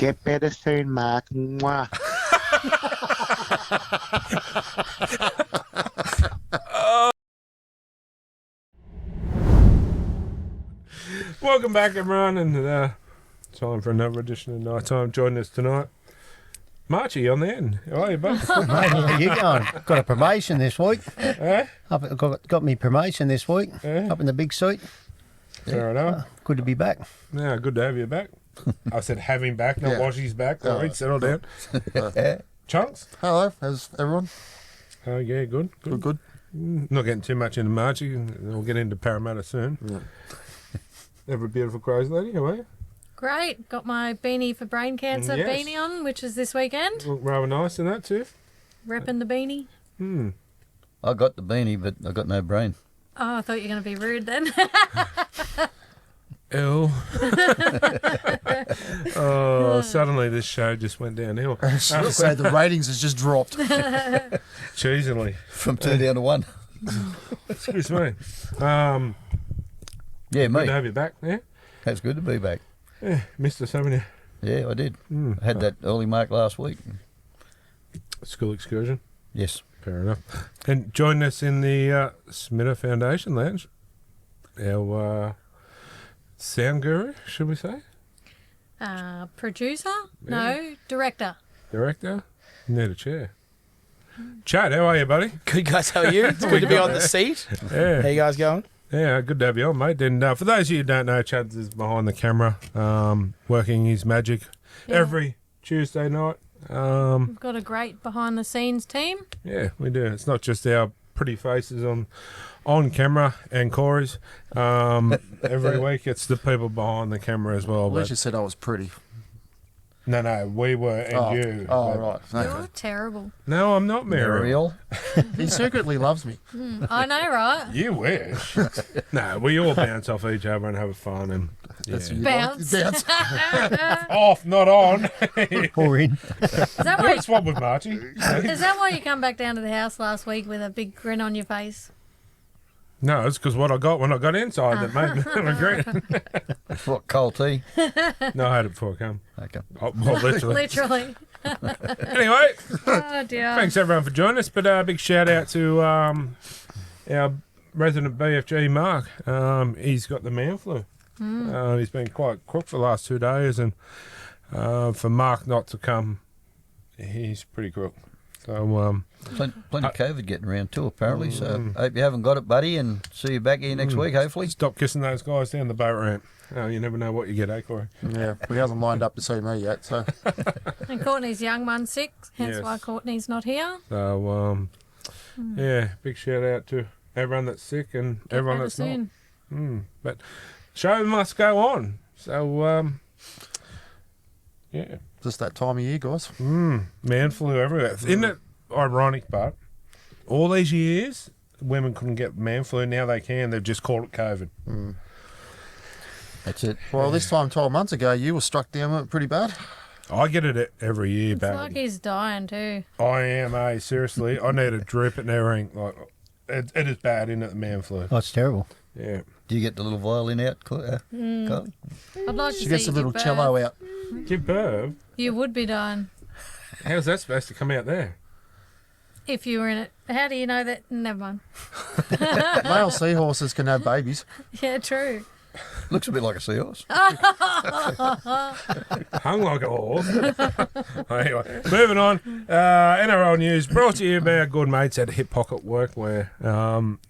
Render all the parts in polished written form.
Get better soon, Mark. Mwah. Welcome back, everyone, and time for another edition of Night Time. Joining us tonight, Marchie on the end. How are you, bud? Mate, how you going? Got a promotion this week. Eh? Got me promotion this week. Yeah. Up in the big seat. Fair enough. Good to be back. Yeah, good to have you back. I said have him back, not wash his back. All right, settle down. Chunks? Hello, how's everyone? Oh, yeah, good. Good. Not getting too much into Marchie. We'll get into Parramatta soon. Yeah. Have a beautiful crazy lady. How are you? Great. Got my beanie for brain cancer Yes. beanie on, which is this weekend. Look rather nice in that too. Repping the beanie. I got the beanie, but I got no brain. Oh, I thought you were going to be rude then. Ew. Oh, suddenly this show just went downhill. So the ratings has just dropped. Cheesily. From 2 down to 1. Excuse me. Yeah, Good me. to have you back. Yeah? That's good to be back. Yeah, missed us, haven't you? Yeah, I did. I had that early mark last week. School excursion. Yes. Fair enough. And join us in the Schmidt Foundation Lounge. Our sound guru, should we say? Producer? No, director. Director? Need a chair. Chad, how are you, buddy? Good, guys. How are you? It's good to be on the seat. Yeah. How you guys going? Yeah, good to have you on, mate. And for those of you who don't know, Chad is behind the camera, working his magic every Tuesday night. We've got a great behind-the-scenes team. Yeah, we do. It's not just our pretty faces on camera and Corey's. Every week, it's the people behind the camera as well. At least But you said I was pretty. no, we were, and you. Oh, but- right. You're Okay. terrible. No, I'm not Muriel. Muriel. He secretly loves me. I know, right? You wish. No, we all bounce off each other and have fun. And That's yeah. you Bounce. like. Bounce. Off, not on. Or in. Is that why? What's what with Marchie? Is that why you come back down to the house last week with a big grin on your face? No, it's because what I got when I got inside that made me regret. What, cold tea? No, I had it before I come. Okay. Oh, well, literally. Literally. Anyway, Oh, dear. thanks everyone for joining us. But a big shout out to our resident BFG, Mark. He's got the man flu. He's been quite crook for the last 2 days. And for Mark not to come, he's pretty crook. So, Plenty of COVID getting around too, apparently. So hope you haven't got it, buddy, and see you back here next week, hopefully. stop kissing those guys down the boat ramp. You never know what you get, eh, Corey? Yeah, he hasn't lined up to see me yet, so. And Courtney's young one's sick, hence Yes. why Courtney's not here. So, yeah, big shout out to everyone that's sick and everyone Better that's soon. not. But show must go on. So, yeah, Just that time of year, guys. man flu everywhere. Isn't it ironic, but all these years, women couldn't get man flu. Now they can. They've just called it COVID. That's it. Well, this time 12 months ago, you were struck down with it pretty bad. I get it every year, It's but like he's dying too. I am, seriously. I need a drip and everything. Like, it is bad, isn't it, the man flu? Oh, it's terrible. Yeah. Do you get the little violin out, Carl? I'd like to She see gets a you little give cello birth. out. Give birth? You would be dying How's that supposed to come out there? if you were in it. How do you know that? Never mind. Male seahorses can have babies. Yeah, true. Looks a bit like a seahorse. Hung like a horse. Anyway, moving on. NRL news brought to you by our good mates at Hip Pocket Workwear.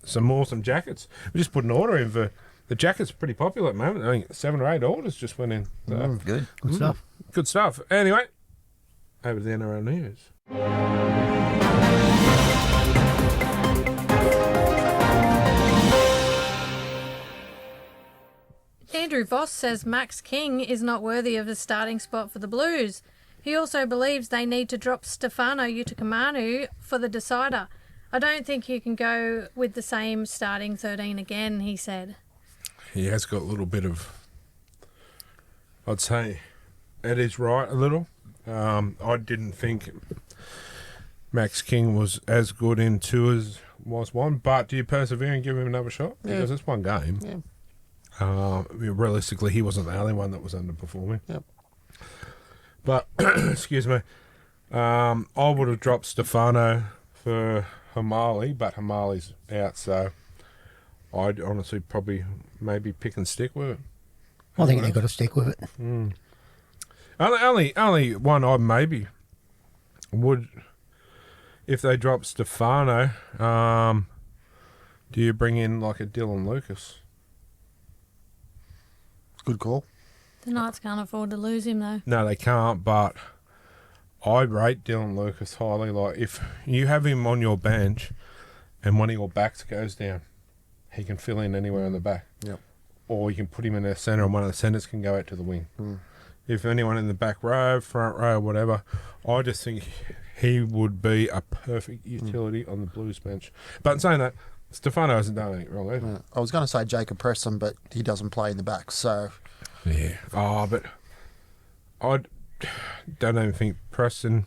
Some awesome jackets. We just put an order in for the jackets. Pretty popular at the moment. I think 7 or 8 orders just went in. So, Good. Good stuff. good stuff. Anyway, over to the NRL news. Andrew Voss says Max King is not worthy of a starting spot for the Blues. He also believes they need to drop Stefano Utoikamanu for the decider. I don't think you can go with the same starting 13 again, he said. He has got a little bit of, I'd say, it is right a little. I didn't think Max King was as good in 2 as was 1, but do you persevere and give him another shot? Because it's one game. Yeah. Realistically, he wasn't the only one that was underperforming. Yep. But, excuse me, I would have dropped Stefano for Hamali, but Hamali's out, so I'd honestly probably maybe pick and stick with it. I think they've got to stick with it. Only one I maybe would, if they drop Stefano, do you bring in like a Dylan Lucas? Good call. The Knights can't afford to lose him, though. No, they can't, but I rate Dylan Lucas highly. Like, if you have him on your bench and one of your backs goes down, he can fill in anywhere in the back. Yep. Or you can put him in the centre and one of the centres can go out to the wing. If anyone in the back row, front row, whatever, I just think he would be a perfect utility on the Blues bench. But in saying that, Stefano hasn't done anything wrong either. Yeah. I was going to say Jacob Preston, but he doesn't play in the back, so Yeah. Oh, but I don't even think Preston.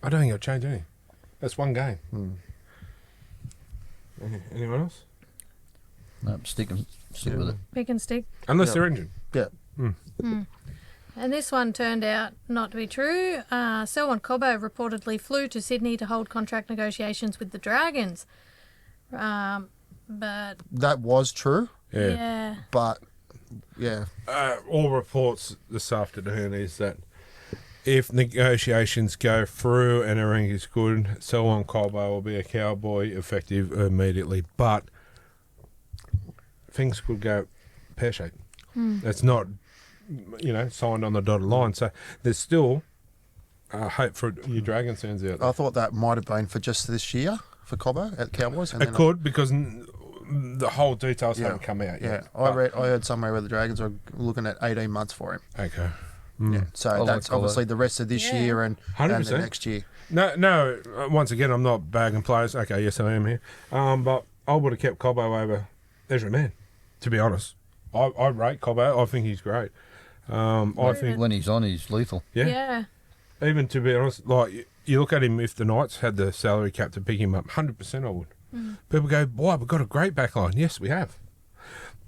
I don't think it'll change anything. That's one game. Anyone else? No, stick with it. Pick and stick. Unless Yeah. they're injured. yeah. And this one turned out not to be true. Selwyn Cobbo reportedly flew to Sydney to hold contract negotiations with the Dragons. But, That was true, yeah. but yeah. All reports this afternoon is that if negotiations go through and everything is good, Selwyn Cobbo will be a Cowboy effective immediately. But things could go pear-shaped. That's not, signed on the dotted line. So there's still hope for you Dragons fans out there. I thought that might have been for just this year for Cobbo at Cowboys. And It could, because the whole details haven't come out Yeah, yet. I heard somewhere where the Dragons are looking at 18 months for him. Okay. Yeah, so I like that's Cobbo. obviously the rest of this Yeah. year and the 100%. next year. No. Once again, I'm not bagging players. Okay, yes, I am here. But I would have kept Cobbo over Ezra Mann, to be honest. I rate Cobbo. I think he's great. I think, When he's on, he's lethal. yeah. Even to be honest, like, you look at him, if the Knights had the salary cap to pick him up, 100% I would. People go, boy, we've got a great back line. Yes, we have.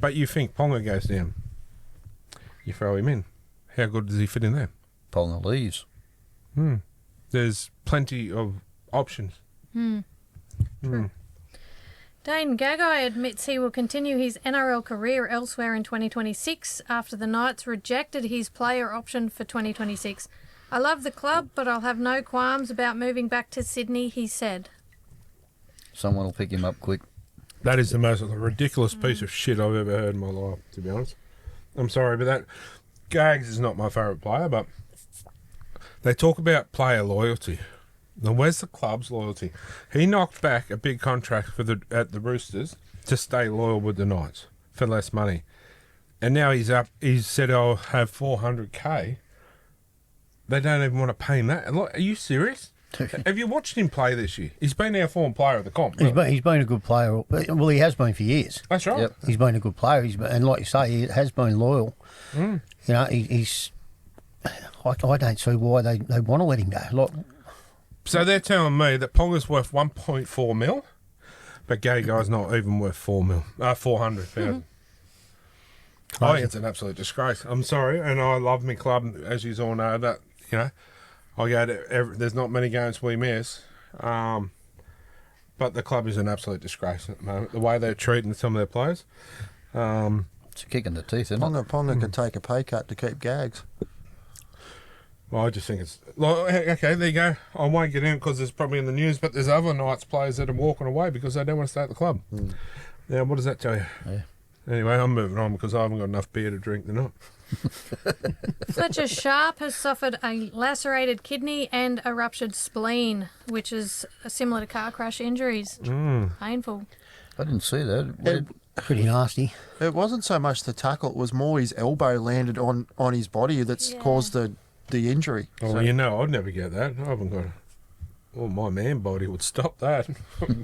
But you think Ponga goes down, you throw him in. How good does he fit in there? Ponga leaves. There's plenty of options. Dane Gagai admits he will continue his NRL career elsewhere in 2026 after the Knights rejected his player option for 2026. I love the club, but I'll have no qualms about moving back to Sydney, he said. Someone will pick him up quick. That is the most ridiculous piece of shit I've ever heard in my life, to be honest. I'm sorry, but that Gags is not my favourite player, but they talk about player loyalty. Now, where's the club's loyalty? He knocked back a big contract at the Roosters to stay loyal with the Knights for less money. And now he's said, I'll have 400K. They don't even want to pay him that. Look, are you serious? Have you watched him play this year? He's been our former player of the comp. He's been a good player. Well, he has been for years. That's right. Yep. He's been a good player. And like you say, he has been loyal. He's. I don't see why they want to let him go. Like, So they're telling me that Ponga's worth 1.4 mil, but Gay Guy's not even worth 400,000. I think it's an absolute disgrace. I'm sorry, and I love my club, as you all know. That I go to there's not many games we miss, but the club is an absolute disgrace at the moment. The way they're treating some of their players. It's a kick in the teeth, isn't it? Ponga could take a pay cut to keep Gags. Well, I just think it's okay. There you go. I won't get in because it's probably in the news, but there's other Knights players that are walking away because they don't want to stay at the club. Now, what does that tell you? Yeah. Anyway, I'm moving on because I haven't got enough beer to drink tonight. Fletcher Sharp has suffered a lacerated kidney and a ruptured spleen, which is similar to car crash injuries. Painful. I didn't see that. pretty nasty. It wasn't so much the tackle; it was more his elbow landed on his body that's caused the injury. Oh, So- I'd never get that. I haven't got. My man body would stop that.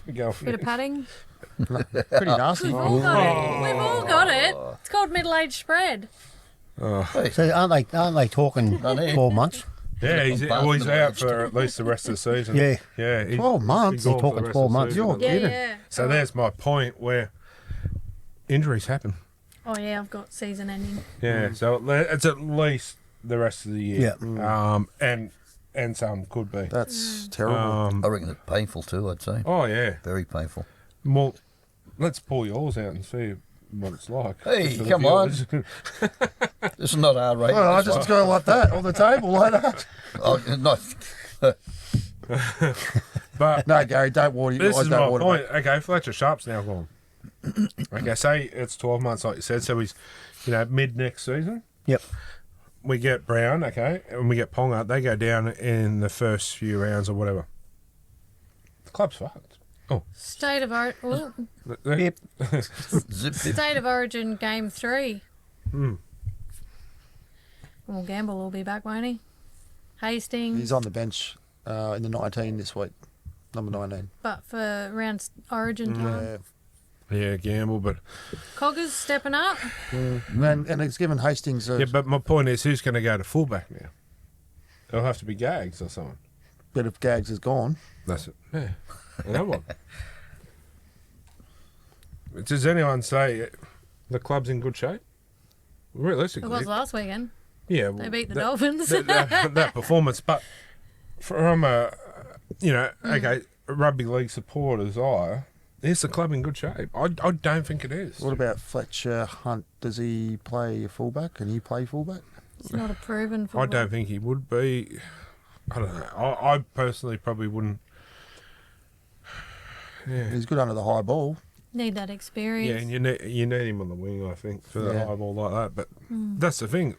Bit of padding. pretty nasty. We've all got it. We've all got it. It's called middle-aged spread. So aren't they talking 12 months? Yeah, he's out for at least the rest of the season. Yeah. Yeah. 12 months? he's They're gone for talking the rest 12 of the months. season. You're Yeah, kidding. yeah. So there's my point where injuries happen. Oh, yeah, I've got season ending. Yeah, so it's at least the rest of the year. Yeah. And some could be. That's terrible. I reckon it's painful too, I'd say. Oh yeah. Very painful. Well, let's pull yours out and see what it's like. Hey, Just for the come on. viewers. This is not our rate. Well, I just go like that on the table like that. Oh, not. But No, Gary, don't worry. this is my don't worry. point. Okay, Fletcher Sharp's now gone. Okay, say it's 12 months, like you said, so he's, mid next season. Yep. We get Brown, okay, and we get Ponga. They go down in the first few rounds or whatever. The club's fucked. State of Origin. Yep. Zip. State of Origin Game 3. Well, Gamble will be back, won't he? Hastings. He's on the bench in the 19 this week, number 19. But for around Origin time. Yeah, gamble, but Coggers stepping up. And it's given Hastings a but my point is, who's going to go to fullback now? It'll have to be Gags or someone. bit of Gags is gone. That's it. Yeah, another one. Does anyone say the club's in good shape? It Realistically, was last weekend. yeah, They beat the Dolphins. that performance, but from a okay, rugby league supporters eye, is the club in good shape? I don't think it is. What about Fletcher Hunt? Does he play fullback? Can he play fullback? It's not a proven I football. don't think he would be. I don't know. I personally probably wouldn't. Yeah. He's good under the high ball. Need that experience. Yeah, and you need him on the wing, I think, for the Yeah. high ball like that. But that's the thing.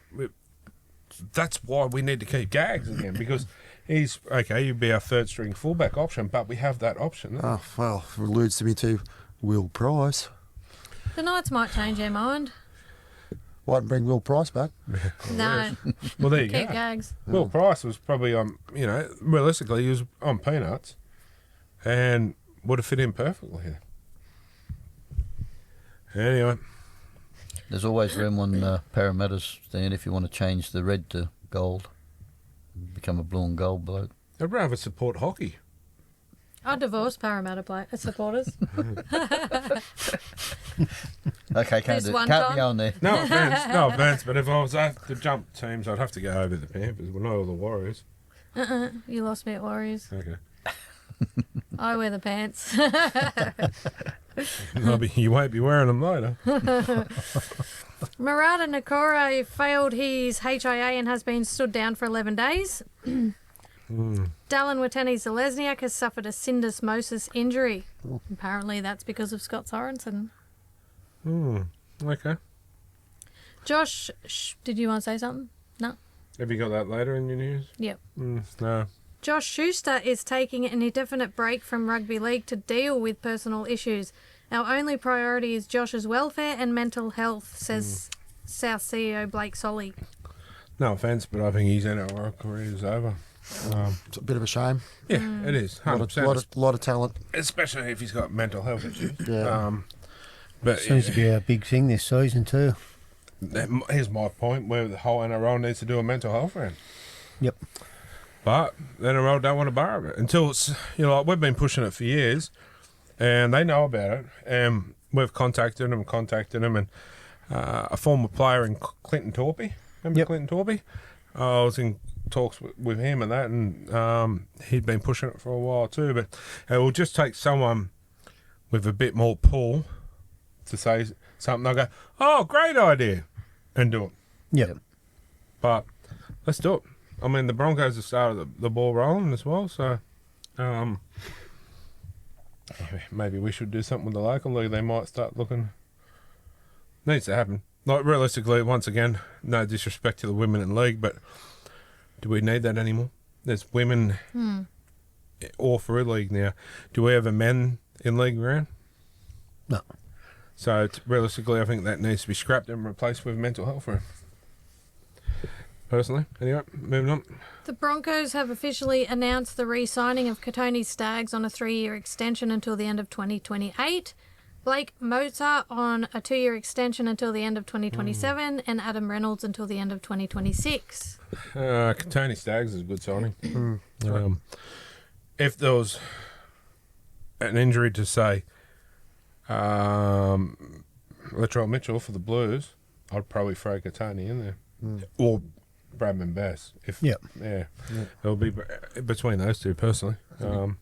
That's why we need to keep Gags again, because he's okay. You'd be our third string fullback option, but we have that option. Oh, well, alludes to me to Will Price. The Knights might change their mind. Why don't bring Will Price back? No, Well, there you keep go. Gags. Will Price was probably on. Realistically, he was on peanuts, and would have fit in perfectly here. Anyway, There's always room on Parramatta's stand if you want to change the red to gold. Become a blue and gold bloke. I'd rather support hockey. I divorced Parramatta supporters. Okay, can't This one be time? on there. No offense, but if I was to jump teams, I'd have to go over the Panthers. Well, not all the Warriors. You lost me at Warriors. Okay. I wear the pants. You won't be wearing them later. Murata Nakora failed his HIA and has been stood down for 11 days. Dallin Watene-Zalesniak has suffered a syndesmosis injury. Apparently that's because of Scott Sorensen. Okay. Josh, did you want to say something? No? Have you got that later in your news? Yep. No. Josh Schuster is taking an indefinite break from rugby league to deal with personal issues. Our only priority is Josh's welfare and mental health, says South CEO Blake Solly. No offense, but I think his NRL career is over. It's a bit of a shame. Yeah, it is. A 100%. lot of talent. Especially if he's got mental health issues. Yeah. But Seems to be a big thing this season too. here's my point, where the whole NRL needs to do a mental health round. Yep. But the NRL don't want to borrow it until it's, we've been pushing it for years, and they know about it, and we've contacted them, and a former player in Clinton Torpy, remember Yep. Clinton Torpy? I was in talks with him and that, and he'd been pushing it for a while too, but it will just take someone with a bit more pull to say something. They'll go, oh, great idea, and do it. Yep. But let's do it. I mean, the Broncos have started the ball rolling as well, so maybe we should do something with the local league. They might start looking. Needs to happen. Like, realistically, once again, no disrespect to the women in league, but do we need that anymore? There's women all through league now. Do we have a men in league round? No. So realistically, I think that needs to be scrapped and replaced with mental health room. Personally, anyway, moving on. The Broncos have officially announced the re-signing of Katoni Staggs on a 3-year extension until the end of 2028, Blake Mozart on a 2-year extension until the end of 2027, and Adam Reynolds until the end of 2026. Tony Staggs is a good signing. If there was an injury to, say, Latrell Mitchell for the Blues, I'd probably throw Katoni in there. Or Bradman Bass. Yep. Yeah. It'll be between those two, personally. Have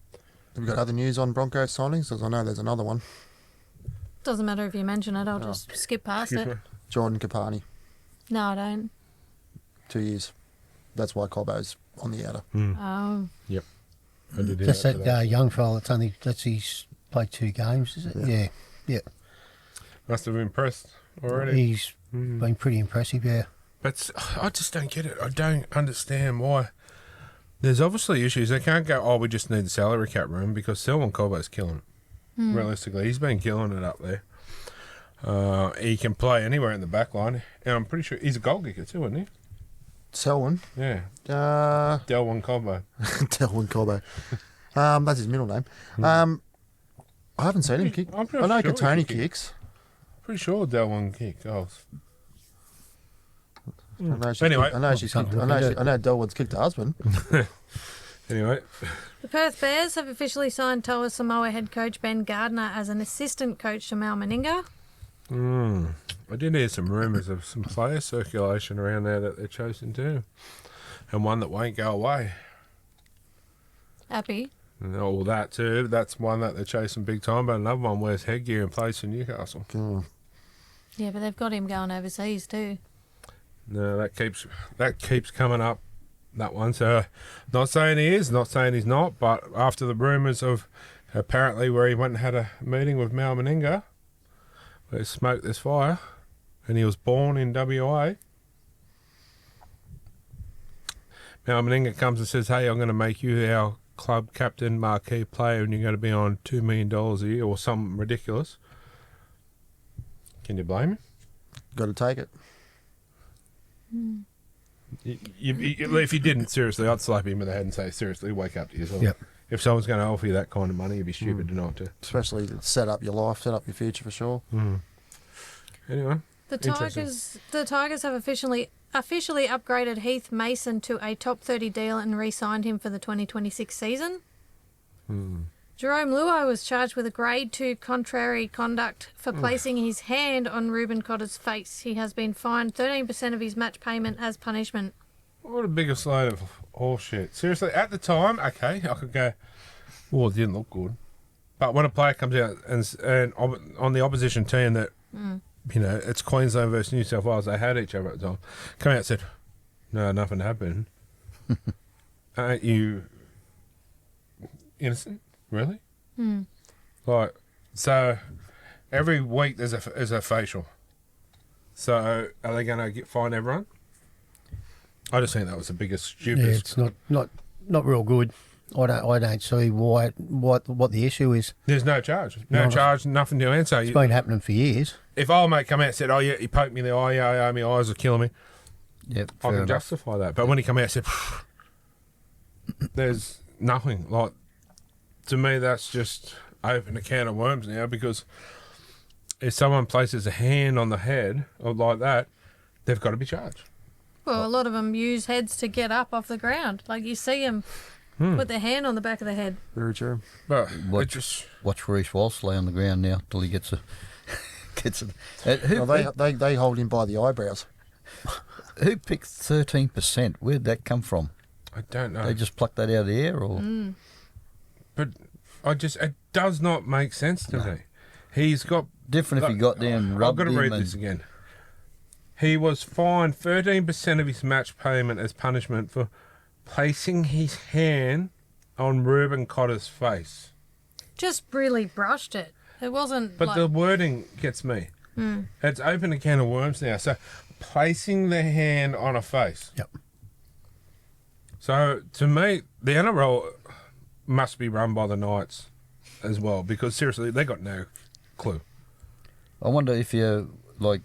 we got other news on Broncos signings? Because I know there's another one. Doesn't matter if you mention it, I'll just skip past Excuse it. me. Jordan Capani, No, I don't. 2 years. That's why Cobbo's on the outer. Oh. I did hear That's that that young fella. He's played 2 games, is it? Yeah. Must have impressed already. He's been pretty impressive, yeah. But I just don't get it. I don't understand why. There's obviously issues. They can't go, we just need the salary cap room, because Selwyn Cobbo's killing it. Realistically, he's been killing it up there. He can play anywhere in the back line. And I'm pretty sure he's a goal kicker too, isn't he? Selwyn. Yeah. Delwyn Cobbo. Delwyn Cobbo. That's his middle name. I haven't seen him kick. I'm I know sure he Katoni can kick. kicks. Pretty sure Delwyn kicked goals. I know she's Anyway. kicked, I know she's kicked. I know Delwyn's kicked her husband. Anyway, The Perth Bears have officially signed Toa Samoa head coach Ben Gardner as an assistant coach to Mal Meninga. I did hear some rumours of some player circulation around there that they're chasing too. And one that won't go away. Happy. Well, that too. That's one that they're chasing big time. But another one wears headgear and plays for Newcastle. Yeah, but they've got him going overseas too. No, that keeps coming up. That one. So, not saying he is, not saying he's not. But after the rumours of apparently where he went and had a meeting with Mal Meninga, where smoke this fire, and he was born in WA. Mal Meninga comes and says, "Hey, I'm going to make you our club captain, marquee player, and you're going to be on $2 million a year or something ridiculous." Can you blame him? Got to take it. If you didn't, seriously, I'd slap him in the head and say, seriously, wake up to yourself. Yep. If someone's going to offer you that kind of money, you'd be stupid to not to. Especially to set up your life, set up your future for sure. Anyway, The interesting. Tigers have officially upgraded Heath Mason to a top 30 deal and re-signed him for the 2026 season. Jerome Luai was charged with a grade 2 contrary conduct for placing his hand on Ruben Cotter's face. He has been fined 13% of his match payment as punishment. What a biggest load of horseshit. Seriously, at the time, okay, I could go, well, it didn't look good. But when a player comes out and on the opposition team that, it's Queensland versus New South Wales, they had each other at the time, come out and said, no, nothing happened. Aren't you innocent? Really? Like, so every week there's a facial. So are they going to fine everyone? I just think that was the biggest, Yeah, stupidest. it's not real good. I don't see what the issue is. There's no charge. No charge, nothing to answer. It's been happening for years. If old mate come out and said, oh yeah, he poked me in the eye, yeah, my eyes are killing me, Yep, I fair can enough. justify that. But when he come out and said, there's nothing. Like, to me, that's just open a can of worms now, because if someone places a hand on the head or like that, they've got to be charged. Well, a lot of them use heads to get up off the ground. Like you see them put their hand on the back of the head. Very true. But Watch- it just... Watch Reece Walsh lay on the ground now till he gets a. Well, they hold him by the eyebrows. Who picked 13%? Where'd that come from? I don't know. They just plucked that out of the air, or But it does not make sense to me. He's got... different if he got down I've rubbed got to him read and this again. He was fined 13% of his match payment as punishment for placing his hand on Ruben Cotter's face. Just really brushed it. It wasn't But like... the wording gets me. It's open a can of worms now. So, placing the hand on a face. Yep. So, to me, the NRL must be run by the Knights as well, because seriously, they got no clue. I wonder if you, like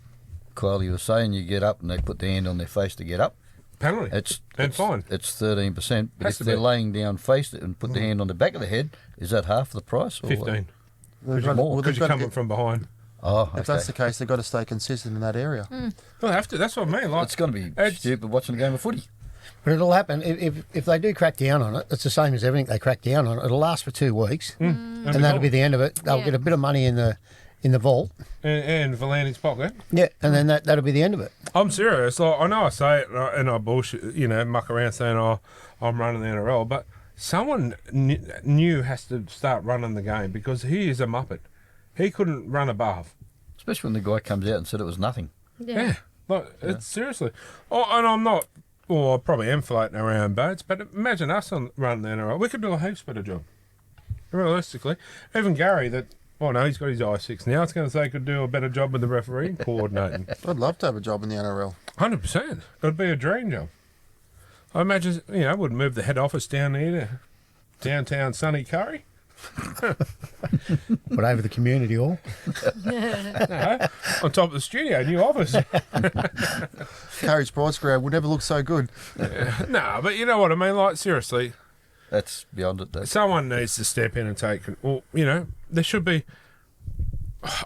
Kylie was saying, you get up and they put their hand on their face to get up. Penalty. It's fine. It's 13%. But Has if to they're be. laying down face and put their hand on the back of the head, is that half the price? Or 15. They've got- more, well, Because they've you're got- coming from behind. Oh, if that's the case, they've got to stay consistent in that area. They'll have to. That's what I mean. Like, It's going to be it's- stupid watching a game of footy. But it'll happen if they do crack down on it. It's the same as everything they crack down on. It'll last for 2 weeks, and that'll be the end of it. They'll Yeah. get a bit of money in in the vault. And Valenti's pocket. Yeah, and then that'll be the end of it. I'm serious. Like, I know I say it and I bullshit, muck around saying, I'm running the NRL, but someone new has to start running the game because he is a muppet. He couldn't run above. Especially when the guy comes out and said it was nothing. Yeah. Like, it's seriously. Oh, and I'm not, I probably am floating around boats, but imagine us running the NRL. We could do a heaps better job. Realistically. Even Gary, he's got his I6 now. I was going to say he could do a better job with the referee coordinating. I'd love to have a job in the NRL. 100%. It'd be a dream job. I imagine, I would move the head office down there to downtown sunny Curry. But over the community hall. No, on top of the studio, new office. Curry Sports Ground would never look so good. No, but you know what I mean? Like, seriously, That's beyond it. someone needs to step in and take, there should be,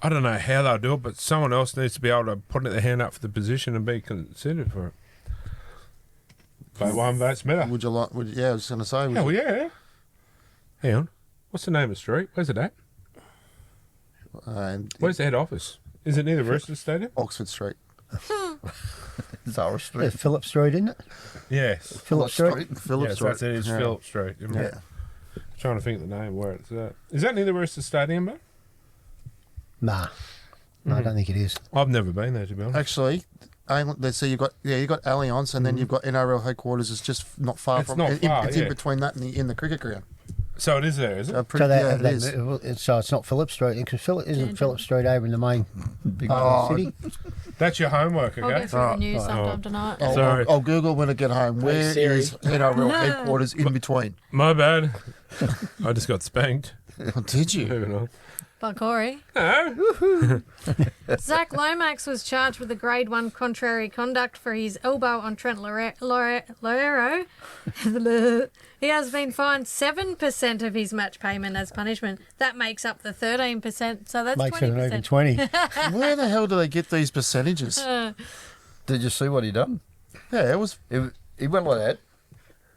I don't know how they'll do it, but someone else needs to be able to put their hand up for the position and be considered for it. Vote one, vote's better. Would you like? Yeah, I was going to say. Yeah, well, yeah. Hang on. What's the name of the street? Where's it at? Where's the head office? Is it near the Roosters Stadium? Oxford Street. Zara Street. Phillip Street, isn't it? Yes. Phillip Street. Phillip Yes, Street. that's it. It's Yeah. Phillip Street. Yeah. Trying to think of the name where it's at. Is that near the Roosters Stadium, mate? Nah. No, I don't think it is. I've never been there, to be honest. Actually, let's see. You got Allianz, and then you've got NRL headquarters. It's just not far It's from. not far, It's yeah. in between that and in the cricket ground. So it is there, is it? So, Yeah, it is. so it's not Phillip Street, because isn't Phillip Street over in the main Big part of the city? That's your homework, I'll okay? go through the news sometime tonight. Sorry. I'll Google when I get home. Where Siri. is NRL headquarters in between? My bad. I just got spanked. Oh, did you? Moving on. By Corey. No. Zach Lomax was charged with a Grade 1 contrary conduct for his elbow on Trent Loero. He has been fined 7% of his match payment as punishment. That makes up the 13%, so that's Makes it an even 20%. 20. Where the hell do they get these percentages? Did you see what he done? Yeah, it was. He went like that,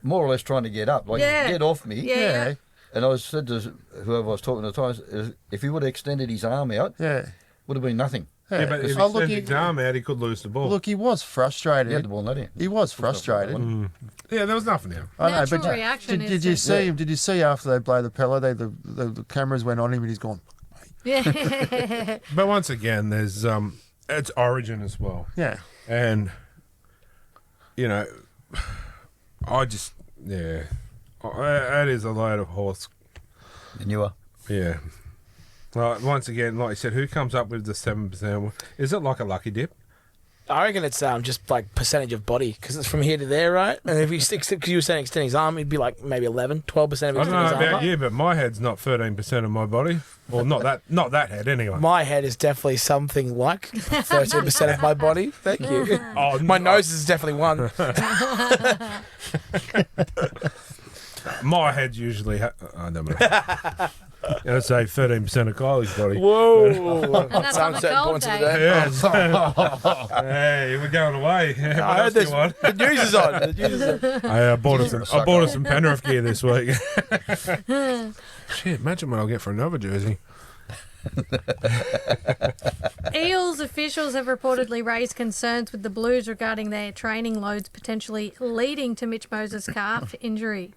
more or less trying to get up. Like, Yeah. get off me. Yeah. And I said to whoever I was talking to the time, if he would have extended his arm out, Yeah. would have been nothing. Yeah, but if he Oh, look, sends his arm out, he could lose the ball. Look, he was He had frustrated. the ball in that end. He was frustrated. Yeah, there was nothing there. I know, Natural but reaction did is you to- see him? Did you see after they blow the pillow? The cameras went on him and he's gone. Yeah. But once again, there's it's origin as well. Yeah. And, I just, that is a load of horse. And you are. Yeah. Well, once again, like you said, who comes up with the 7%? Is it like a lucky dip? I reckon it's just like percentage of body because it's from here to there, right? And if he sticks, because you were saying extend his arm, it'd be like maybe 11, 12% of I extend don't his know arm. about you, but my head's not 13% of my body. Well, not that head anyway. My head is definitely something like 13% of my body. Thank you. Oh, My nose is definitely one. My head's usually, I don't know. I'd say 13% of Kylie's body. Whoa. that's Some on a certain cold points of day. the day. Yeah. Hey, we're going away. I heard this. The news is on. The news is on. I bought us some Penrith gear this week. Shit, imagine what I'll get for another jersey. Eels officials have reportedly raised concerns with the Blues regarding their training loads potentially leading to Mitch Moses' calf injury.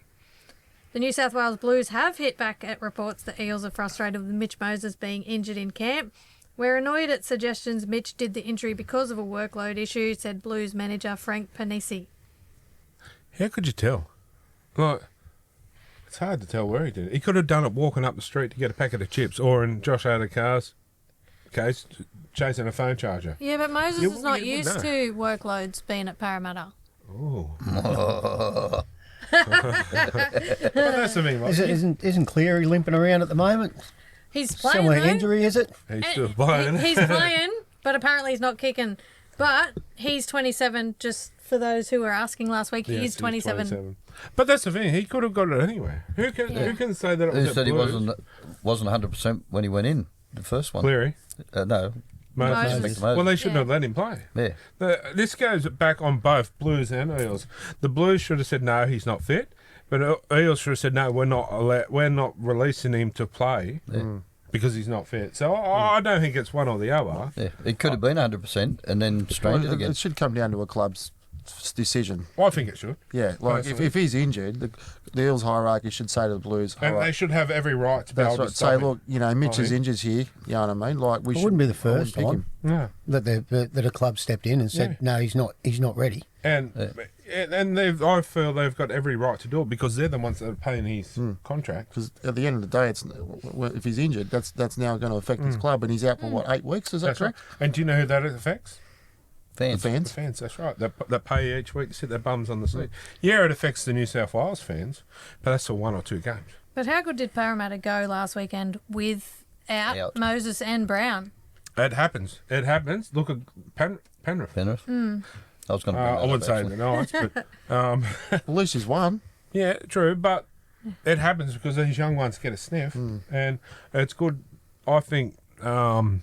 The New South Wales Blues have hit back at reports that Eels are frustrated with Mitch Moses being injured in camp. We're annoyed at suggestions Mitch did the injury because of a workload issue, said Blues manager Frank Panisi. How could you tell? Like, it's hard to tell where he did it. He could have done it walking up the street to get a packet of chips, or in Josh Adekar's case, chasing a phone charger. Yeah, but Moses You- is not you would used know. to workloads being at Parramatta. Oh. But that's the thing. Like, Isn't Cleary limping around at the moment? He's playing Somewhere though. injury, is it? he's still playing. He's playing, but apparently he's not kicking. But he's 27, just for those who were asking last week. Yes, He's 27. But that's the thing. He could have got it anywhere. Who can say that it was Who at said he Blues? wasn't 100% when he went in, the first one? Cleary. No. Moses. Moses. Well, they shouldn't Yeah. have let him play. Yeah. This goes back on both Blues and Eels. The Blues should have said no, he's not fit, but Eels should have said no, we're not releasing him to play. Yeah. because he's not fit. So I don't think it's one or the other. Yeah, it could have been 100% and then strained it again. It should come down to a club's decision. I think it should. Yeah, like if he's injured, the Eels hierarchy should say to the Blues, And all they right, should have every right to be that's able right. to Say, stop him. look, you know, Mitch I is think. injured here. You know what I mean? Like we It should. wouldn't be the I wouldn't first pick time Yeah. that a club stepped in and said, no, he's not ready. And I feel they've got every right to do it because they're the ones that are paying his contract. Because at the end of the day, it's if he's injured, that's now going to affect his club, and he's out for what 8 weeks? Is that That's right. correct? And do you know who that affects? Fans. The The fans. fans, that's right. That pay each week to sit their bums on the seat. Yeah, it affects the New South Wales fans, but that's for 1 or 2 games. But how good did Parramatta go last weekend without Out. Moses and Brown? It happens. It happens. Look at Penrith. Penrith. I was going to. I wouldn't say the Knights, but At least he's won. yeah, true. But it happens because these young ones get a sniff, and it's good. I think. I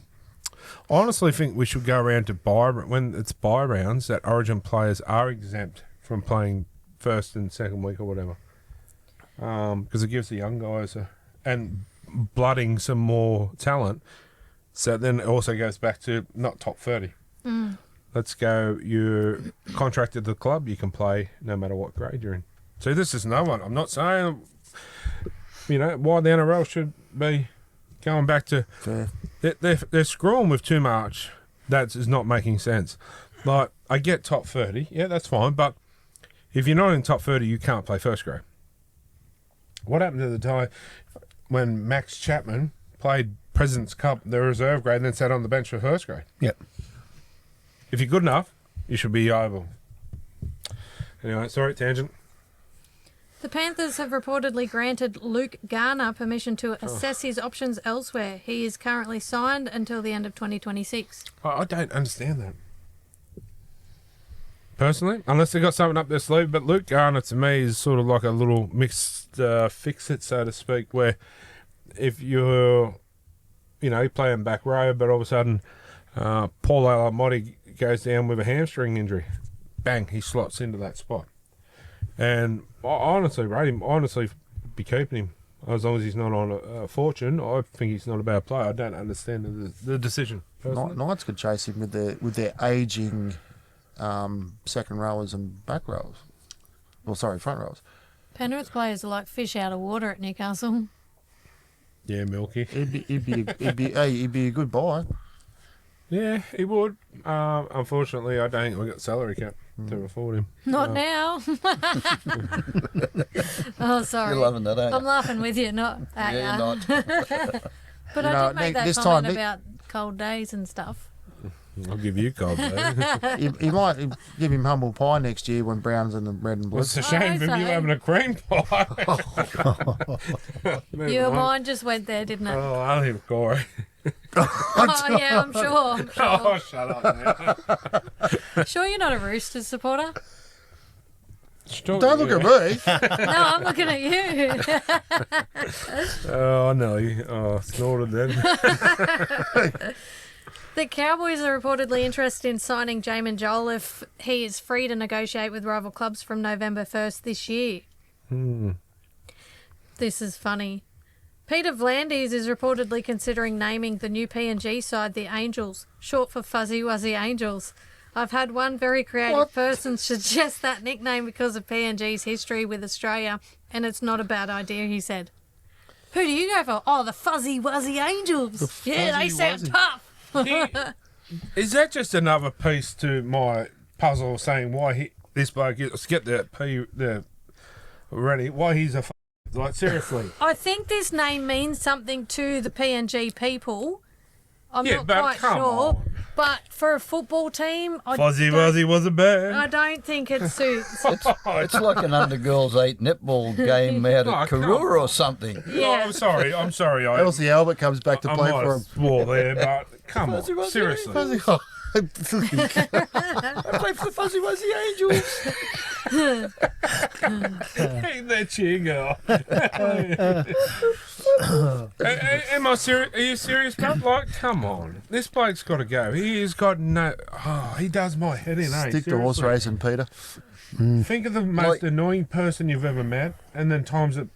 honestly think we should go around to when it's buy rounds that Origin players are exempt from playing first and second week or whatever, because it gives the young guys and blooding some more talent. So then it also goes back to not top 30. Let's go. You're contracted to the club. You can play no matter what grade you're in. See, this is no one. I'm not saying, why the NRL should be going back to. Fair. They're screwing with too much. That is not making sense. Like, I get top 30. Yeah, that's fine. But if you're not in top 30, you can't play first grade. What happened to the time when Max Chapman played President's Cup, the reserve grade, and then sat on the bench for first grade? Yep. If you're good enough, you should be over. Anyway, sorry, tangent. The Panthers have reportedly granted Luke Garner permission to assess his options elsewhere. He is currently signed until the end of 2026. I don't understand that. Personally, unless they got something up their sleeve. But Luke Garner, to me, is sort of like a little mixed fix-it, so to speak, where if you're, playing back row, but all of a sudden Paul Alamotti goes down with a hamstring injury, bang, he slots into that spot. And I honestly rate him, be keeping him as long as he's not on a fortune. I think he's not a bad player. I don't understand the decision. personally. Knights could chase him with their ageing second rowers and back rowers. Well, sorry, front rowers. Penrith players are like fish out of water at Newcastle. Yeah, Milky. He'd be a good buy. Yeah, he would. Unfortunately, I don't think we got salary cap to afford him. Not now. Oh, sorry. You're loving that, aren't you? I'm laughing with you, not at Yeah, ya. you're not. But You I know, did make that this comment time, about cold days and stuff. I'll give you cold though. He might give him humble pie next year when Brown's in the red and blue. Well, it's a I shame hope of so. you having a cream pie. Never Your mind. mind just went there, didn't it? Oh, I'll have Corey. Oh, yeah, I'm sure. Oh, shut up now. Sure you're not a Roosters supporter? Don't look at me. No, I'm looking at you. Oh, no. Oh, snorted then. The Cowboys are reportedly interested in signing Jamin Joel if he is free to negotiate with rival clubs from November 1st this year. This is funny. Peter Vlandis is reportedly considering naming the new PNG side the Angels, short for Fuzzy Wuzzy Angels. I've had one very creative person suggest that nickname because of PNG's history with Australia, and it's not a bad idea, he said. Who do you go for? Oh, the Fuzzy Wuzzy Angels. Yeah, they sound Fuzzy. tough. Is that just another piece to my puzzle saying why this bloke is, let's get the ready, why he's a like, seriously. I think this name means something to the PNG people. I'm Yeah, not but quite come sure. on. But for a football team, Fuzzy Wuzzy was a I bear. don't think it suits. It's like an under-girls 8 netball game out Oh, at come Karura or something. Yeah. I'm sorry. Elsie Albert comes back to I play might for have him. swore there, but come on, Fuzzy Wuzzy seriously. I play for the Fuzzy Wuzzy Angels. Ain't that cheer, girl? Am I serious? Are you serious, bro? Like, come on. This bloke's got to go. He has got no... Oh, he does my head in, eh? Stick to horse Seriously. racing, Peter. Think of the most Like- annoying person you've ever met, and then times it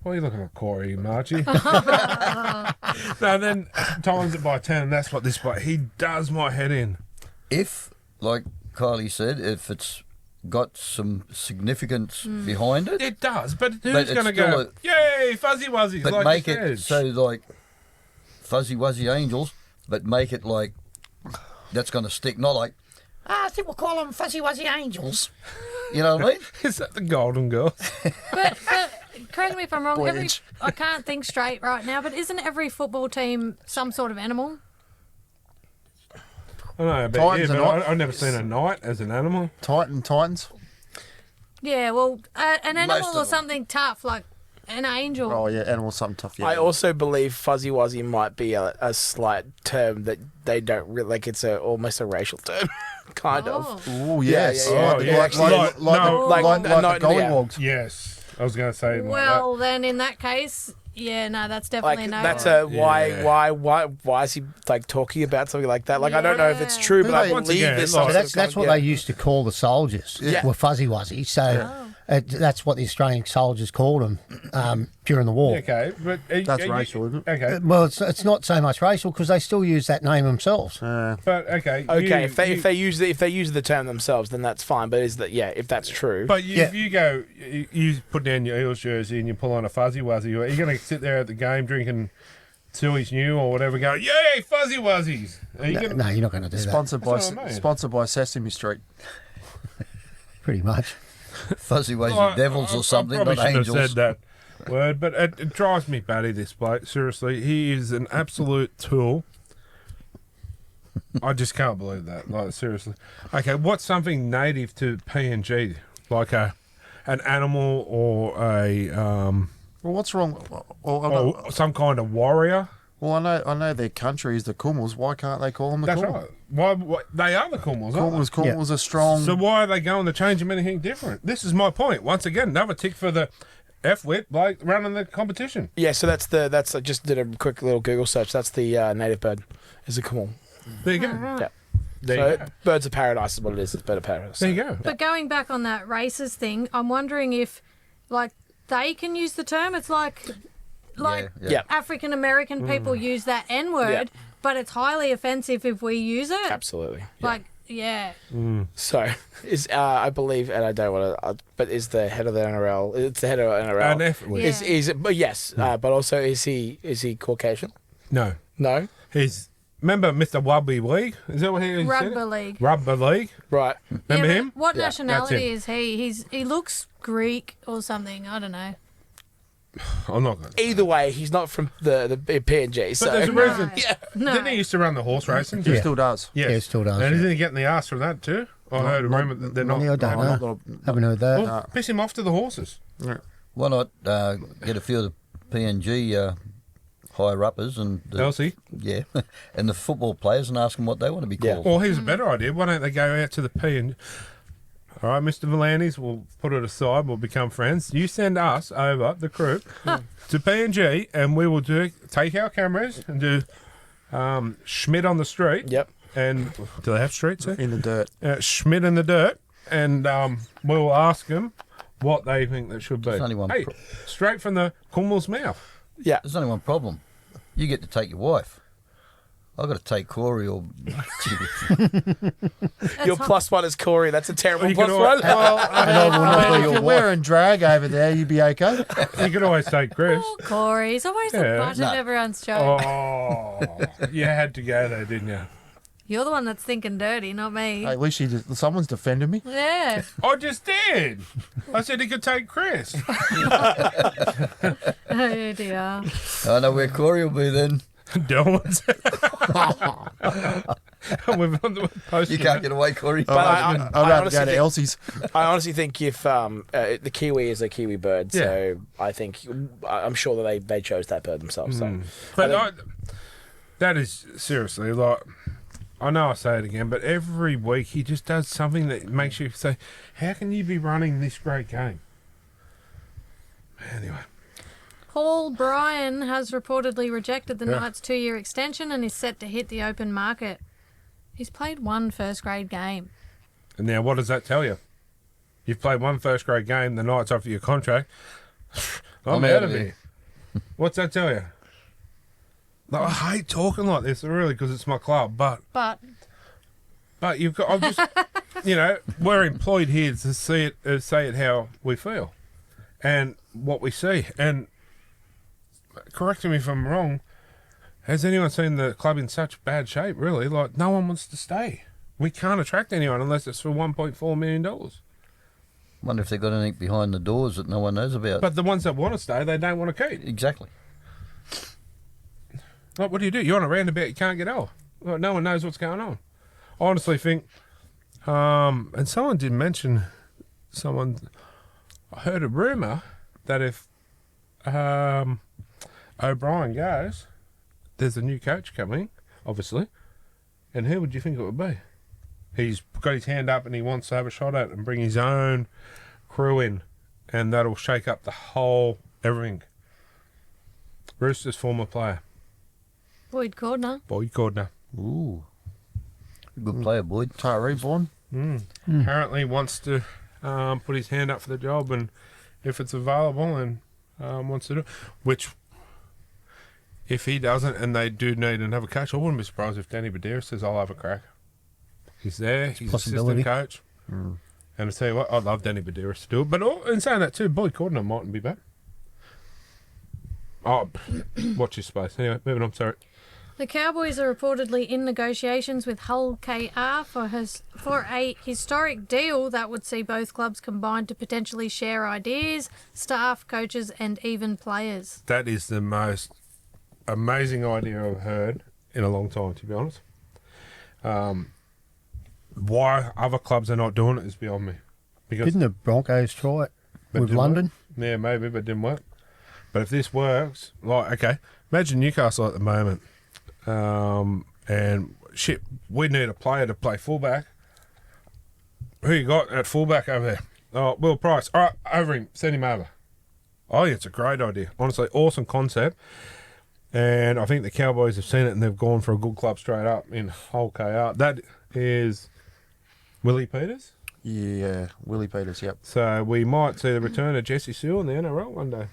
What are you looking at, Corey, Margie? No, then times it by 10, and that's what this bloke, he does my head in. If, like Kylie said, if it's got some significance behind it, It does, but But who's it's going to still go, yay, fuzzy wuzzies, but like make you it said. so like fuzzy wuzzy angels, but make it like that's going to stick, not like, I think we'll call them fuzzy wuzzy angels. You know what I mean? Is that the Golden Girls? But correct me if I'm wrong. Voyage. I can't think straight right now. But isn't every football team some sort of animal? I know, but, Titans yeah, are but not. I've never seen a knight as an animal. Titans. Yeah. Well, an animal Most of or them. something tough like an angel. Oh yeah, animals something tough. Yeah. I also believe fuzzy wuzzy might be a slight term that they don't really like. It's almost a racial term, kind of. Oh yes. Yeah, yeah. Like, Oh, yeah. like, like, No, the, like- like, no, like the no, yeah. gollywogs. Yes, I was going to say Well, then in that case, yeah, no, that's definitely Like no. that's a Yeah. why is he like talking about something like that? Like I don't know if it's true, but I Once believe again, this. like- So that's what they used to call the soldiers. Yeah. Were fuzzy wuzzies. So that's what the Australian soldiers called them during the war. Okay, but That's racial, isn't it? Okay, Well, it's not so much racial because they still use that name themselves. but okay. Okay, if they use the term themselves, then that's fine. But is that if that's true? But Yeah. if you go, you put down your Eels jersey and you pull on a fuzzy wuzzy, are you going to sit there at the game drinking Suey's New or whatever, go, yay, fuzzy wuzzies? Are you gonna, No, you're not going to do that. Sponsored by That's what I mean. sponsored by Sesame Street. Pretty much. Fuzzy wuzzy Well, devils I or something, probably not shouldn't angels. have said that word, but it drives me batty, this bloke. Seriously, he is an absolute tool. I just can't believe that. Like, seriously. Okay, what's something native to PNG? Like an animal or a Well, what's wrong? or some kind of warrior? Well, I know their country is the Kumals. Why can't they call them the That's Kumals? right. Why they are the Kumals, aren't Kumals are they? strong. So why are they going to change them anything different? This is my point. Once again, another tick for the F-wit bloke running the competition. Yeah, so I just did a quick little Google search. That's the native bird. Is a camel. There you go. Yeah. There So you go. birds of paradise is what it is. It's bird of paradise. There you go. But going back on that racist thing, I'm wondering if, like, they can use the term. It's like Yeah. African American people use that N word, Yeah. but it's highly offensive if we use it. Absolutely. Yeah. Like, yeah. So is I believe, and I don't want to, but is the head of the NRL? It's the head of NRL. An F-wit. Yeah. Is but yes, but also is he Caucasian? No. No. He's, remember Mr. Rugby League? Is that what he said? Rugby league. Rugby League. Right. Remember Yeah, him? but what Yeah, nationality that's is he? He looks Greek or something. I don't know. I'm not going to. Either way, he's not from the PNG. So But there's a reason. yeah. No. Didn't he used to run the horse racing? He still does. Yes. Yeah, it still does, And yeah. isn't he getting the ass from that too? I heard a rumour that they're not. I don't I'm know. not Haven't heard that. Well, piss him off to the horses. Why not get a few of the PNG higher uppers and Elsie. yeah, and the football players and ask them what they want to be Yeah. called. Well, here's a better idea. Why don't they go out to the P and... All right, Mr. Volanis, we'll put it aside. We'll become friends. You send us over, the crew, to PNG, and we will take our cameras and do Schmidt on the street. Yep. And do they have streets there? in the dirt. Schmidt in the dirt. And we'll ask them what they think that should be. There's only one Hey, straight from the Kummel's mouth. Yeah. There's only one problem. You get to take your wife. I've got to take Corey or Your plus one is Corey. That's a terrible You plus can one. al- If you're wearing drag over there, you'd be okay. You could always take Chris. Oh, Corey, he's always the Yeah. butt No. of everyone's joke. Oh, you had to go there, didn't you? You're the one that's thinking dirty, not me. Hey, at least someone's defending me. Yeah. I just did. I said he could take Chris. Oh dear. I know where Corey will be then. Dylan's. We've posted You can't get away, Corey. But I'm about to honestly go to think- Elsie's. I honestly think if the kiwi is a kiwi bird, so I think I'm sure that they chose that bird themselves. So. But that is seriously like. I know I say it again, but every week he just does something that makes you say, "How can you be running this great game?" Anyway, Paul Bryan has reportedly rejected the Knights' 2-year extension and is set to hit the open market. He's played one first-grade game. and now what does that tell you? You've played one first grade game. The Knights offer you a contract. I'm out of here. What's that tell you? Like, I hate talking like this, really, because it's my club. But you've got. I'm just, we're employed here to say it how we feel, and what we see. And correct me if I'm wrong. Has anyone seen the club in such bad shape? Really, like no one wants to stay. We can't attract anyone unless it's for $1.4 million. Wonder if they've got anything behind the doors that no one knows about. But the ones that want to stay, they don't want to keep. Exactly. Like, what do? You're on a roundabout, you can't get out. Like, no one knows what's going on. I honestly think, and someone did mention, I heard a rumour that if O'Brien goes, there's a new coach coming, obviously, and who would you think it would be? He's got his hand up and he wants to have a shot at it and bring his own crew in, and that'll shake up the whole everything. Roosters former player. Boyd Cordner. Ooh. Good player, Boyd. Tyree Vaughan. Apparently wants to put his hand up for the job, and if it's available, and wants to do it. Which, if he doesn't and they do need another coach, I wouldn't be surprised if Danny Badera says, I'll have a crack. He's there, he's assistant coach. And I tell you what, I'd love Danny Badera to do it. But in saying that too, Boyd Cordner mightn't be back. Oh, watch your space. Anyway, moving on, sorry. The Cowboys are reportedly in negotiations with Hull KR for a historic deal that would see both clubs combined to potentially share ideas, staff, coaches and even players. That is the most amazing idea I've heard in a long time, to be honest. Why other clubs are not doing it is beyond me. Because Didn't the Broncos try it with London? Yeah, maybe, but it didn't work. But if this works, imagine Newcastle at the moment. And shit, we need a player to play fullback. Who you got at fullback over there? Oh, Will Price. All right, over him. Send him over. I think it's a great idea. Honestly, awesome concept. And I think the Cowboys have seen it and they've gone for a good club straight up in Hull KR. That is Willie Peters. Yeah, Willie Peters, yep. So we might see the return of Jesse Sewell in the NRL one day.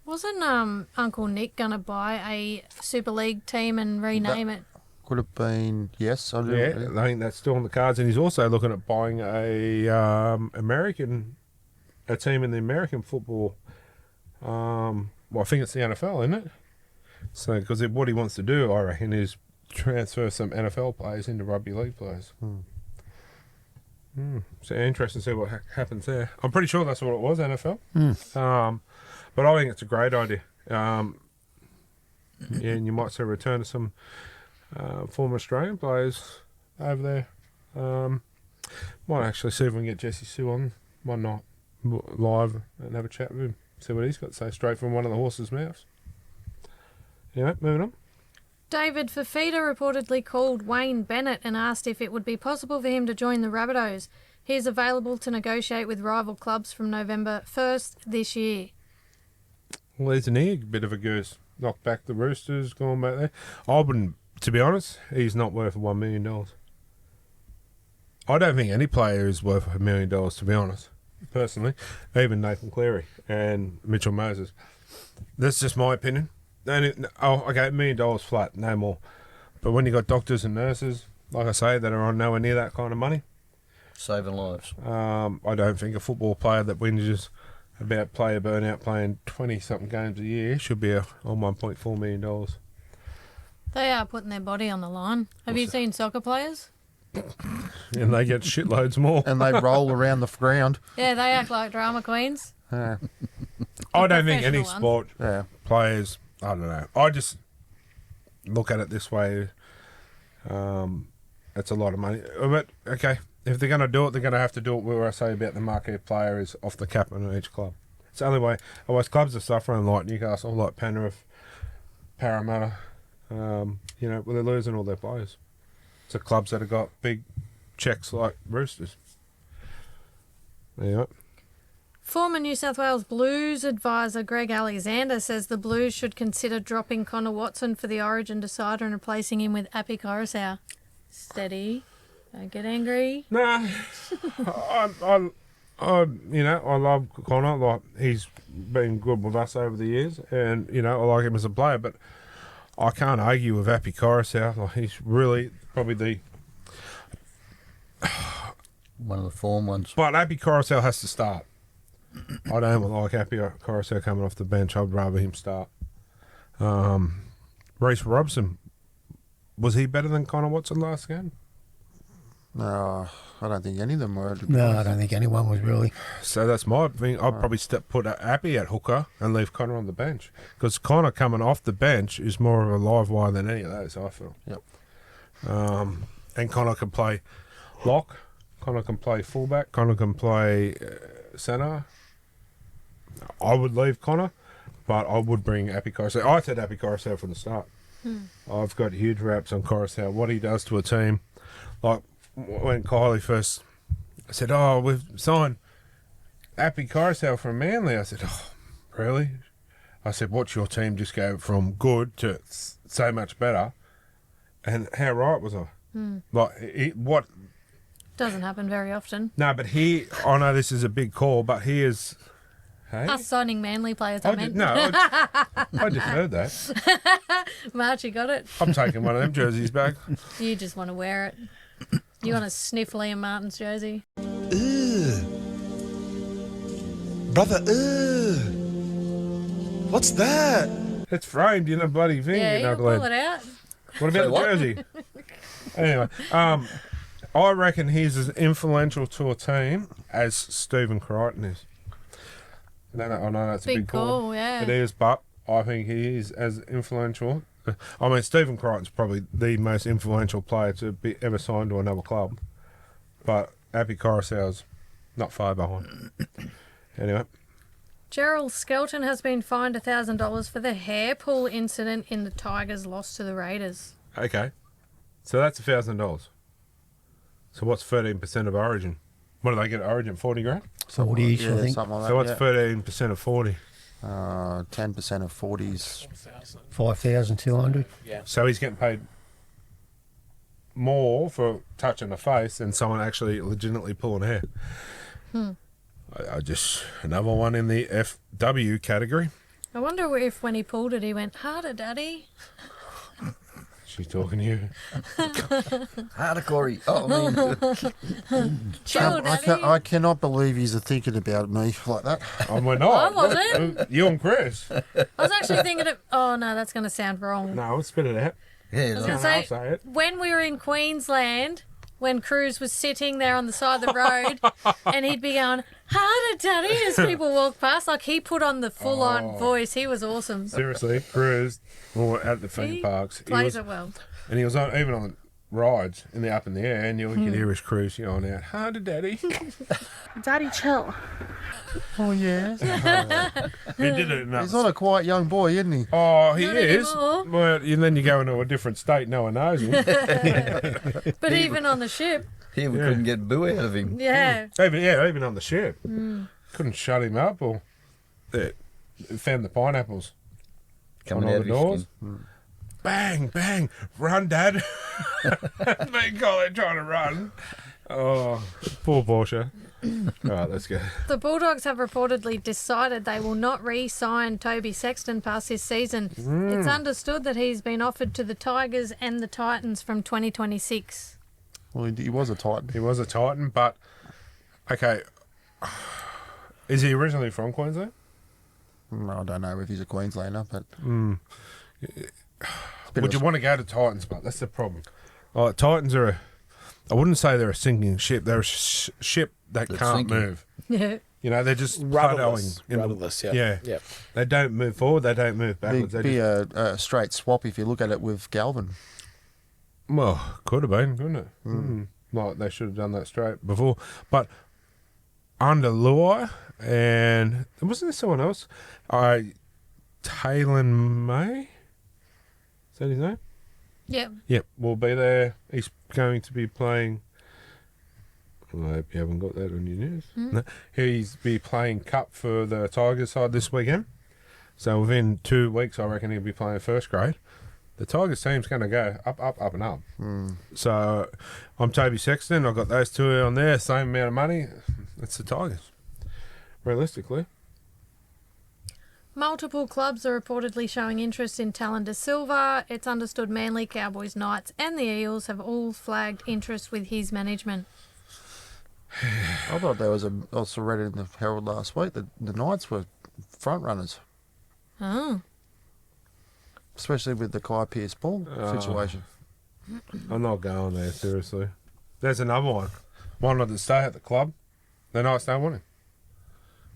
Wasn't Uncle Nick going to buy a Super League team and rename it? Could have been, yes. I think that's still on the cards. And he's also looking at buying a team in the American football. I think it's the NFL, isn't it? So, because what he wants to do, I reckon, is transfer some NFL players into rugby league players. So interesting to see what happens there. I'm pretty sure that's what it was, NFL. But I think it's a great idea. And you might see a return to some former Australian players over there. Might actually see if we can get Jesse Sue on one night live and have a chat with him. See what he's got to say straight from one of the horse's mouths. Anyway, moving on. David Fafita reportedly called Wayne Bennett and asked if it would be possible for him to join the Rabbitohs. He is available to negotiate with rival clubs from November 1st this year. Well, isn't he a bit of a goose? Knocked back the Roosters, going back there. I wouldn't, to be honest, he's not worth $1 million. I don't think any player is worth $1 million, to be honest, personally. Even Nathan Cleary and Mitchell Moses. That's just my opinion. Okay, $1 million flat, no more. But when you got doctors and nurses, like I say, that are on nowhere near that kind of money. Saving lives. I don't think a football player that whinges about player burnout playing 20-something games a year should be on $1.4 million. They are putting their body on the line. Have you seen soccer players? And they get shitloads more. And they roll around the ground. Yeah, they act like drama queens. I don't think any sport players, I don't know. I just look at it this way. It's a lot of money. But, okay, if they're going to do it, they're going to have to do it where I say about the marquee player is off the captain of each club. It's the only way. Otherwise, clubs are suffering like Newcastle, like Penrith, Parramatta. Well, they're losing all their players. It's the clubs that have got big checks like Roosters. Anyway. Former New South Wales Blues advisor Greg Alexander says the Blues should consider dropping Connor Watson for the Origin decider and replacing him with Api Coruscant. Steady. Don't get angry. Nah. I love Connor. Like, he's been good with us over the years, and I like him as a player. But I can't argue with Appy Coruscant. Like, he's really probably the. One of the form ones. But Appy Coruscant has to start. I don't like Appy Coruscant coming off the bench. I'd rather him start. Reece Robson, was he better than Connor Watson last game? No, I don't think any of them were. No, I don't think anyone was really. So that's my thing. I'd probably put Appy at hooker and leave Connor on the bench, because Connor coming off the bench is more of a live wire than any of those, I feel. Yep. And Connor can play lock. Connor can play fullback. Connor can play centre. I would leave Connor, but I would bring Appy Coruscant. I said Appy Coruscant from the start. I've got huge raps on Coruscant. What he does to a team, like when Kylie first said, "Oh, we've signed Appy Coruscant from Manly," I said, "Oh, really?" I said, "Watch your team just go from good to so much better." And how right was I? Like, what? Doesn't happen very often. No, but I know this is a big call, but he is. Hey? Us signing Manly players, I meant. I just heard that. March, you got it? I'm taking one of them jerseys back. You just want to wear it. You want to sniff Liam Martin's jersey? Brother, what's that? It's framed in a bloody thing. Yeah, you you knucklehead. pull it out. What about the jersey? Anyway, I reckon he's as influential to a team as Stephen Crichton is. I know that's a big call. Yeah. It is, but I think he is as influential. I mean, Stephen Crichton's probably the most influential player to be ever signed to another club. But Appy Coruscant's not far behind. Anyway. Gerald Skelton has been fined $1,000 for the hair pull incident in the Tigers' loss to the Raiders. Okay. So that's $1,000. So what's 13% of Origin? What do they get at Origin? 40 grand? 40-ish, I think. Something like So what's that. 13% of 40? 10% of 40s. 5,200. So he's getting paid more for touching the face than someone actually legitimately pulling hair. I just, another one in the FW category. I wonder if when he pulled it, he went, "Harder, Daddy." She's talking to you. Harder, Corey. Oh, I mean, Chill, Daddy. I cannot believe he's thinking about me like that. Oh, we're not. I wasn't. You and Chris. I was actually thinking of... Oh, no, that's going to sound wrong. No, let's spit it out. yeah, I was like, going to I'll say, say it. when we were in Queensland, when Cruz was sitting there on the side of the road, and he'd be going, "Harder, Daddy," as people walk past. Like, he put on the full-on voice. He was awesome. Seriously, Cruz, or at the theme He parks. plays it well. And he was on, even on rides in the up in the air, and you could hear his Cruz yelling out, "Harder, Daddy." Daddy, chill. Oh, yes. He did it enough. He's not a quiet young boy, isn't he? Oh, he Not is. anymore. Well, and then you go into a different state, no one knows him. But even on the ship, here we couldn't get boo out of him. yeah. even on the ship. Couldn't shut him up or found the pineapples Coming on all out the of his doors. skin. Bang, bang, run, Dad. Me and Colin trying to run. Oh, poor Porsche. All right, let's go. The Bulldogs have reportedly decided they will not re-sign Toby Sexton past this season. It's understood that he's been offered to the Tigers and the Titans from 2026. Well, he was a Titan. He was a Titan, but okay. Is he originally from Queensland? I don't know if he's a Queenslander, but Would you want to go to Titans? But that's the problem. Oh, Titans are I wouldn't say they're a sinking ship. They're a ship that That's can't sinking. move. Yeah. You know, they're just Rudderless. plateauing. Rudderless, yeah. Yeah. Yep. They don't move forward. They don't move backwards. They be just, a straight swap if you look at it with Galvin. well, could have been, couldn't it? Like they should have done that straight before. But under Luai, and wasn't there someone else? Taylon May? Is that his name? Yep. Yep, will be there. He's going to be playing. I hope you haven't got that on your news. No, he's be playing cup for the Tigers side this weekend. So within 2 weeks, I reckon he'll be playing first grade. The Tigers team's going to go up, up, up and up. So I'm Toby Sexton. I've got those two on there. Same amount of money. It's the Tigers. Realistically. Multiple clubs are reportedly showing interest in Talon De Silva. It's understood Manly, Cowboys, Knights and the Eels have all flagged interest with his management. I thought there was I also read it in the Herald last week that the Knights were front runners, Oh. especially with the Kai Pearce-Paul situation. I'm not going there, seriously. There's another one. Wanted to stay at the club. The Knights don't want him.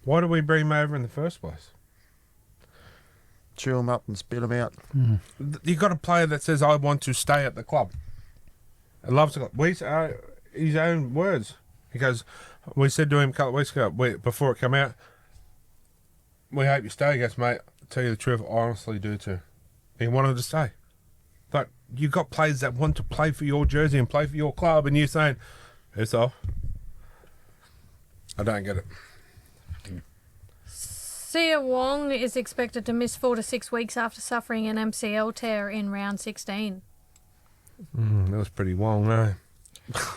Why did we bring him over in the first place? Chew them up and spit them out. You got a player that says, I want to stay at the club. And loves the club. His own words. He goes, we said to him a couple of weeks ago, before it came out, we hope you stay. He goes, mate, I'll tell you the truth, I honestly do too. He wanted to stay. But you got players that want to play for your jersey and play for your club, and you're saying, it's off. I don't get it. Sia Wong is expected to miss 4 to 6 weeks after suffering an MCL tear in round 16. That was pretty long, no?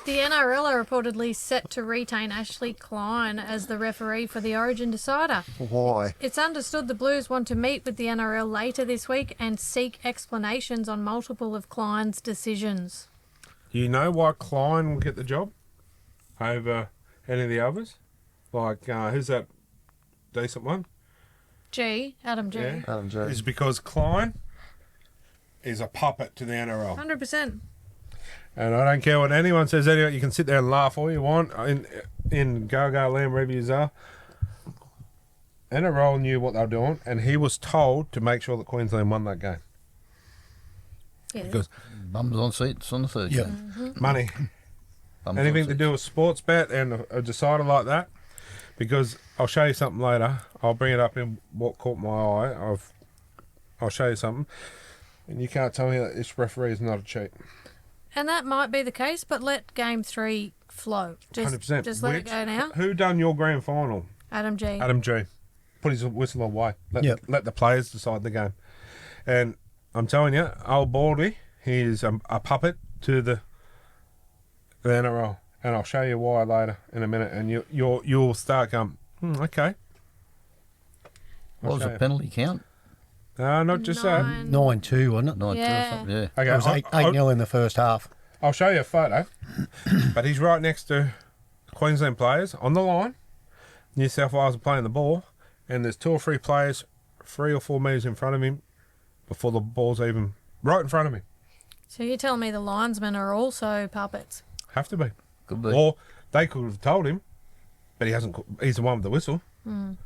The NRL are reportedly set to retain Ashley Klein as the referee for the Origin decider. Why? It's understood the Blues want to meet with the NRL later this week and seek explanations on multiple of Klein's decisions. Do you know why Klein will get the job over any of the others? Like, who's that decent one? Adam G. Yeah. Adam J. Is because Klein is a puppet to the NRL. 100%. And I don't care what anyone says. Anyway, you can sit there and laugh all you want. In Go-Go Land, wherever you are. NRL knew what they were doing, and he was told to make sure that Queensland won that game. Yeah. Because Bums on seats on the third. Yeah. game. money. Bums Anything on to seats. do with sports bet and a decider like that. Because I'll show you something later. I'll bring it up in what caught my eye. I'll show you something. And you can't tell me that this referee is not a cheat. And that might be the case, but let Game 3 flow. 100%. Just let it go now. Who done your grand final? Adam G. Adam G. Put his whistle away. Yep. Let the players decide the game. And I'm telling you, old Baldy, he is a puppet to the NRL. And I'll show you why later in a minute. And you'll start going, okay. What was the penalty count? Not just that. 9-2, wasn't it? 9-2 Yeah. or something. Yeah. Okay, It was 8-0 in the first half. I'll show you a photo. But he's right next to Queensland players on the line. New South Wales are playing the ball. And there's 2 or 3 players 3 or 4 metres in front of him before the ball's even right in front of him. So you're telling me the linesmen are also puppets? Have to be. Could be. Or they could have told him, but he hasn't. He's the one with the whistle. End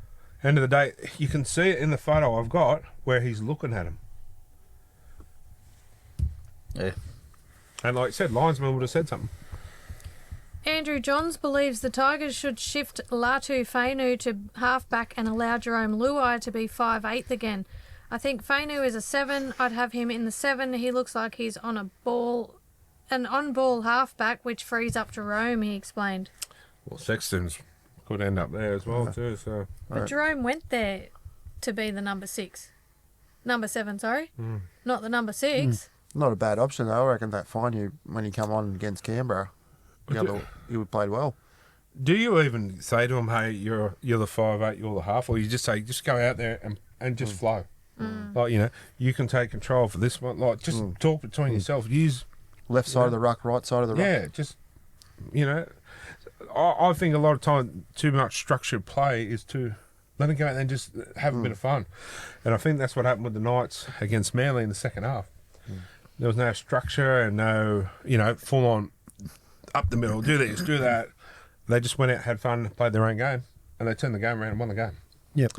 of the day, you can see it in the photo I've got where he's looking at him. Yeah. And like I said, linesman would have said something. Andrew Johns believes the Tigers should shift Latu Fainu to halfback and allow Jerome Luai to be 5'8" again. I think Fainu is a 7. I'd have him in the 7. He looks like he's on an on-ball halfback, which frees up Jerome, he explained. Well, Sexton's could end up there as well too. So But Jerome went there to be the number 6. Number 7, sorry. Not the number 6. Not a bad option, though. I reckon that fine you when he come on against Canberra. He would played well. do you even say to him, "Hey, you're the 5'8", you're the half," or you just say, "Just go out there and just flow"? Like you can take control for this one. Like just talk between yourselves. Use Left side of the ruck, right side of the ruck. Yeah, just, I think a lot of time too much structured play is to let them go out there and just have a bit of fun. And I think that's what happened with the Knights against Manly in the second half. There was no structure and no, full on up the middle, do this, do that. They just went out, had fun, played their own game, and they turned the game around and won the game. Yep.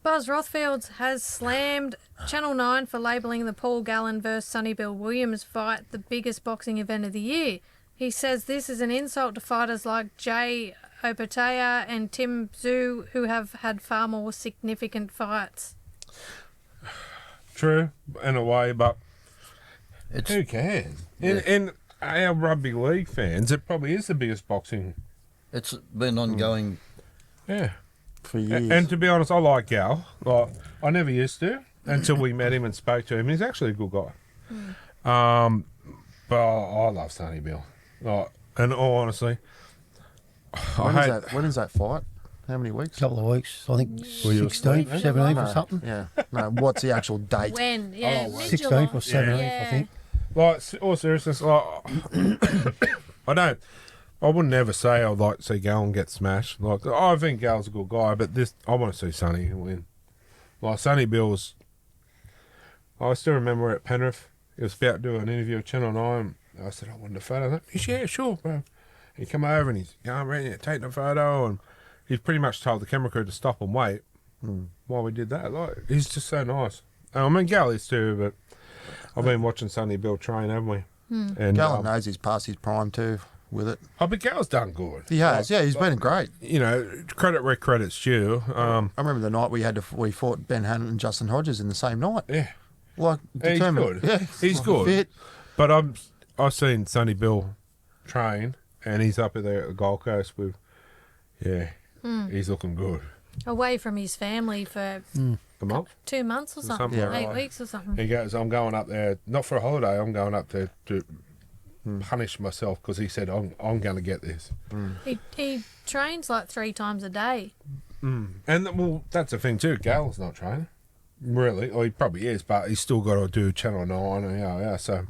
Buzz Rothfields has slammed Channel 9 for labelling the Paul Gallen versus Sonny Bill Williams fight the biggest boxing event of the year. He says this is an insult to fighters like Jay Opatea and Tim Zhu, who have had far more significant fights. True, in a way, but It's who cares? In our rugby league fans, it probably is the biggest boxing. it's been ongoing. Yeah. For years. And to be honest, I like Gal. Like, I never used to until we met him and spoke to him. He's actually a good guy. But I love Sonny Bill. Like, in all honesty, When is that fight? How many weeks? couple of weeks. I think Were you 16th, asleep, 17th or something. Yeah. No, what's the actual date? When? Yeah, Oh, mid 16th or 17th, I think. Like, all seriousness, like, I would never say I'd like to see Gallon get smashed. Like, I think Gal's a good guy, but I want to see Sonny win. Like, Sonny Bill was, I still remember at Penrith, he was about to do an interview with Channel 9. I said, I want a photo. I said, yeah, sure, bro. He come over and he's going around here taking a photo, and he's pretty much told the camera crew to stop and wait while we did that. Like, he's just so nice. I mean, Gal is too, but I've been watching Sonny Bill train, haven't we? And Gallon knows he's past his prime too with it. Oh, but Gal's done good. He has, yeah, he's been great. You know, credit where credit's due. I remember the night we fought Ben Hannon and Justin Hodges in the same night. Yeah, Like, he's determined. good. Yeah, He's like good. Fit. But I've seen Sonny Bill train, and he's up there at the Gold Coast with, he's looking good. away from his family for A month? 2 months or something, Something like 8 that. weeks or something. He goes, I'm going up there, not for a holiday, I'm going up there to punish myself because he said, I'm going to get this. He trains like 3 times a day. And, well, that's the thing too. Gal's not training. Really. Or he probably is, but he's still got to do Channel 9. And, so,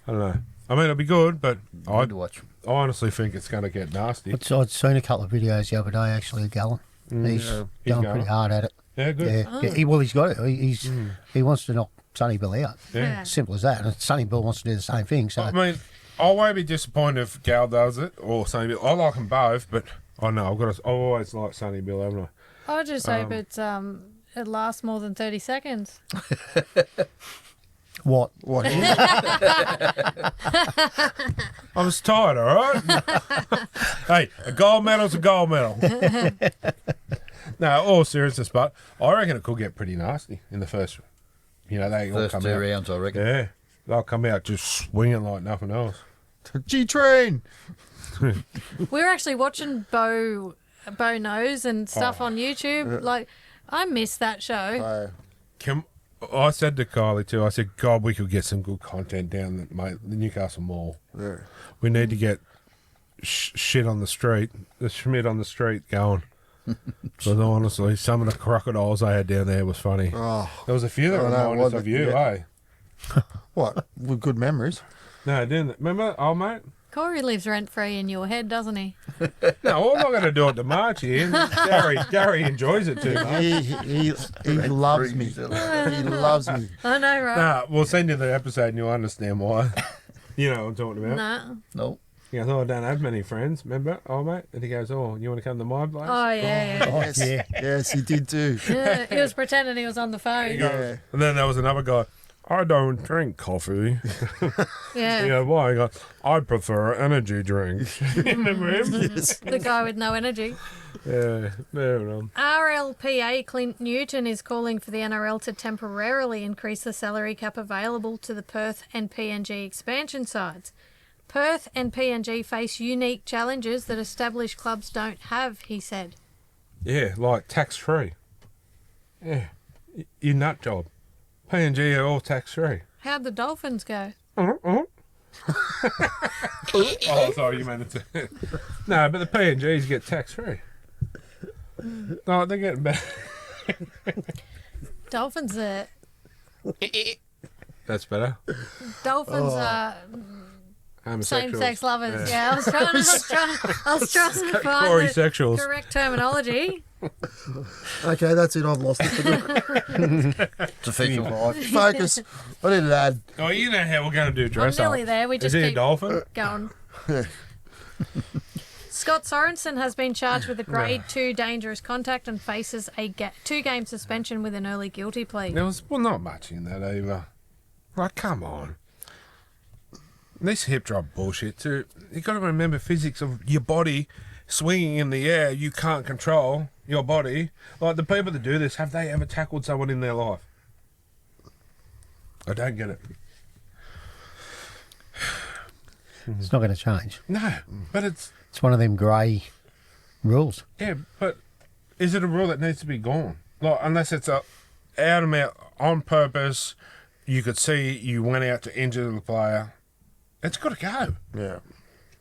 I don't know. I mean, it'll be good, but I to watch. honestly think it's going to get nasty. I'd seen a couple of videos the other day, actually, of Gallon. He's He's going going. pretty hard at it. Yeah, good. Yeah, he's got it. He wants to knock Sonny Bill out. Yeah. Simple as that. And Sonny Bill wants to do the same thing. So I mean, I won't be disappointed if Gal does it or Sonny Bill. I like them both, but I know I've always liked Sonny Bill, haven't I? I just hope it lasts more than 30 seconds. what? What? I was tired, all right? Hey, a gold medal's a gold medal. No, all seriousness, but I reckon it could get pretty nasty in the first. They all First come 2 out. rounds, I reckon. Yeah, they'll come out just swinging like nothing else. G-Train! We were actually watching Bo Knows and stuff on YouTube. Like, I miss that show. I said to Kylie too, I said, God, we could get some good content down the Newcastle Mall. Yeah. We need to get shit on the street, the Schmidt on the street going. Because honestly, some of the crocodiles they had down there was funny. Oh, There was a few that I know, reminded us wasn't of it? you, Yeah. eh? what? With good memories. No, didn't it? Remember, old mate? Corey lives rent-free in your head, doesn't he? No, I'm not going to do it to March here. Gary enjoys it too much. He loves me. He loves me. I know, right? Nah, we'll send you the episode and you'll understand why. You know what I'm talking about. Nah. No. He goes, I don't have many friends, remember? Oh, mate. And he goes, you want to come to my place? Oh, yeah. Yes, yes, he did too. Yeah, he was pretending he was on the phone. Yeah. And then there was another guy, I don't drink coffee. Yeah. Yeah, why? He goes, I prefer energy drinks. Remember him? The guy with no energy. Yeah, there we go. RLPA Clint Newton is calling for the NRL to temporarily increase the salary cap available to the Perth and PNG expansion sides. Perth and PNG face unique challenges that established clubs don't have, he said. Yeah, like tax-free. Yeah, you nut job. PNG are all tax-free. How'd the Dolphins go? Oh, sorry, you meant it. No, but the PNGs get tax-free. No, they're getting better. Dolphins are... That's better. Dolphins are Homosexuals. same-sex lovers. Yeah, I was trying to find Corey the sexuals. correct terminology. Okay, that's it. I've lost it. It's official. Focus. I didn't add. Oh, you know how we're going to do dress I'm up. nearly there. We Is just he a keep dolphin? going. Scott Sorensen has been charged with a grade 2 dangerous contact and faces a 2-game suspension with an early guilty plea. There was not much in that either. Like, come on. This hip drop bullshit too. You got to remember physics of your body swinging in the air. You can't control your body. Like the people that do this, have they ever tackled someone in their life? I don't get it. it's not going to change. No, but it's It's one of them grey rules. yeah. But is it a rule that needs to be gone? Like unless it's a out and out on purpose. You could see you went out to injure the player. It's got to go. Yeah.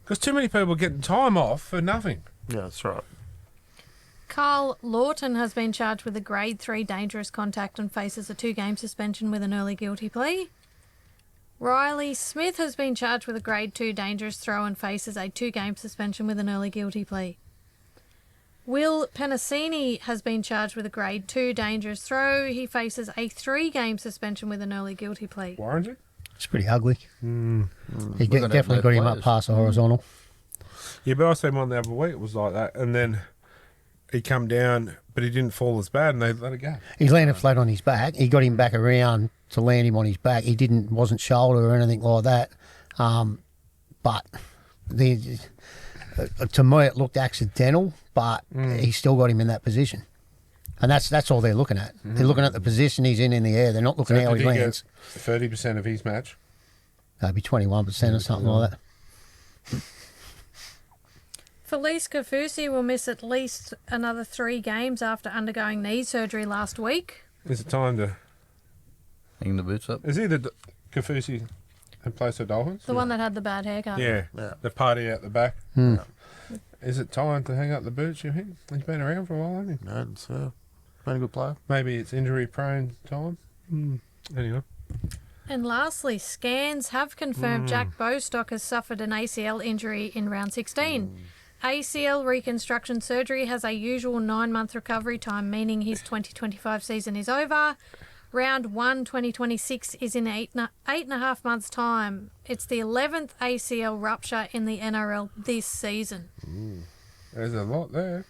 Because too many people getting time off for nothing. Yeah, that's right. Carl Lawton has been charged with a Grade 3 dangerous contact and faces a 2-game suspension with an early guilty plea. Riley Smith has been charged with a Grade 2 dangerous throw and faces a 2-game suspension with an early guilty plea. Will Penasini has been charged with a Grade 2 dangerous throw. He faces a 3-game suspension with an early guilty plea. Warranted? It's pretty ugly. He We're gonna have definitely no got him players. up past the horizontal. Yeah, but I seen one the other week. It was like that. And then he come down, but he didn't fall as bad, and they let it go. He landed flat on his back. He got him back around to land him on his back. He wasn't shoulder or anything like that. But to me, it looked accidental. But he still got him in that position, and that's all they're looking at. They're looking at the position he's in the air. They're not looking at how he lands. 30% of his match. Maybe 21% or something like that. Felice Kafusi will miss at least another 3 games after undergoing knee surgery last week. Is it time to... Hang the boots up. Is he the Kafusi who plays for Dolphins? The one that had the bad haircut. Yeah, the party out the back. Is it time to hang up the boots, you think? He's been around for a while, hasn't he? No, it's been a good player. Maybe it's injury-prone time. Anyway. And lastly, scans have confirmed Jack Bostock has suffered an ACL injury in round 16. ACL reconstruction surgery has a usual 9-month recovery time, meaning his 2025 season is over. Round 1, 2026 is in 8.5 months' time. It's the 11th ACL rupture in the NRL this season. There's a lot there.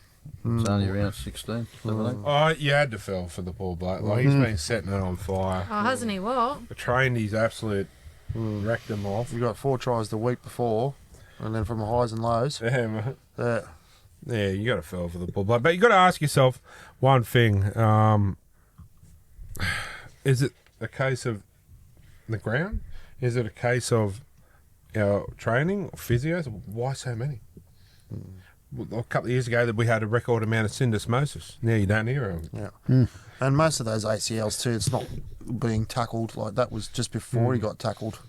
It's only around 16, 17. Oh, you had to feel for the poor bloke. Like, he's been setting it on fire. Oh, hasn't he what? The trained, he's absolute wrecked him off. We got 4 tries the week before, and then from the highs and lows. Yeah, mate. Yeah. Yeah, you got to feel for the poor bloke. But you got to ask yourself one thing. Is it a case of the ground? Is it a case of our training or physios? Why so many? A couple of years ago, that we had a record amount of syndesmosis. Now you don't hear of them. Yeah. And most of those ACLs too, it's not being tackled. Like that was just before he got tackled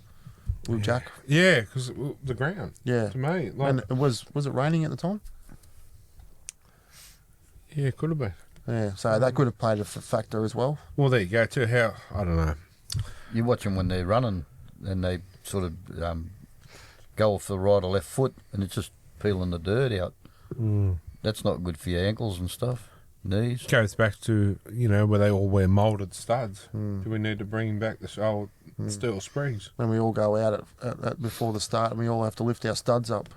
with Jack. Yeah, because the ground. Yeah. To me, like, And it was it raining at the time? yeah, it could have been. Yeah. So that could have played a factor as well. Well, there you go too. How, I don't know. You watch them when they're running and they sort of go off the right or left foot and it's just peeling the dirt out. That's not good for your ankles and stuff, knees. Goes back to, where they all wear moulded studs. Do we need to bring back the old steel springs? When we all go out at before the start and we all have to lift our studs up.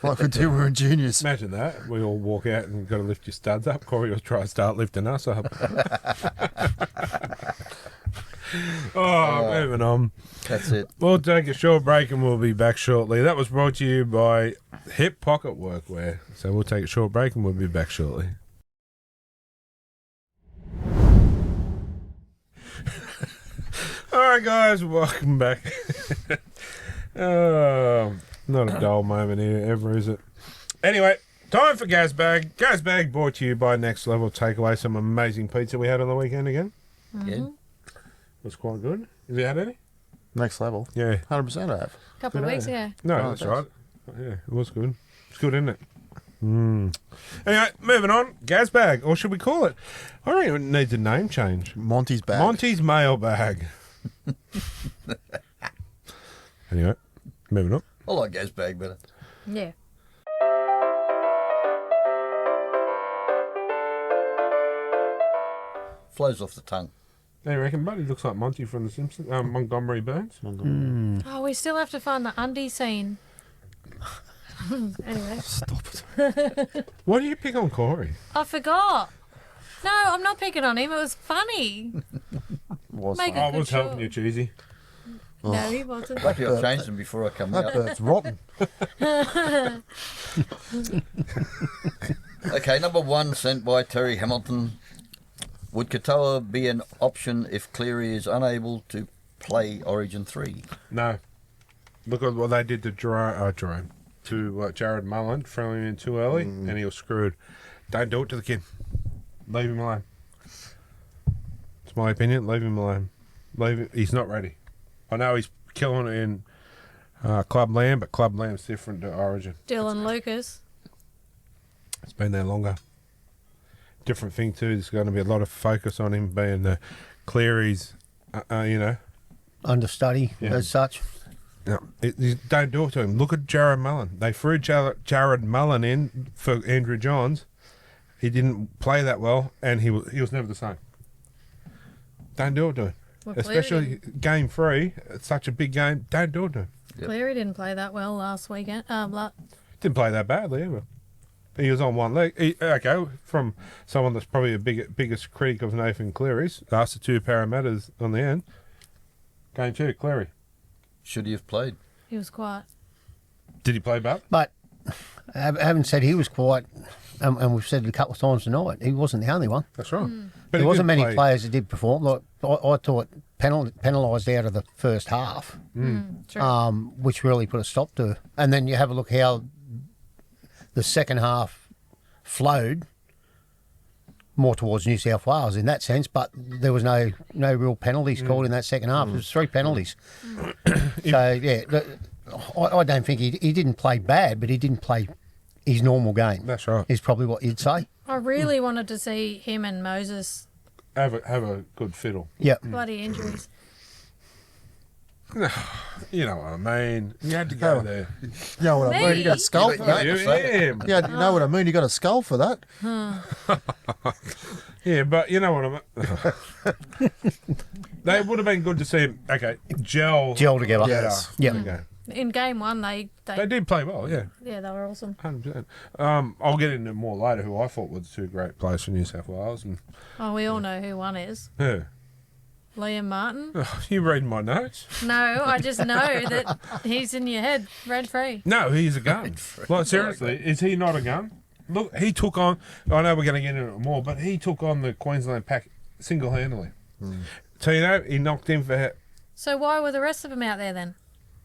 Like we do when we're in juniors. Imagine that. We all walk out and got to lift your studs up. Corey will try to start lifting us up. Moving on. That's it. We'll take a short break and we'll be back shortly. That was brought to you by Hip Pocket Workwear. So we'll take a short break and we'll be back shortly. All right, guys, welcome back. Not a dull moment here, ever, is it? Anyway, time for Gazbag. Gazbag brought to you by Next Level Takeaway. Some amazing pizza we had on the weekend again. Good. Was quite good. Have you had any? Next level. Yeah. 100% I have. A couple of weeks ago. No, Oh, that's thanks. right. Yeah, it was good. It's good, isn't it? Anyway, moving on. Gazbag, or should we call it? I reckon it needs a name change. Monty's bag. Monty's mailbag. Anyway, moving on. I like Gazbag better. Yeah. Flows off the tongue. Hey, you reckon, buddy? Looks like Monty from The Simpsons. Montgomery Burns. Oh, we still have to find the undie scene. Anyway, Stop it. Why do you pick on Corey? I forgot. No, I'm not picking on him. It was funny. Was Make fun. it I was good helping show. you, Cheesy. No, he wasn't. Lucky I changed them before I come That out. bird's rotten. Okay, number 1 sent by Terry Hamilton. Would Katoa be an option if Cleary is unable to play Origin 3? No. Look at what they did to Jerome. To Jared Mullen, throwing him in too early, and he was screwed. Don't do it to the kid. Leave him alone. It's my opinion. Leave him alone. He's not ready. I know he's killing it in Clubland, but Clubland's different to Origin. Dylan Lucas. It's been there longer. Different thing too. There's going to be a lot of focus on him being the Cleary's, Understudy as such. No, don't do it to him. Look at Jared Mullen. They threw Jared Mullen in for Andrew Johns. He didn't play that well, and he was never the same. Don't do it to him. Well, Especially game 3. It's such a big game. Don't do it to him. Yep. Cleary didn't play that well last weekend. Didn't play that badly either. He was on one leg. From someone that's probably the biggest critic of Nathan Cleary's, asked the 2 Parramatters on the end. Game 2, Cleary. Should he have played? He was quiet. Did he play bad? But having said he was quiet, and we've said it a couple of times tonight, he wasn't the only one. That's right. But There he wasn't didn't many play- players that did perform. Like I thought penalised out of the first half, True. which really put a stop to. And then you have a look how the second half flowed more towards New South Wales in that sense, but there was no real penalties called in that second half. There was 3 penalties. So yeah, I don't think he didn't play bad, but he didn't play his normal game. That's right. Is probably what you'd say. I really wanted to see him and Moses. Have a good fiddle. Yeah. Bloody injuries. You know what I mean. You had to go there. You know what I mean? You got a skull for that. You him. Yeah, you know what I mean? You got a skull for that. Yeah, but you know what I mean. They would have been good to see him. Okay, gel together. Yes. Yeah. Okay. In game 1, they They did play well. Yeah. they were awesome. 100%. I'll get into more later who I thought were the 2 great players for New South Wales. And Oh, we all know who one is. yeah. Liam Martin. You reading my notes? No, I just know that he's in your head, red free. No, he's a gun. Like seriously, is he not a gun? Look, he took on. I know we're going to get into it more, but he took on the Queensland pack single-handedly. Tino, he knocked him for. So why were the rest of them out there then?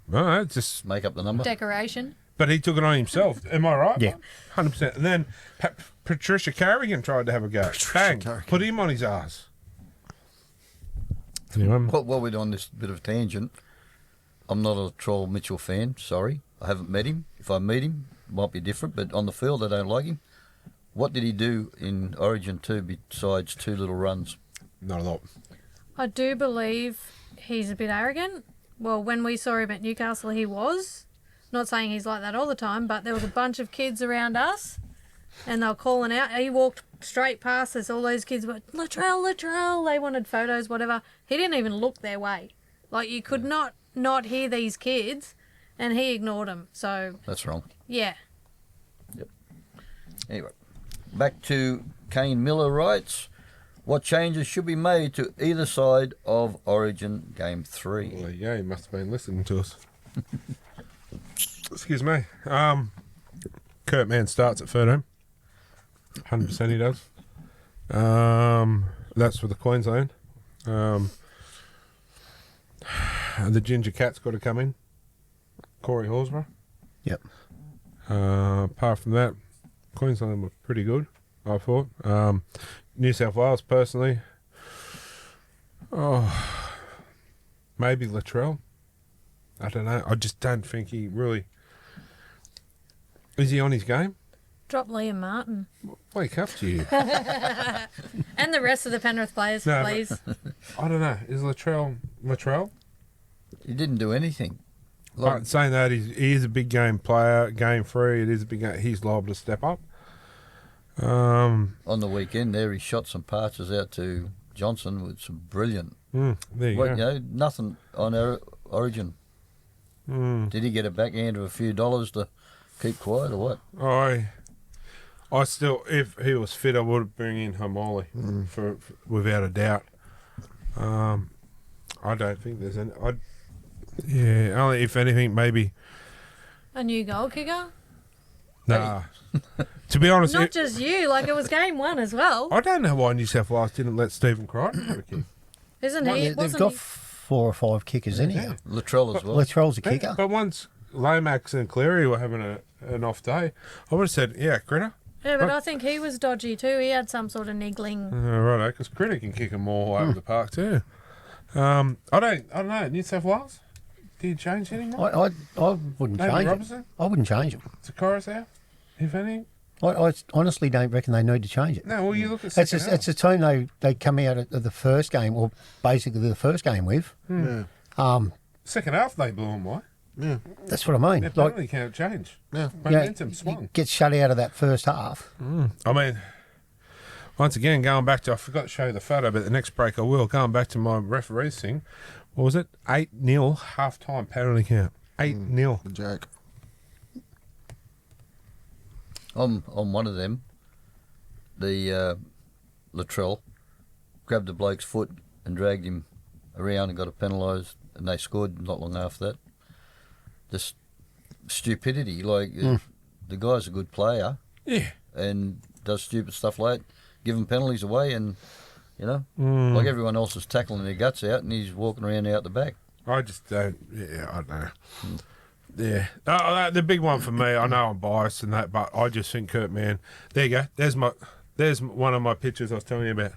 No, just. Make up the number. Decoration. But he took it on himself. Am I right? Yeah. 100%. And then Patricia Carrigan tried to have a go. Bang! Carrigan. Put him on his ass. Anyway, While we're on this bit of a tangent, I'm not a Troll Mitchell fan, sorry. I haven't met him. If I meet him, it might be different, but on the field, I don't like him. What did he do in Origin 2 besides 2 little runs? not a lot. I do believe he's a bit arrogant. Well, when we saw him at Newcastle, he was. Not saying he's like that all the time, but there was a bunch of kids around us, and they were calling out. He walked straight past us. All those kids were, Latrell. They wanted photos, whatever. He didn't even look their way. Like, you could not hear these kids, and he ignored them. So, That's wrong. yeah. Anyway, back to Kane Miller writes, what changes should be made to either side of Origin Game 3? Well, yeah, he must have been listening to us. Excuse me. Kurt Mann starts at 13. 100% he does. That's for the Queensland. The Ginger Cat's got to come in. Corey Horsburgh. Yep. Apart from that, Queensland were pretty good, I thought. New South Wales, personally, maybe Latrell. I don't know. I just don't think he really... Is he on his game? Drop Liam Martin. Wake up to you. And the rest of the Penrith players, No, but- please. I don't know. Is Latrell? He didn't do anything. But saying that, he is a big game player. Game 3, it is a big game. He's liable to step up. On the weekend there, he shot some passes out to Johnson with some brilliant... There you Well, go. you know, nothing on Origin. Did he get a backhand of a few dollars to keep quiet or what? I still, if he was fit, I would bring in Hamoli for without a doubt. I don't think there's any. Only if anything, maybe. A new goal kicker? Nah. To be honest, Not just you, like it was game 1 as well. I don't know why New South Wales didn't let Stephen Crichton have a kick. Isn't Well, he? they've Wasn't got he? 4 or 5 kickers in here. Latrell as well. Latrell's a kicker. But once Lomax and Cleary were having an off day, I would have said, yeah, Critter. Yeah, but I think he was dodgy too. He had some sort of niggling. Righto, because Critter can kick them all over the park too. I don't know. New South Wales, Do you change anymore? I wouldn't Maybe change Robertson? it. I wouldn't change it. Is the chorus out? If any? I honestly don't reckon they need to change it. No, well, you look at It's second a team they come out of the first game, or basically the first game with. Second half, they blew them away. Yeah. That's what I mean. Their penalty count changed. Yeah. Momentum swung. Get shut out of that first half. I mean, once again, going back to, I forgot to show you the photo, but the next break I will. Going back to my referees thing, what was it? 8-0 half-time penalty count. 8-0. The joke. On one of them, the Latrell grabbed the bloke's foot and dragged him around and got it penalised, and they scored not long after that. Just stupidity. Like, the guy's a good player. Yeah. And does stupid stuff like that. Give him penalties away, and, like everyone else is tackling their guts out, and he's walking around out the back. I just don't, I don't know. Yeah. The big one for me, I know I'm biased and that, but I just think Kurt Mann, there you go. There's one of my pictures I was telling you about.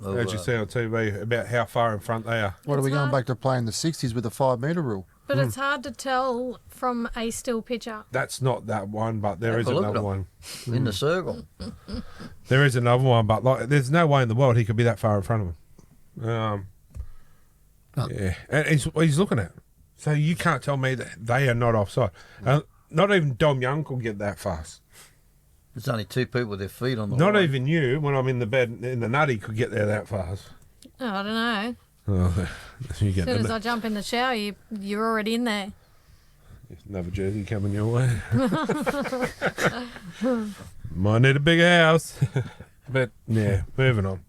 Oh, As you see on TV, about how far in front they are. What are we It's going hard. back to playing the 60s with the 5 metre rule? But it's hard to tell from a still picture. That's not that one, but there Have is a look at another them. one. In the circle. There is another one, but like, there's no way in the world he could be that far in front of him. Yeah, and he's looking at it. So you can't tell me that they are not offside. Not even Dom Young could get that fast. There's only two people with their feet on the Not line. even you, when I'm in the bed in the nutty, could get there that fast. Oh, I don't know. Oh, you As get soon as I jump in the shower, you're already in there. another jersey coming your way. Might need a bigger house. But yeah, moving on.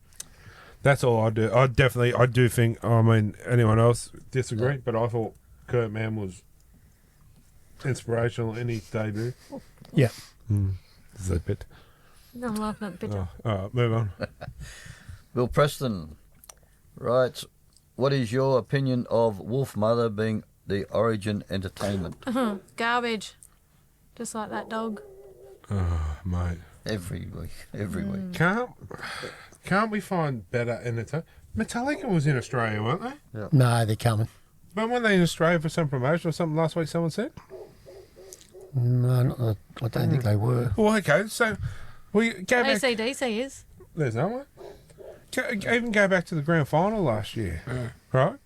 That's all I do. I do think, I mean, anyone else disagree, but I thought Kurt Mann was inspirational in his debut. Yeah. Is that bit? No, I'm laughing at the picture. Oh, all right, move on. Bill Preston writes, what is your opinion of Wolf Mother being the Origin entertainment? Garbage. Just like that dog. Oh, mate. Every week. Can't we find better entertainment? Metallica was in Australia, weren't they? No, they're coming. But weren't they in Australia for some promotion or something last week, someone said? No, I don't think they were. Well, okay, so we go back. ACDC is. There's no one. Even go back to the grand final last year, right?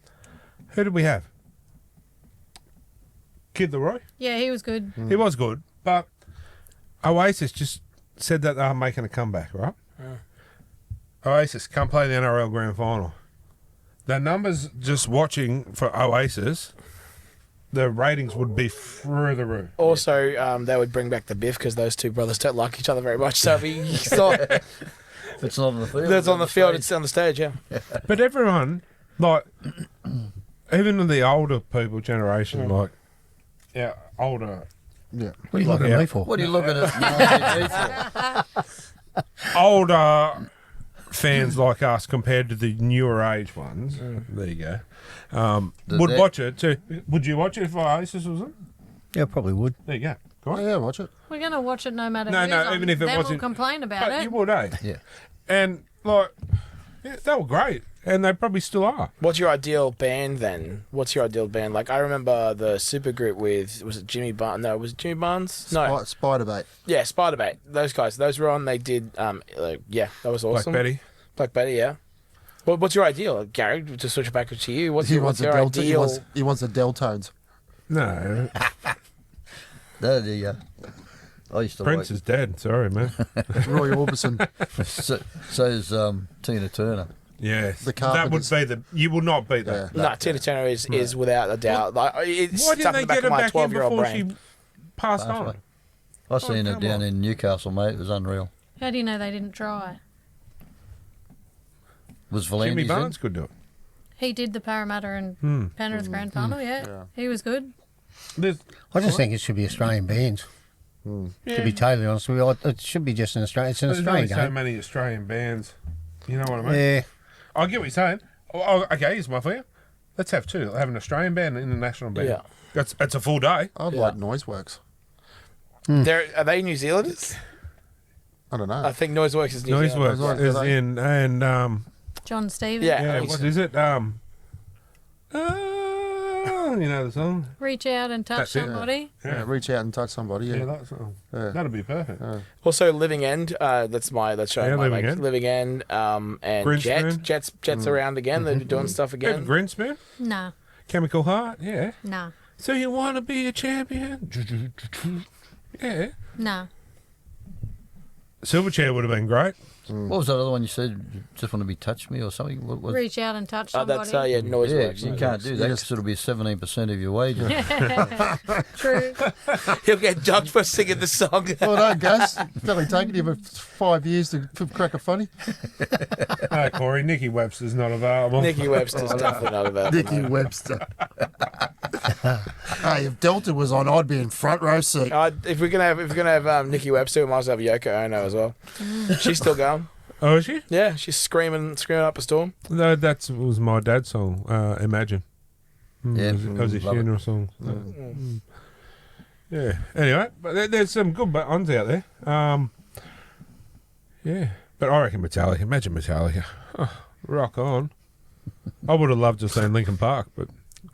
Who did we have? Kid Leroy. Yeah, he was good. He was good, but Oasis just said that they are making a comeback, right? Oasis can't play the NRL grand final. The numbers just watching for Oasis, the ratings would be through the roof. Also, they would bring back the Biff because those two brothers don't like each other very much. So if it's not, If it's not on the field, that's on the field, stage. it's on the stage, yeah. But everyone, like, even the older people generation, like, yeah, older, Yeah. What are you looking at me for? What are you looking at? older fans like us compared to the newer age ones. There you go. Would that- watch it too. Would you watch it if Oasis was in? Yeah, probably would. There you go. Go Oh, on. yeah, watch it. We're going to watch it no matter No, who's no, on. even if it then wasn't- we'll complain about But it. you would, eh? Yeah. And like, yeah, they were great, and they probably still are. What's your ideal band then? What's your ideal band? Like, I remember the supergroup with, was it Jimmy Barnes? No, was it Jimmy Barnes? No. Spider-Bait. Yeah, Spider-Bait. Those guys. Those were on. They did, yeah, that was awesome. Like Betty. Black Betty, yeah. What's your ideal, Gary? To switch it back to you, what's He your, wants what's the your delta. ideal? He wants the Deltones. No, I used to Prince is dead. Sorry, man. Roy Orbison. So's Tina Turner. Yes, The that would Carpenters. be the. You will not beat that. Yeah. No, Tina Turner is without a doubt. Like, it's Why stuck didn't in they the back get of her my back in 12-year-old before brain. she passed on? Right. I seen her come down on. in Newcastle, mate. It was unreal. How do you know they didn't try? Was Jimmy Volandis Barnes could do it. He did the Parramatta and Penrith grand final, yeah. He was good. There's, I just think it should be Australian bands. yeah, To be totally honest with you, it should be just an Australian. It's an there's Australian only so game. many Australian bands. You know what I mean? Yeah, I get what you're saying. Oh, okay, here's my for you. Let's have two. Have an Australian band and an international band. Yeah. That's a full day. I'd Yeah. like Noiseworks. Are they New Zealanders? I don't know. I think Noiseworks is New Zealand. Noiseworks Noiseworks, is are they? in, and John Stevens. Yeah. yeah, he's- what is it? song? You know the song? Reach out and touch That's it. somebody. Yeah, reach out and touch somebody. Yeah, Yeah. that song. Yeah. That'd be perfect. Also, Living End. That's showing Yeah, my Living End. Living End. And Grinspoon. Jets around again. They're doing stuff Ever again. Grinspoon? Nah, Chemical Heart? Yeah. nah, So you want to be a champion? Yeah. nah. Silverchair would have been great. What was that other one you said? Just want to be touch me or something? What was? Reach out and touch Oh, somebody. that's noise Yeah, works. you can't do that because it'll be 17% of your wages. True. He'll get judged for singing the song. Well, no, Gus. It's only taken you for 5 years to crack a funny. No, Corey, Nicky Webster's not available. Nicky Webster's definitely not available. Nicky Webster. Hey, if Delta was on, I'd be in front row seat. If we're gonna have Nicky Webster, we might as well have Yoko Ono as well. She's still going. Oh, is she? Yeah, she's screaming up a storm. No, that was my dad's song, Imagine. Yeah, That was his love it. funeral song. Yeah. Anyway, but there's some good ones out there. Yeah. But I reckon Metallica. Imagine Metallica. Oh, rock on. I would have loved to have seen Linkin Park, but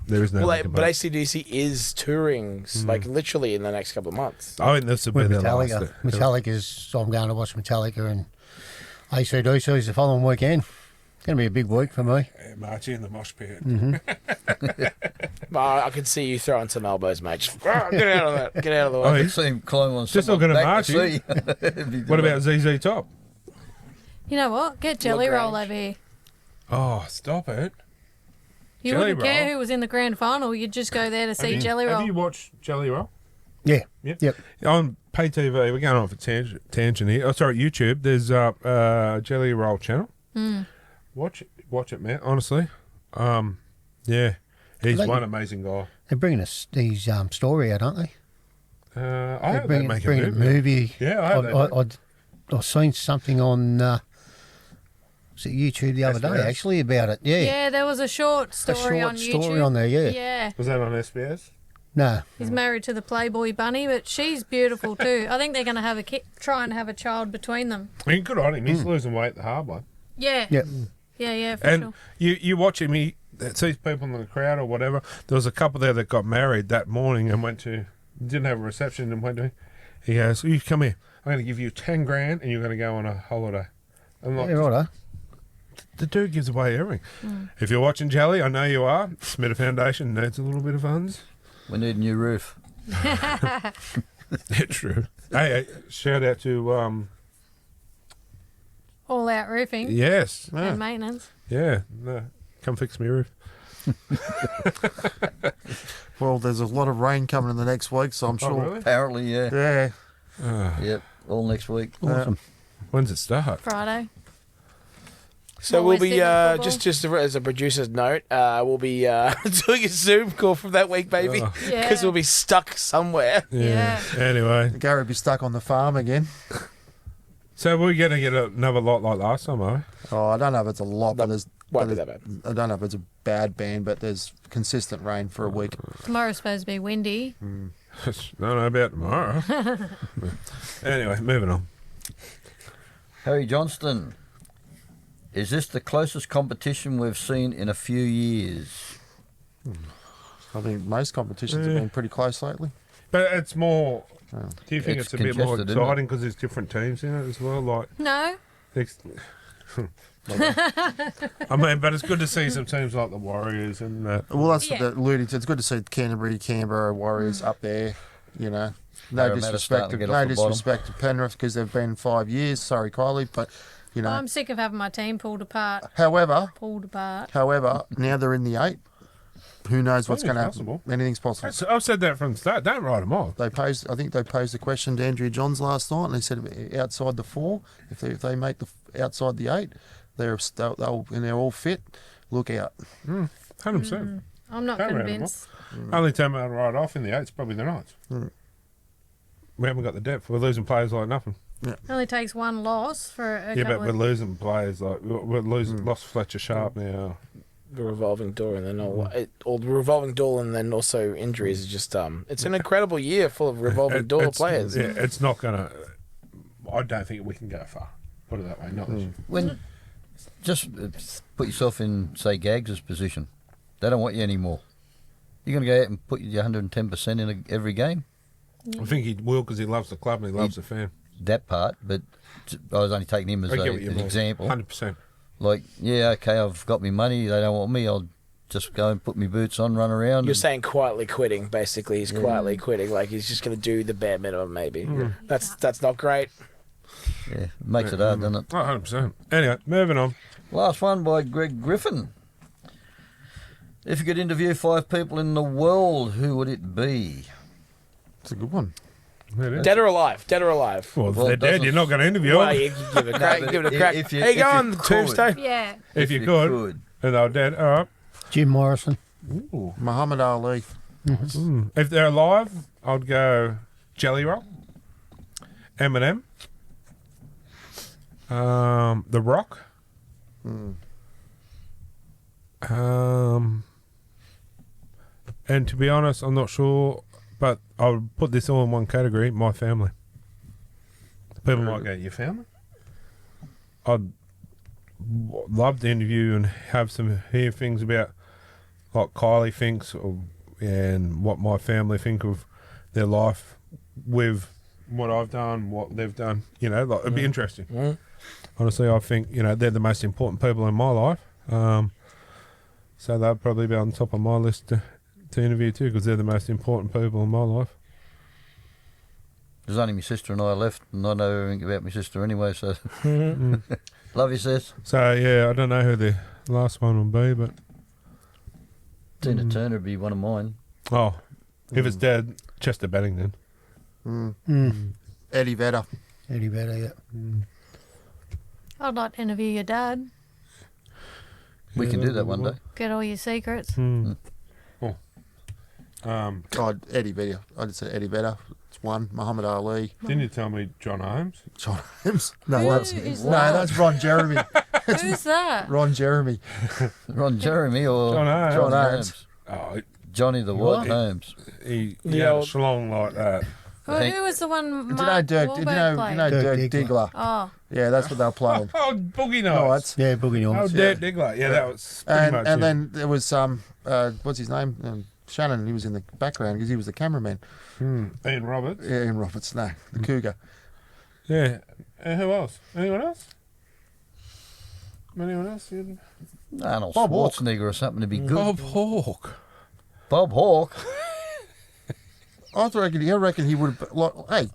there is no Linkin But Park. AC/DC is touring, like literally in the next couple of months. I think this will be With their last. Metallica. Metallica's, so I'm going to watch Metallica and AC/DC's the following weekend. It's going to be a big week for me. Yeah, Marty in the mosh pit. I can see you throwing some elbows, mate. Just, get out of that. Get out of the way. Oh, I yeah. could see him climb on Just someone's looking at back to Marty. see. It'd be What about ZZ Top? You know what? Get Jelly Roll Lagrange. over here. Oh, stop it. You Jelly wouldn't care Roll? who was in the grand final. You'd just go there to see Jelly Have Roll. you watched Jelly Roll? Yeah. Yep. Yep. On pay TV, we're going off a tangent here. Oh, sorry, YouTube. There's Jelly Roll channel. Watch it, man. Honestly, yeah, he's Like- one amazing guy. They're bringing us these story out, aren't they? I They're hope they make a bringing a movie. movie. Yeah, I hope they I've seen something on was it YouTube the other day SBS? actually about it. Yeah. Yeah, there was a short A story short on YouTube. story on there, yeah. Yeah. Was that on SBS? No. He's married to the Playboy bunny, but she's beautiful too. I think they're going to have try and have a child between them. I mean, good on him. He's losing weight the hard way. Yeah. Yep. Yeah, for And sure. you watch him. He sees people in the crowd or whatever. There was a couple there that got married that morning and didn't have a reception and went to him. He goes, "You come here. I'm going to give you 10 grand and you're going to go on a holiday." I'm like, Yeah, righto. the dude gives away everything. If you're watching Jelly, I know you are. Schmidt Foundation needs a little bit of funds. We need a new roof. Yeah, true. Hey, shout out to All out roofing yes, and maintenance. yeah. No, come fix me roof. Well, there's a lot of rain coming in the next week, so I'm Oh, sure. really? Apparently, yeah. Yeah. Yep. All next week. Awesome. When's it start? Friday. So Well, we'll we're be sitting at football. just as a producer's note, we'll be doing a Zoom call from that week, baby, Oh. Yeah. because we'll be stuck somewhere. Yeah. Anyway, Gary will be stuck on the farm again. so we're going to get another lot like last time, are we? Oh, I don't know if it's a lot, but there's. Won't but be that bad. I don't know if it's a bad band, but there's consistent rain for a week. Tomorrow's supposed to be windy. Don't know about tomorrow. Anyway, moving on. Harry Johnston. Is this the closest competition we've seen in a few years? I think most competitions have been pretty close lately. But it's more. Do you think It's it's a bit more congested, isn't it? exciting because there's different teams in it as well? Like, No. I mean, but it's good to see some teams like the Warriors and that. Well, that's Yeah. what they're alluding to. It's good to see Canberra Warriors up there. You know, no Parramatta disrespect, starting to get off the bottom. disrespect to Penrith because they've been 5 years. Sorry, Kylie, but you know. I'm sick of having my team pulled apart. However, now they're in the 8. Who knows what's going to happen? Possible. Anything's possible. I've said that from the start. Don't write them off. I think they posed a question to Andrea Johns last night, and they said outside the 4, if they make outside the 8, they're all fit. Look out. 100%. I'm not Don't write 'em convinced. Only team I'd write off in the 8's probably the Knights. We haven't got the depth. We're losing players like nothing. It only takes one loss for a Yeah, but couple we're of... losing players like we're losing. Lost Fletcher Sharp now. The revolving door, and then all the revolving door, and then also injuries is just it's an incredible year full of revolving door It's- players. Yeah, it's not gonna. I don't think we can go far. Put it that way. Not this year. When just put yourself in, say, Gags' position. They don't want you anymore. You're going to go out and put your 110% in every game? I think he will because he loves the club and he loves the fan. That part, but I was only taking him as an example. 100%. Like, yeah, okay, I've got my money. They don't want me. I'll just go and put my boots on, run around. You're saying quietly quitting, basically. He's quietly quitting. Like, he's just going to do the bare minimum, maybe. That's not great. Yeah, it makes it hard, doesn't it? Oh, 100%. Anyway, moving on. Last one by Greg Griffin. If you could interview 5 people in the world, who would it be? It's a good one. Dead or alive? Dead or alive? Well, if Well, they're it dead, doesn't- you're not going to interview Well, them. you can give it a crack. but Give it a crack. if you- How you if you going, could. Tombstone? Yeah. If you could, and they're dead, all right. Jim Morrison. Muhammad Ali. If they're alive, I'd go Jelly Roll, Eminem, The Rock, and to be honest, I'm not sure, but I would put this all in one category: my family. People might go, "Your family?" I'd love to interview and have hear things about what Kylie thinks and what my family think of their life with what I've done, what they've done. It'd be interesting. Honestly, I think they're the most important people in my life. So they'll probably be on top of my list to interview too, because they're the most important people in my life. There's only my sister and I left, and I know everything about my sister anyway, so... Love you, sis. So, yeah, I don't know who the last one will be, but... Tina Turner would be one of mine. Oh, if it's dead, Chester Bennington. Eddie Vedder. Eddie Vedder, yeah. I'd like to interview your dad. We can do that one day. Get all your secrets. God, Eddie Vedder. I just said Eddie Vedder. It's one. Muhammad Ali. Didn't you tell me John Holmes? John Holmes. No, Who that's is no, that? that's Ron Jeremy. Who's that? Ron Jeremy. Ron Jeremy or John Holmes. John Holmes. Oh, Johnny the White Holmes. he The had a old- schlong like that. Well, who was the one Do you know Mark Dirk? Wahlberg Do you know played? Dirk Dirk Diggler. Diggler? Oh, Yeah, that's what they were playing. Oh, Boogie No, Nights. that's Yeah, Boogie Oh, Nights. Dirk Diggler. Yeah, that was pretty and much and it. then there was what's his name? Shannon. He was in the background because he was the cameraman. Ian Roberts. Yeah, Ian Roberts. No, the Cougar. Yeah. And who else? Anyone else? Anyone else? Arnold Bob Hawke. Schwarzenegger or something to be good. Bob Hawke. Bob Hawke. I reckon he would have. Like, hey,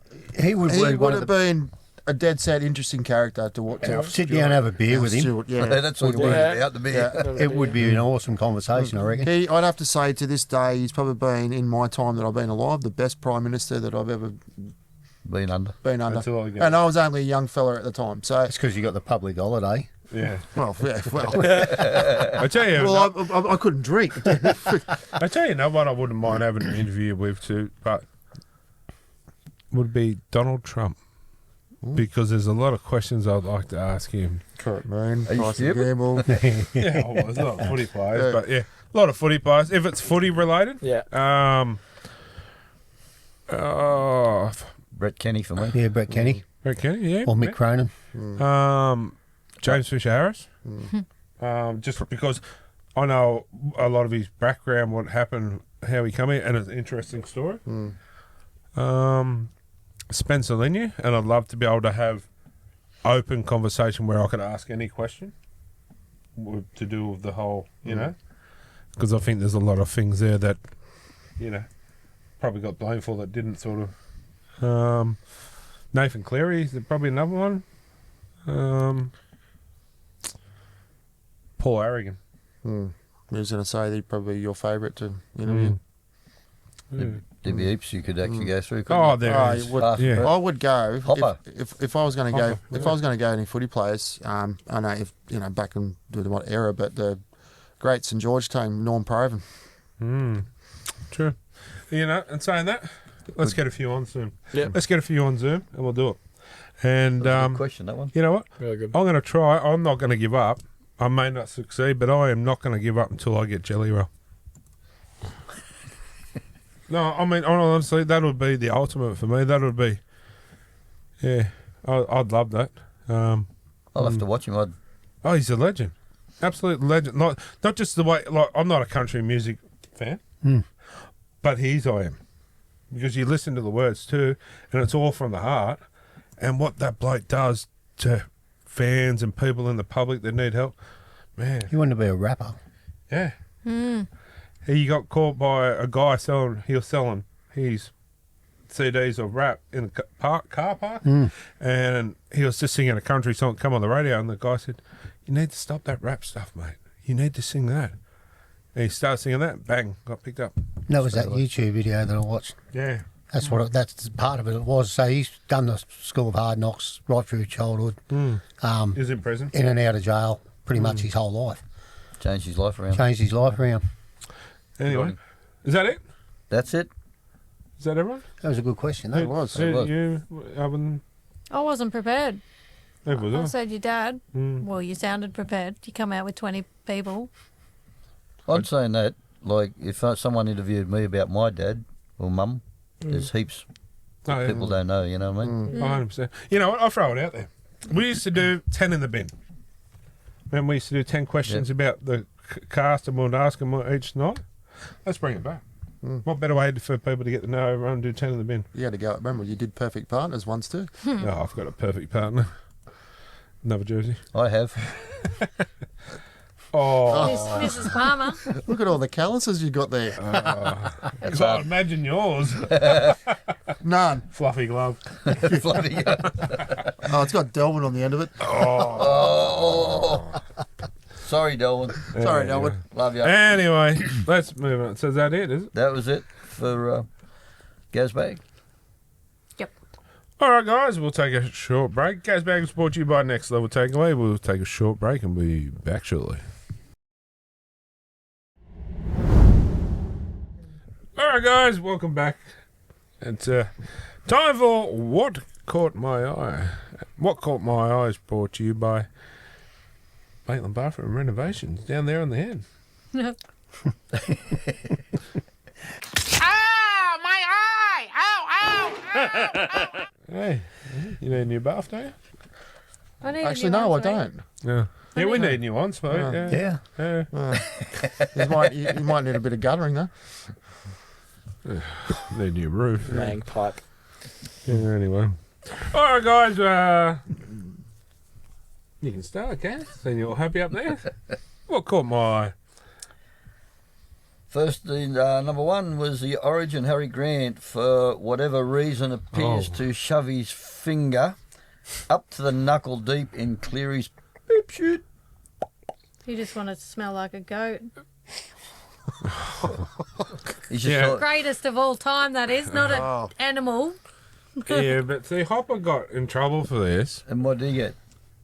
He would he be would one have of the... been a dead set, interesting character to watch. Sit down and have a beer with him. Stuart, yeah. That's what you wanted Yeah. out to be. Yeah. It would be an awesome conversation, I reckon. I'd have to say to this day, he's probably been, in my time that I've been alive, the best Prime Minister that I've ever Been under. been under. Until I get- And I was only a young fella at the time. So, It's because you got the public holiday. Yeah. well, yeah, well, I tell you, well I couldn't drink. I tell you, no one I wouldn't mind having an interview with too, but would be Donald Trump, because there's a lot of questions I'd like to ask him. Correct, man. Are you Price and stupid? Gamble. Yeah, well, there's a lot of footy players, but yeah, a lot of footy players. If it's footy related, Yeah. Brett Kenny for me. Yeah, Brett Kenny Brett Kenny, yeah, or Mick Cronin. James Fisher Harris, just because I know a lot of his background, what happened, how he come in, and it's an interesting story. Spencer Linya, and I'd love to be able to have open conversation where I could ask any question to do with the whole, because I think there's a lot of things there that, probably got blamed for that didn't sort of. Nathan Cleary is probably another one. Paul Harrigan. I was going to say that he'd probably be your favourite to interview. There'd be heaps you could actually go through. couldn't Oh, you? there Oh, is. it would- Half yeah. a I would go Hopper. if I was going to go. Hopper, If I was going to go any footy players, I know if back in what era, but the great St George team, Norm Proven. True. And saying that, let's get a few on soon. Yeah. Let's get a few on Zoom, and we'll do it. And That's a good question, that one. you know what? Really good. I'm going to try. I'm not going to give up. I may not succeed, but I am not going to give up until I get Jelly Roll. No, I mean, honestly, that would be the ultimate for me. That would be, yeah, I'd love that. I'll have to watch him. Oh, he's a legend. Absolute legend. Not just the way, like, I'm not a country music fan. but he's I am. Because you listen to the words too, and it's all from the heart. And what that bloke does to fans and people in the public that need help, man. You want to be a rapper. Yeah. He got caught by a guy selling his CDs of rap in a car park, and he was just singing a country song, come on the radio, and the guy said, "You need to stop that rap stuff, mate. You need to sing that." And he started singing that, bang, got picked up. That was that YouTube video that I watched. Yeah. That's that's part of it. It was. So he's done the School of Hard Knocks right through childhood. He was in prison. In and out of jail pretty much his whole life. Changed his life around. Changed his life around. Anyway, is that it? That's it. Is that everyone? That was a good question. That was. You, Alvin? I wasn't prepared. It was I all. said your dad. Well, you sounded prepared. You come out with 20 people. I'd say that, like, if someone interviewed me about my dad or mum, there's heaps people don't know, you know what I mean? 100%. You know what? I'll throw it out there. We used to do 10 in the bin. Then we used to do 10 questions about the cast and we'll ask them each night. Let's bring it back. What better way for people to get to know everyone and do 10 in the bin? You had to go. Remember, you did Perfect Partners once too. Oh, I've got a perfect partner. Another jersey. I have. Mrs. Palmer. Look at all the calluses you got there. So imagine yours. None. Fluffy glove. Bloody Oh, it's got Delvin on the end of it. Sorry, Delwyn. Sorry, Delvin. Love you. Anyway, let's move on. So is that it, is it? That was it for Gazbag. Yep. All right, guys, we'll take a short break. Gazbag is brought to you by Next Level Takeaway. We'll take a short break and we'll be back shortly. All right, guys, welcome back. It's time for What Caught My Eye. What Caught My Eye is brought to you by Maitland Bathroom Renovations down there on the end. Ow! My eye! Ow! Ow! Ow! Ow! Hey, you need a new bath, don't you? I need Actually, no, I don't. Yeah. Yeah, we need new ones, mate. Yeah. You might need a bit of guttering though. Need a new roof. Lang pipe. Yeah, anyway. All right, guys. You can start, Cass. Then you're happy up there. What caught my eye? First, number one was the Origin Harry Grant, for whatever reason, appears to shove his finger up to the knuckle deep in Cleary's boop shoot. You just want it to smell like a goat. He's just thought, Greatest of all time, that is. Not an animal. Yeah, but see, Hopper got in trouble for this. and what did he get?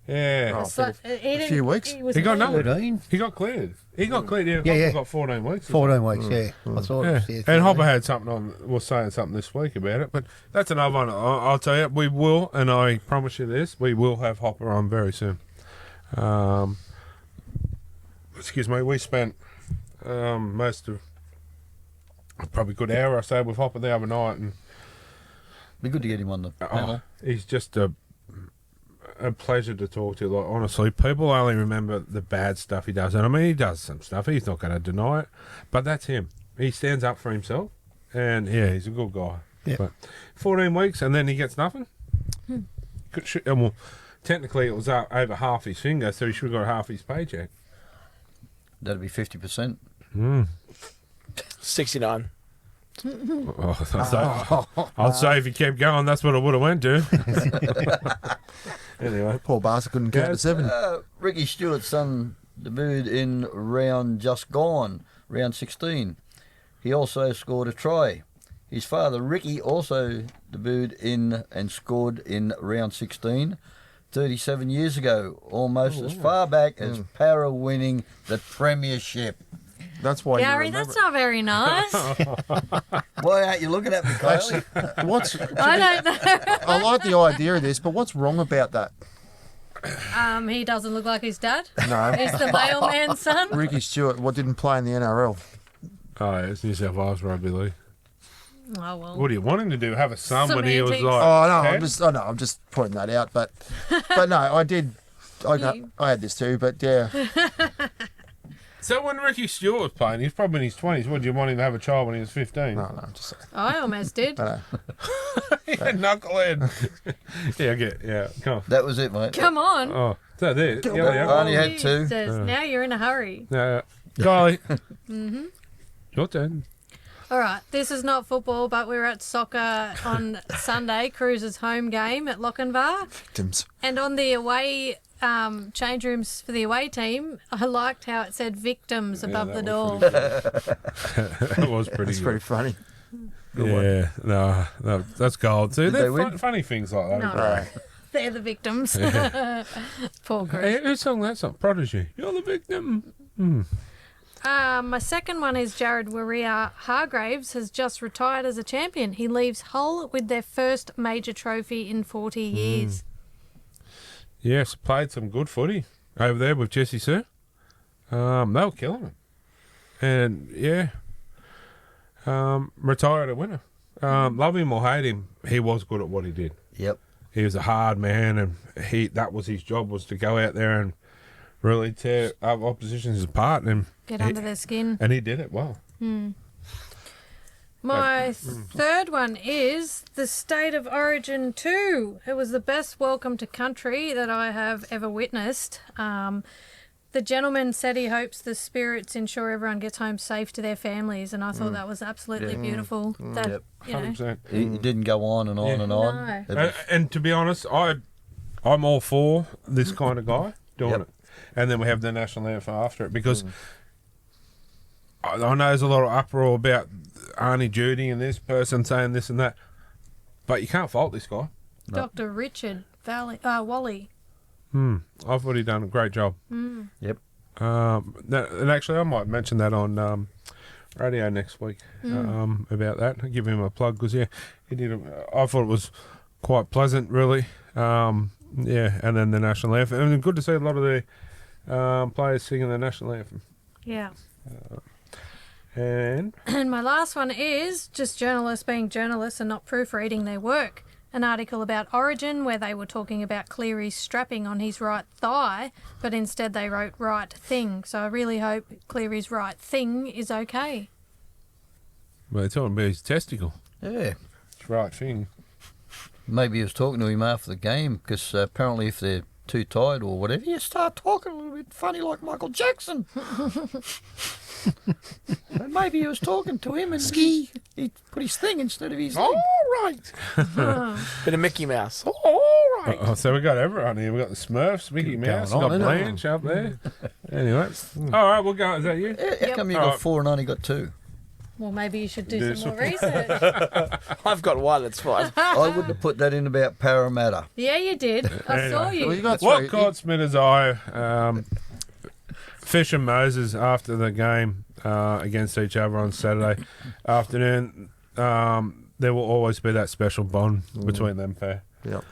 Yeah. A few weeks. He got nothing. 13? He got cleared. He got cleared. Yeah, Yeah, Hopper yeah. got 14 weeks. 14 weeks, yeah. I thought Yeah. it was, And Hopper had something on, was saying something this week about it, but that's another one. I'll tell you, we will, and I promise you this, we will have Hopper on very soon. Excuse me, we spent most of probably a good hour or so with Hopper the other night, and Be good to get him on the panel. he's just a pleasure to talk to. Like, honestly, people only remember the bad stuff he does, and I mean, he does some stuff. He's not going to deny it, but that's him. He stands up for himself, and yeah, he's a good guy. Yeah. But 14 weeks, and then he gets nothing. Well, technically, it was over half his finger, so he should have got half his paycheck. That'd be 50%. 69. I'll say if he kept going, that's what I would have went to. Anyway, Poor bastard couldn't count to 7. Ricky Stewart's son debuted in round just gone, round 16. He also scored a try. His father, Ricky, also debuted in and scored in round 16, 37 years ago, almost as far back as Para winning the premiership. That's why Gary, you remember. that's not very nice. Why aren't you looking at me, Kylie? I don't know. I like the idea of this, but what's wrong about that? He doesn't look like his dad. No. He's the mailman's son. Ricky Stewart, didn't play in the NRL? oh, it's New South Wales Rugby League. Oh, well. What do you want him to do? Have a son when he was like? Semantics. Oh no, I'm just pointing that out. But no, I did. I had this too, but yeah. So when Ricky Stewart was playing, he's probably in his 20s. Would you want him to have a child when he was 15? No, I'm just saying. I almost did. I know. Yeah, knucklehead. Yeah, come on. That was it, mate. Come on. Oh, so there. I Yeah. only had two. Says, now you're in a hurry. Kylie. Your turn. All right, this is not football, but we were at soccer on Sunday, Cruise's home game at Lochinvar. Victims. And on the away change rooms for the away team, I liked how it said victims above the door. That was pretty It's good. pretty funny. Yeah, no, that's gold. See, Did they're they win? funny things like that. No, Right. they're the victims. Poor Cruise. Hey, who sung that song? Prodigy. You're the victim. My second one is Jared Warrior Hargraves has just retired as a champion. He leaves Hull with their first major trophy in 40 years. Yes, played some good footy over there with Jesse Sue. They were killing him. And, yeah, retired a winner. Love him or hate him, he was good at what he did. Yep. He was a hard man, and that was his job, was to go out there and really tear oppositions apart. And Get under their skin. And he did it well. My third one is the State of Origin 2. It was the best welcome to country that I have ever witnessed. The gentleman said he hopes the spirits ensure everyone gets home safe to their families, and I thought that was absolutely beautiful. That, Yep. you know, 100%. He didn't go on and on and on. No. It was- And to be honest, I'm all for this kind of guy doing Yep. it. And then we have the national anthem after it, because I know there's a lot of uproar about Arnie Judy and this person saying this and that, but you can't fault this guy. Dr. Richard Wally. I thought he'd done a great job. Yep. And actually, I might mention that on radio next week about that. I'll give him a plug, because he did. I thought it was quite pleasant, really. And then the national anthem, and good to see a lot of the players singing the national anthem. Yeah. And And my last one is just journalists being journalists and not proofreading their work. An article about Origin where they were talking about Cleary's strapping on his right thigh, but instead they wrote right thing. So I really hope Cleary's right thing is okay. well, they're talking about his testicle. Yeah. It's the right thing. Maybe he was talking to him after the game, because apparently if they're too tired or whatever, you start talking a little bit funny like Michael Jackson. And maybe he was talking to him and he put his thing instead of his thing. All right. Bit of Mickey Mouse. All right. So we got everyone here. We got the Smurfs, Mickey Mouse, we on, got isn't it? Blanche up there. Anyway, all right, we'll go. Is that you? How come you All got right. 4 and only got 2? Well, maybe you should do Do some some- more research. I've got one, it's fine. I wouldn't have put that in about Parramatta. Yeah, you did. I saw Well, you you. got What three. caught Smith's eye, Fish and Moses, after the game against each other on Saturday afternoon, there will always be that special bond between them pair. Yep.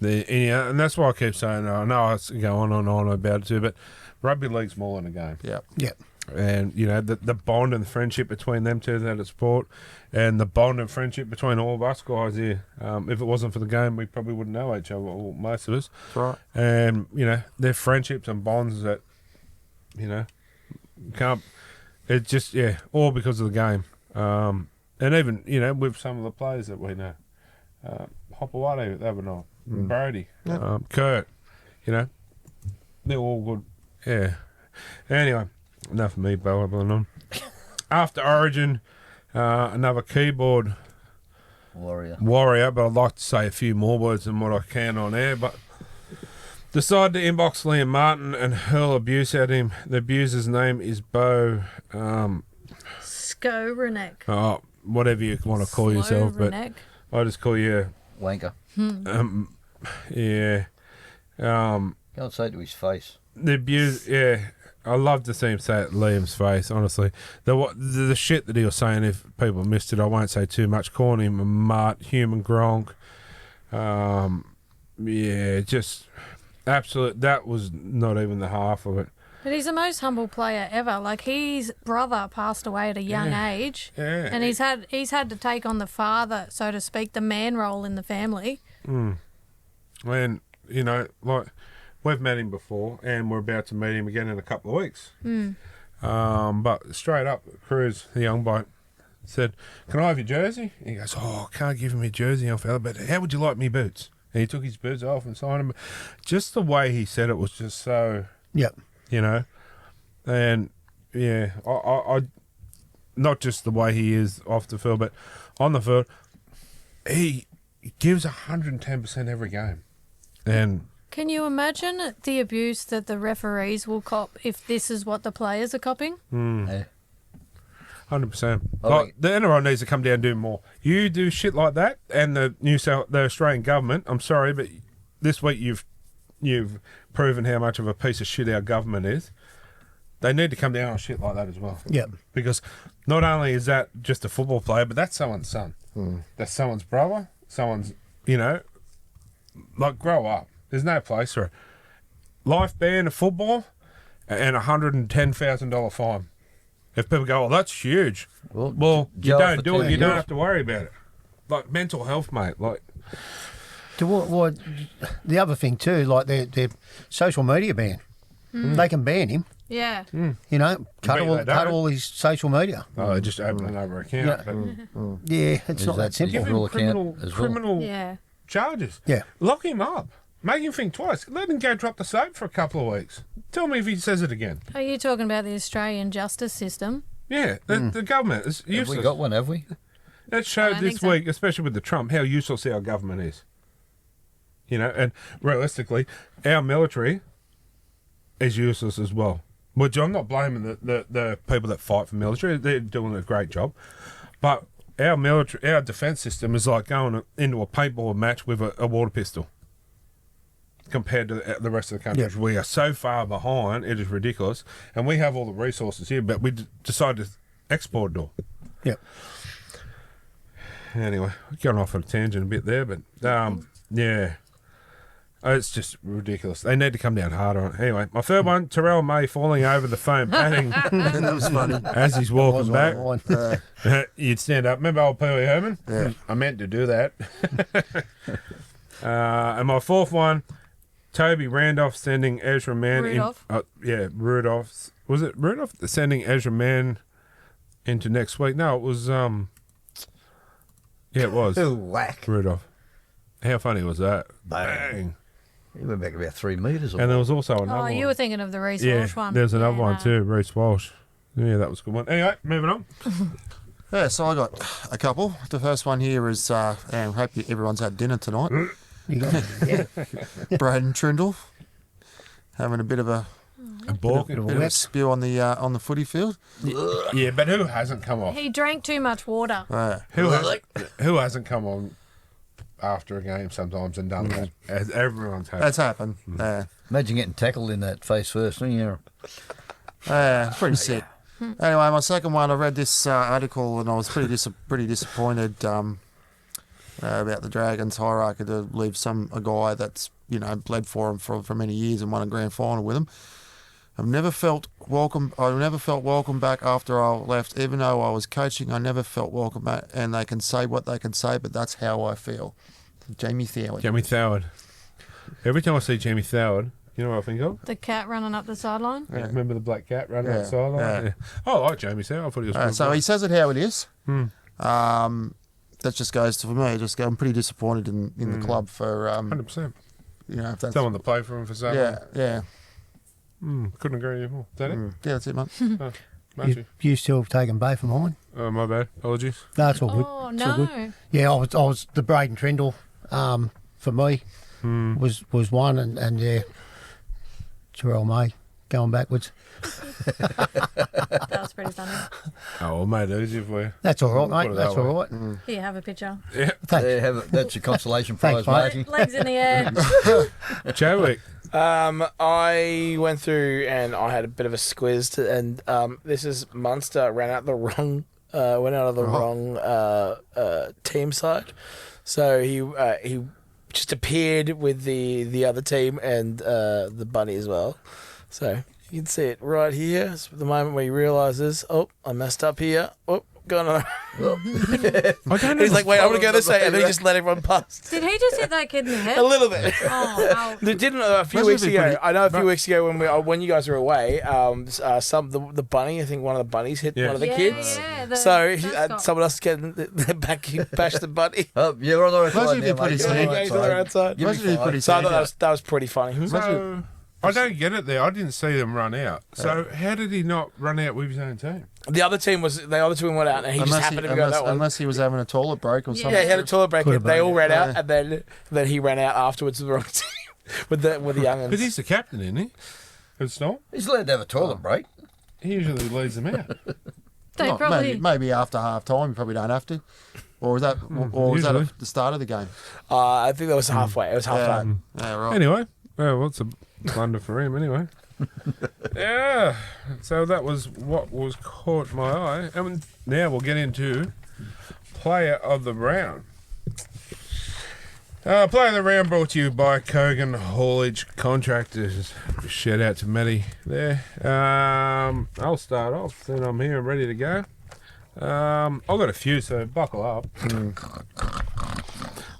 And that's why I keep saying, I know I go on and on about it too, but rugby league's more than a game. Yep. Yeah. And, the bond and the friendship between them two that it's sport, and the bond and friendship between all of us guys here. If it wasn't for the game, we probably wouldn't know each other, or most of us. That's right. And, they're friendships and bonds that, can't, it's just, all because of the game. And even, with some of the players that we know. Hopewadi, they were not. Brody, Kurt, they're all good. Yeah. Anyway, enough of me babbling on. After Origin, another keyboard warrior, but I'd like to say a few more words than what I can on air, but decided to inbox Liam Martin and hurl abuse at him. The abuser's name is Bo, Skowronek. oh, whatever you want to call yourself, but Slowronek. I just call you, Wanker. yeah. Can't say it to his face. The abuse, I love to see him say it at Liam's face, honestly. The shit that he was saying, if people missed it, I won't say too much, calling him a mutt, human gronk. Just absolute, that was not even the half of it. But he's the most humble player ever. Like, his brother passed away at a young age, Yeah. and he's had to take on the father, so to speak, the man role in the family. And, like, we've met him before, and we're about to meet him again in a couple of weeks. But straight up, Cruz, the young bloke, said, "Can I have your jersey?" He goes, "Oh, I can't give him your jersey, young fella, but how would you like me boots?" And he took his boots off and signed them. Just the way he said it was just so, Yep. you know, and yeah, I not just the way he is off the field, but on the field, he gives 110% every game, and. Can you imagine the abuse that the referees will cop if this is what the players are copping? Yeah. 100%. I Like, think- the NRL needs to come down and do more. You do shit like that, and the Australian government. I'm sorry, but this week you've proven how much of a piece of shit our government is. They need to come down on shit like that as well. Yep. Because not only is that just a football player, but that's someone's son. That's someone's brother. Someone's, like, grow up. There's no place for it. Life ban of football and $110,000 fine. If people go, "Oh, that's huge," well, you jail don't for do it. 10 You don't years. have to worry about it. Like mental health, mate. Like, What the other thing too, like their social media ban. They can ban him. Yeah. You know, Bet they don't. cut all his social media. oh, they just open another account. Yeah. But Yeah, it's Is not that that- simple. give him Real account as well. criminal Yeah. charges. Yeah. Lock him up. Make him think twice. Let him go drop the soap for a couple of weeks. Tell me if he says it again. Are you talking about the Australian justice system? Yeah, the government is Have useless. we got one, have we? That showed I this think so. week, especially with the Trump, how useless our government is. You know, and realistically, our military is useless as well. Which I'm not blaming the people that fight for military; they're doing a great job. But our military, our defence system is like going into a paintball match with a water pistol. Compared to the rest of the countries, we are so far behind; it is ridiculous. And we have all the resources here, but we decided to export it all. Yep. Anyway, going off on a tangent a bit there, but yeah, it's just ridiculous. They need to come down harder on it. Anyway, my third one, Terrell May falling over the foam padding That was funny. as he's walking back. Mine. You'd stand up. Remember old Pee Wee Herman? Yeah. I meant to do that. And my fourth one, Toby Randolph sending Ezra Mann Rudolph. Rudolph. Was it Rudolph sending Ezra Mann into next week? No, it was it was Whack. Rudolph. How funny was that? Bang. He went back about 3 metres. And there was also another Oh, one. you were thinking of the Reece yeah, Walsh one. there's another Yeah, one no. too, Reece Walsh. Yeah, that was a good one. Anyway, moving on. Yeah, so I got a couple. The first one here is, and hope everyone's had dinner tonight. You got Braden Trindle having a bit of a A balk. bit of a spew on the footy field. Yeah, but who hasn't come off? He drank too much water. Who hasn't come on after a game sometimes and done that? As everyone's had. That's happened. Imagine getting tackled in that face first, wouldn't you? It's pretty sick. Anyway, my second one, I read this article and I was pretty disappointed about the Dragons' hierarchy to leave a guy that's bled for him for many years and won a grand final with him. I never felt welcome back after I left, even though I was coaching. I never felt welcome back, and they can say what they can say, but that's how I feel. Jamie Thoward. Jamie Thoward. Every time I see Jamie Thoward, you know what I think of? The cat running up the sideline. Yeah. Remember the black cat running Yeah, outside? yeah. I like Jamie Thoward. I thought he was good. So he says it how it is. That just goes to, for me, I'm pretty disappointed in the club for 100%. if that's Someone to play for him for so yeah. long. Couldn't agree with you more. Is that it? Yeah, that's it, mate. Oh, Matthew. you still have taken both of mine. Oh, my bad. Apologies. No, it's all good. Oh It's all good. no! Yeah, I was the Braden Trindle for me was one, and yeah, Terrell May going backwards. That was pretty funny. Oh, well, made it easier for you. That's all right, Put mate. it That's that all way. right. Here, have a picture. Thanks. Yeah, that's your consolation Thanks, prize, mate. Marty. Legs in the air. Chadwick. I went through and I had a bit of a squiz, and this is Munster went out of the wrong team side, so he just appeared with the other team and the bunny as well. So you can see it right here. It's the moment where he realises, oh, I messed up here. Oh, going on? I don't He's like, wait, I'm going to go this way. And then he Right. just let everyone pass. Did he just hit that kid in the head? A little bit. Oh, ouch. They didn't a few Must weeks be ago. pretty- I know a few weeks ago when you guys were away. The bunny. I think one of the bunnies hit one of the kids. Yeah, the So mascot. someone else getting the back. He bashed the bunny. Oh, you're on the right Must side be now, pretty mate. sad. You're on the Yeah, right he's on the side. right side. Give me Must be five. pretty So I sad. thought that was pretty funny. So, I don't get it there. I didn't see them run out. So how did he not run out with his own team? The other team went out, and he just happened to go that one. Unless he was having a toilet break or something. Yeah, he had a toilet break. Could have They been, all ran out, yeah. and then he ran out afterwards with the wrong team with the youngins. But he's the captain, isn't he? It's not. He's allowed to have a toilet break. He usually leads them out. They Not- probably. maybe after half time, you probably don't have to. Or was that, or was that usually. at the start of the game? I think that was halfway. It was half time. Yeah, right. Anyway, well, what's a blunder for him anyway? Yeah. So that was what was caught my eye. And now we'll get into player of the round. Player of the round brought to you by Kogan Haulage Contractors. Shout out to Matty there. I'll start off. Then I'm here and ready to go. I've got a few, so buckle up.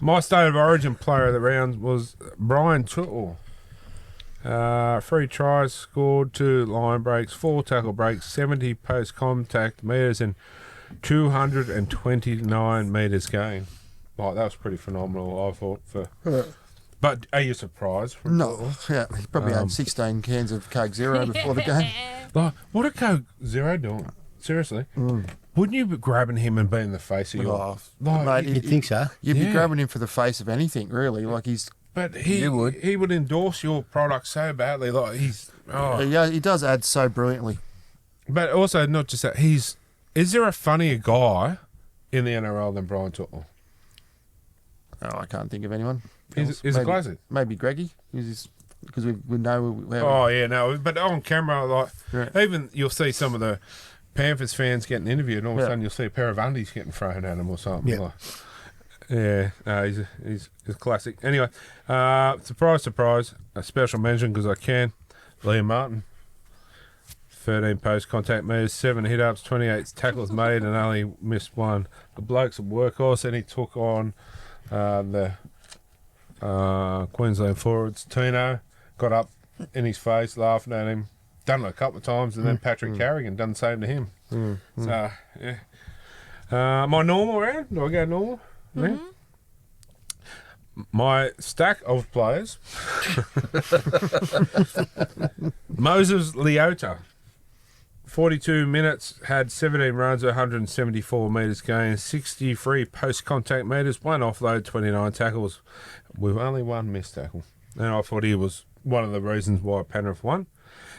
My state of origin player of the round was Brian Tuttle. 3 tries scored, 2 line breaks, 4 tackle breaks, 70 post contact metres, and 229 metres gained. Like, that was pretty phenomenal, I thought. But are you surprised? No, yeah, he probably had 16 cans of Coke Zero before the game. Like, what are Coke Zero doing? Seriously, wouldn't you be grabbing him and being in the face of your? Oh, Like, mate, You'd think so. you'd be Yeah. grabbing him for the face of anything, really. Like but he You would. he would endorse your product so badly. Like yeah, he does add so brilliantly. But also not just that. Is there a funnier guy in the NRL than Brian Tuttle? Oh, I can't think of anyone. Is else. it classic? Maybe Greggy, because we know how. Oh yeah, no. But on camera, like Yeah. even you'll see some of the Panthers fans getting interviewed, and all of a Yeah. sudden you'll see a pair of undies getting thrown at him or something. Yeah. Like, yeah, no, he's a classic. Anyway, surprise, surprise, a special mention because I can. Liam Martin, 13 post contact metres, 7 hit ups, 28 tackles made, and only missed 1. The bloke's a workhorse, and he took on the Queensland forwards. Tino got up in his face, laughing at him. Done it a couple of times, and then Patrick Carrigan done the same to him. So, yeah. My normal round? Do I go normal? Yeah. My stack of players. Moses Leota. 42 minutes, had 17 runs, 174 metres gained, 63 post-contact metres, 1 offload, 29 tackles, with only 1 missed tackle. And I thought he was one of the reasons why Penrith won.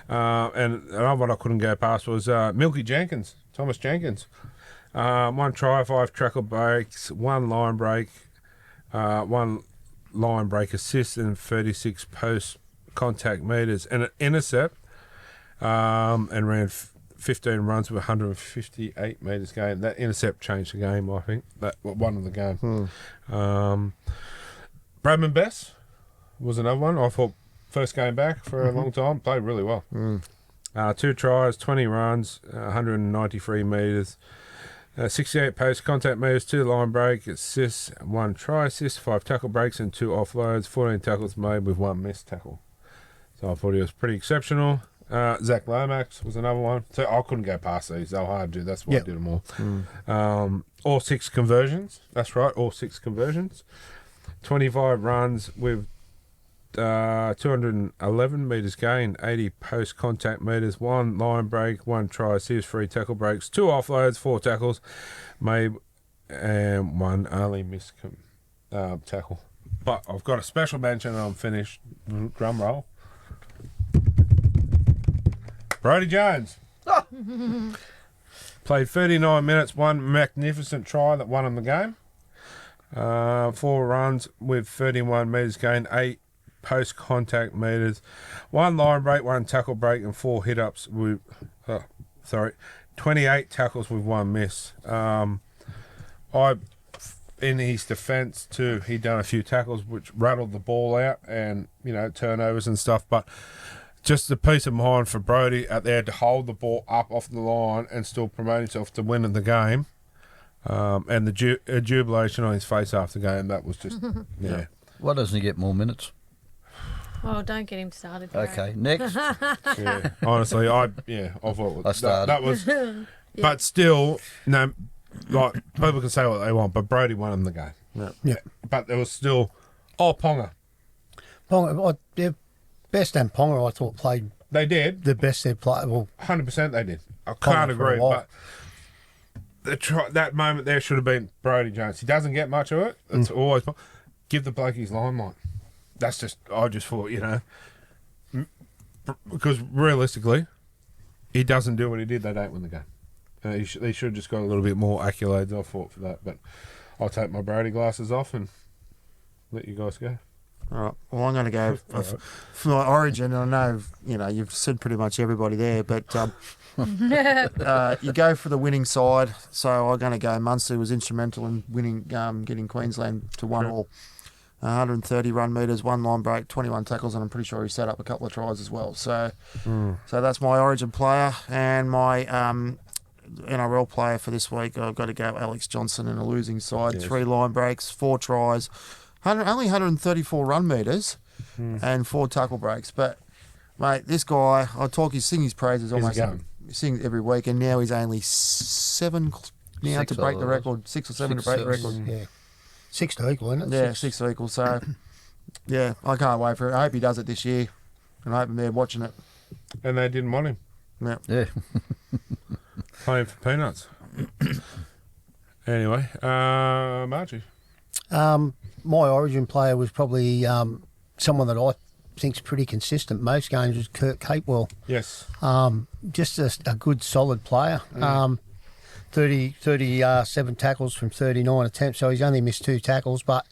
And another one I couldn't go past was Milky Jenkins, Thomas Jenkins. 1 try, 5 tackle breaks, 1 line break, 1 line break assist, and 36 post-contact metres, and an intercept, and ran 15 runs with 158 metres gained. That intercept changed the game, I think. That one of the game. Bradman Bess was another one. I thought first game back for a long time, played really well. 2 tries, 20 runs, 193 metres, 68 post contact metres, 2 line break assists, 1 try assist, 5 tackle breaks, and 2 offloads. 14 tackles made with 1 missed tackle. So I thought he was pretty exceptional. Zach Lomax was another one. So I couldn't go past these. They were hard to do. That's why Yep. I did them all. All 6 conversions. That's right, all 6 conversions. 25 runs with 211 metres gained, 80 post-contact metres, 1 line break, 1 try assist, 3 tackle breaks, 2 offloads, 4 tackles made, and 1 only missed tackle. But I've got a special mention and I'm finished. Drum roll. Brodie Jones. Played 39 minutes, 1 magnificent try that won him the game. 4 runs with 31 metres gained, 8 post-contact metres, 1 line break, 1 tackle break, and 4 hit-ups with, 28 tackles with 1 miss. In his defence too, he done a few tackles which rattled the ball out and, turnovers and stuff, but just the peace of mind for Brodie out there to hold the ball up off the line and still promote himself to win in the game. And the jubilation on his face after the game, that was just, yeah. Why doesn't he get more minutes? Oh, don't get him started. Barry. Okay, next. Yeah. Honestly, I thought I started. that was, but still, no, like people can say what they want, but Brody won him the game. Yeah. But there was still, Ponga. Ponga, their best and Ponga, I thought, played They did. the best they've played. Well, 100% they did. I Ponga can't for a agree, while. but that moment there should have been Brody Jones. He doesn't get much of it. It's always give the bloke his limelight. That's just, I just thought, because realistically, he doesn't do what he did. They don't win the game. They should have just got a little bit more accolades, I thought, for that. But I'll take my Brody glasses off and let you guys go. All right. Well, I'm going to go for my origin. I know, you've said pretty much everybody there, but you go for the winning side. So I'm going to go Munster was instrumental in winning, getting Queensland to 1-1. 130 run meters, 1 line break, 21 tackles, and I'm pretty sure he set up a couple of tries as well. So that's my origin player. And my NRL player for this week, I've got to go Alex Johnson in a losing side. Yes. 3 line breaks, 4 tries, only 134 run meters, and 4 tackle breaks. But, mate, this guy, sing his praises almost sing every week, and now he's only 7 now 6 to break the others. record, 6 or 7 to break the record. yeah. 6 to equal, isn't it? Yeah, 6 to equal. So, yeah, I can't wait for it. I hope he does it this year, and I hope they're watching it. And they didn't want him Yeah. Yeah. playing for peanuts. Anyway, Margie. My origin player was probably someone that I think's pretty consistent. Most games was Kurt Capewell. Yes. Just a good, solid player. 37 tackles from 39 attempts, so he's only missed 2 tackles, but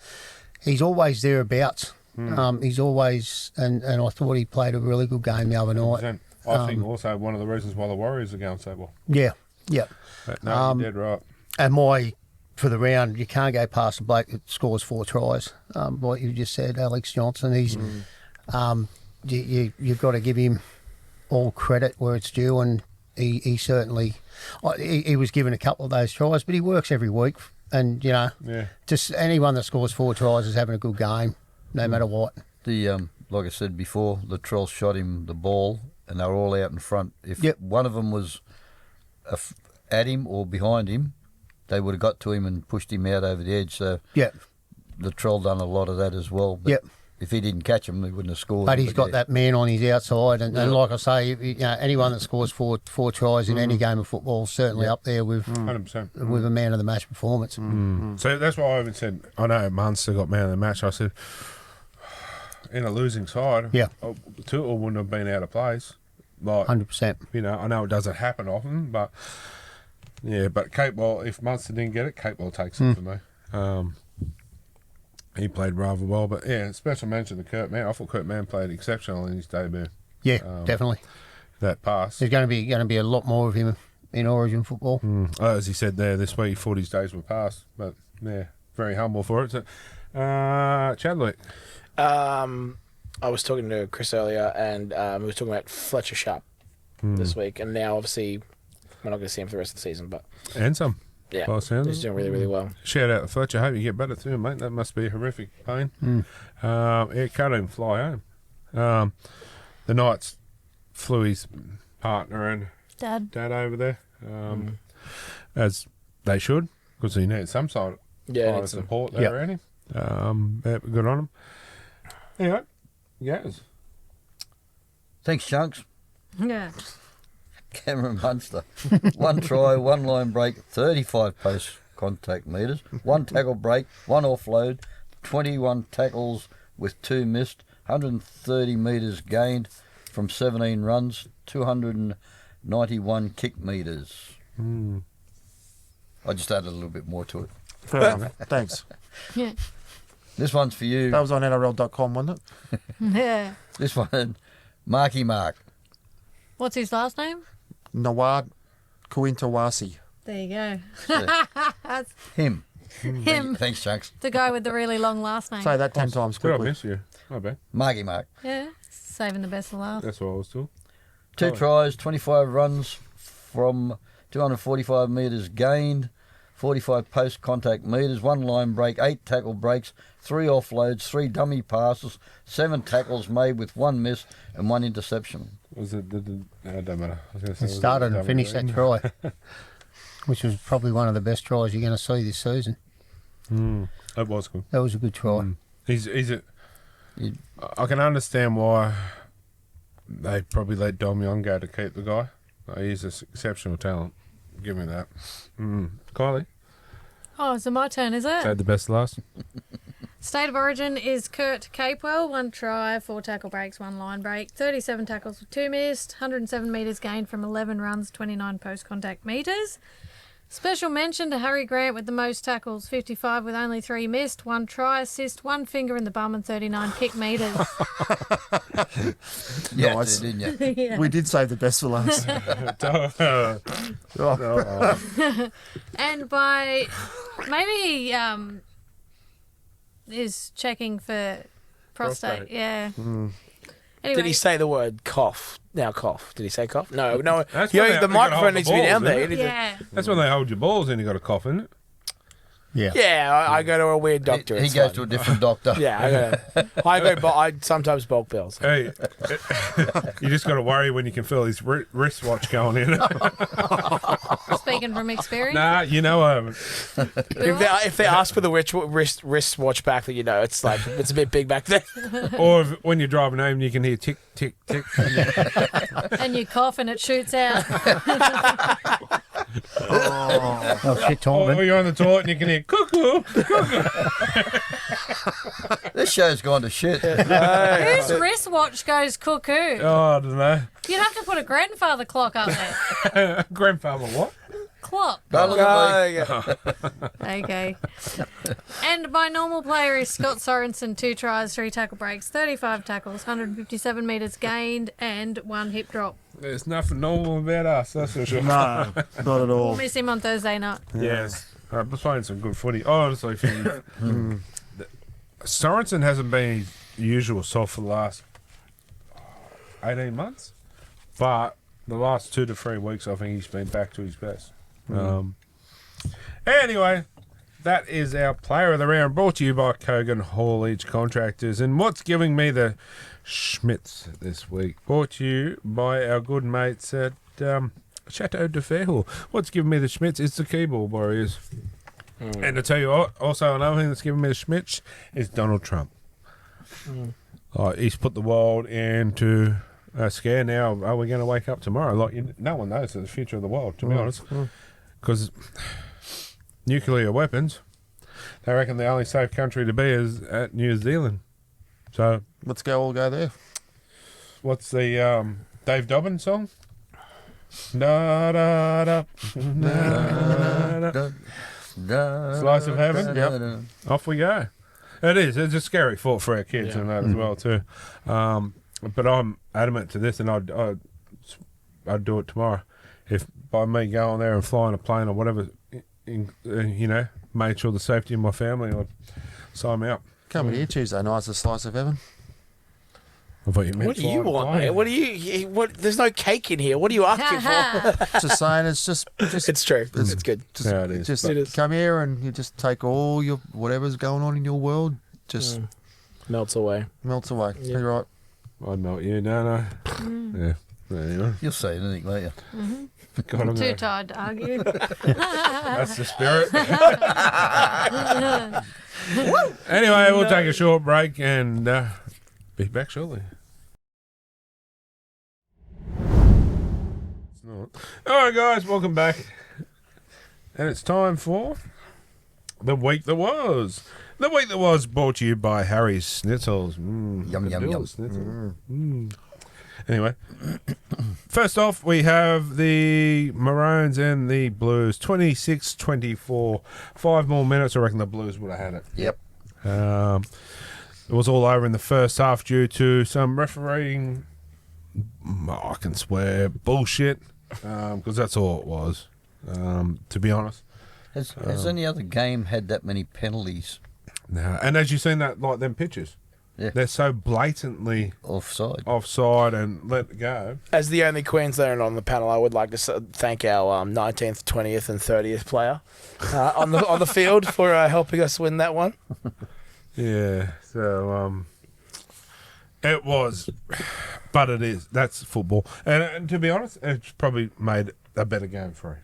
he's always thereabouts. He's always, and I thought he played a really good game the other night. I think also one of the reasons why the Warriors are going so well. Yeah, yeah. But no, you're dead right. And for the round, you can't go past the bloke that scores 4 tries. Like you just said, Alex Johnson, he's you've got to give him all credit where it's due, and he certainly he was given a couple of those tries, but he works every week, and just anyone that scores 4 tries is having a good game, no matter what. The like I said before, the Trolls shot him the ball, and they were all out in front. If one of them was at him or behind him, they would have got to him and pushed him out over the edge. So the Troll done a lot of that as well. But if he didn't catch him, he wouldn't have scored. But he's got that man on his outside, and like I say, anyone that scores four tries in any game of football is certainly up there with 100%. with a man of the match performance. So that's why I even said, I know Munster got man of the match. I said, in a losing side, 2 wouldn't have been out of place. Like 100%. I know it doesn't happen often, but but Capewell, if Munster didn't get it, Capewell takes it for me. He played rather well, but special mention to Kurt Mann. I thought Kurt Mann played exceptional in his debut. Yeah, definitely. That pass. There's going to be a lot more of him in Origin football. As he said there this week, he thought his days were past, but very humble for it. So, Chadwick. I was talking to Chris earlier, and we was talking about Fletcher Sharp this week, and now obviously we're not going to see him for the rest of the season, but and some. Yeah, he's doing really, really well. Shout out to Fletcher. Hope you get better too, mate. That must be a horrific pain. It can't even fly home. The Knights flew his partner and dad over there, as they should, because he needs some sort of support there around him. Good on him. Anyway, yes. Thanks, Chunks. Yeah. Cameron Munster. 1 try, 1 line break, 35 post contact metres, 1 tackle break, 1 offload, 21 tackles with 2 missed, 130 metres gained from 17 runs, 291 kick metres. I just added a little bit more to it. Fair enough. Thanks. Yeah. This one's for you. That was on NRL.com, wasn't it? Yeah. This one, Marky Mark. What's his last name? Nawad Kuintawasi. There you go. That's Him. him. Thanks, Chunks. The guy with the really long last name. Say that 10 times Did I quickly. miss you? My bad. Marky Mark. Yeah. Saving the best for last. That's what I was doing. 2 tries, 25 runs from 245 metres gained, 45 post-contact metres, 1 line break, 8 tackle breaks, 3 offloads, 3 dummy passes, 7 tackles made with 1 miss and 1 interception. Was it? It don't matter. I was gonna say, It started and finished that try, which was probably one of the best tries you're going to see this season. That was good. That was a good try. I can understand why they probably let Dom Young go to keep the guy. He's an exceptional talent. Give me that. Kylie? Oh, is it my turn, is it? Had the best last. State of origin is Kurt Capewell, 1 try, 4 tackle breaks, 1 line break, 37 tackles with 2 missed, 107 metres gained from 11 runs, 29 post-contact metres. Special mention to Harry Grant with the most tackles, 55 with only 3 missed, 1 try assist, 1 finger in the bum and 39 kick metres. Yeah, Nice. didn't you? Yeah. We did save the best for last. And by maybe is checking for prostate. Yeah. Anyway, Did he say the word cough? Now cough. Did he say cough? No. That's You when know, they the gotta microphone hold the needs to be down balls, there. isn't it? Yeah. That's when they hold your balls and you got a cough, isn't it? Yeah. Yeah, I go to a weird doctor. He it's goes fine. to a different doctor. Yeah, I sometimes bulk bills. Hey, you just got to worry when you can feel his wristwatch going in. Speaking from experience. Nah, you know, If they ask for the wristwatch back, you know, it's like it's a bit big back there. or when you're driving home, you can hear tick, tick, tick. And you cough and it shoots out. Oh, shit, Tom. Or you're on the toilet and you can hear cuckoo. This show's gone to shit. Whose wristwatch goes cuckoo? Oh, I don't know. You'd have to put a grandfather clock up there. Grandfather, what? Clock. Don't look at me. Okay. And my normal player is Scott Sorensen, 2 tries, 3 tackle breaks, 35 tackles, 157 metres gained, and 1 hip drop. There's nothing normal about us, that's for sure. No, not at all. We'll miss him on Thursday night. Yes. I'm playing some good footy. Honestly, Sorensen hasn't been his usual self for the last 18 months, but the last 2 to 3 weeks, I think he's been back to his best. Anyway, that is our player of the round, brought to you by Kogan Haulage Contractors. And what's giving me the Schmidts this week? Brought to you by our good mates at Chateau de Fairhall. What's giving me the Schmidts is the keyboard warriors. And to tell you what, also another thing that's giving me the Schmidts is Donald Trump. He's put the world into a scare now. Are we going to wake up tomorrow? No one knows the future of the world, to be honest. Because nuclear weapons, they reckon the only safe country to be is at New Zealand. So Let's all go there. what's the Dave Dobbin song? Da da da da da. Slice of heaven. Yep. Off we go. It is. It's a scary thought for our kids and that as well too. But I'm adamant to this, and I'd do it tomorrow. If by me going there and flying a plane or whatever, made sure the safety of my family, I'd sign me up. Coming here Tuesday night's a slice of heaven. I thought you meant What do you flying a want, plane. mate? What do you? What? There's no cake in here. What are you asking for? Just saying, it's just It's true. It's good. just, Yeah, it is. just It is. come here and you just take all your whatever's going on in your world, just Melts away. melts away. Yeah. You're right. I'd melt you, no. Yeah. Anyway, You'll see anything, won't you? God, I'm Too gonna- tired to argue. That's the spirit. Anyway, we'll take a short break and be back shortly. It's not. All right, guys, welcome back. And it's time for the week that was. The week that was brought to you by Harry's Schnitzels. Yum, I can yum, do yum. the Schnitzels. Anyway, first off, we have the Maroons and the Blues. 26-24. 5 more minutes, I reckon the Blues would have had it. Yep. It was all over in the first half due to some refereeing, I can swear, bullshit, because that's all it was, to be honest. Has any other game had that many penalties? No. And as you've seen that, like them pictures, They're so blatantly offside and let it go. As the only Queenslander on the panel, I would like to thank our 19th, 20th, and 30th player on the field for helping us win that one. Yeah, so it was, but it is. That's football, and to be honest, it's probably made a better game for him.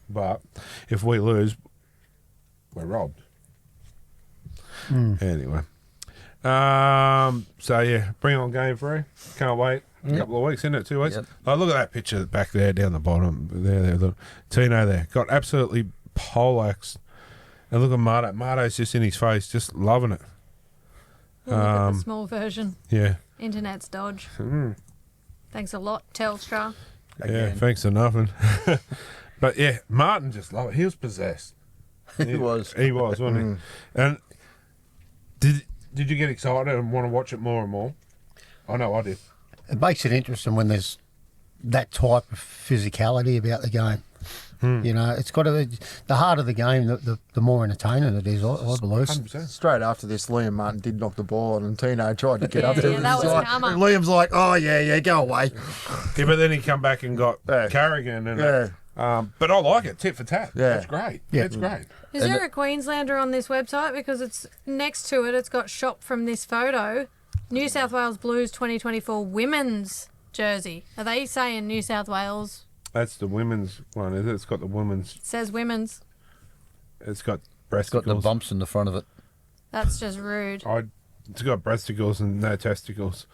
But if we lose, we're robbed. Anyway. So yeah, bring on game 3. Can't wait. A couple of weeks, isn't it? 2 weeks. Yep. Oh, look at that picture back there, down the bottom. There, look. Tino there got absolutely poleaxed, and look at Marto. Marto's just in his face, just loving it. We'll look at the small version. Yeah. Internet's dodge. Thanks a lot, Telstra. Yeah, thanks for nothing. But yeah, Martin just loved it. He was possessed. He was. He was, wasn't he? And did you get excited and want to watch it more and more? I know I did. It makes it interesting when there's that type of physicality about the game. You know, it's got to the harder the game, the more entertaining it is, I believe. 100%. Straight after this, Liam Martin did knock the ball on, and Tino tried to get up to him. that was Like, karma. and Liam's like, "Oh yeah, go away." Yeah, but then he come back and got Carrigan. And but I like it, tit for tat. Yeah. It's great. Yeah. It's great. Is there a Queenslander on this website? Because it's next to it, it's got shop from this photo. New South Wales Blues 2024 women's jersey. Are they saying New South Wales? That's the women's one, is it? It's got the women's. It says women's. It's got breasticles. It's got the bumps in the front of it. That's just rude. It's got breasticles and no testicles.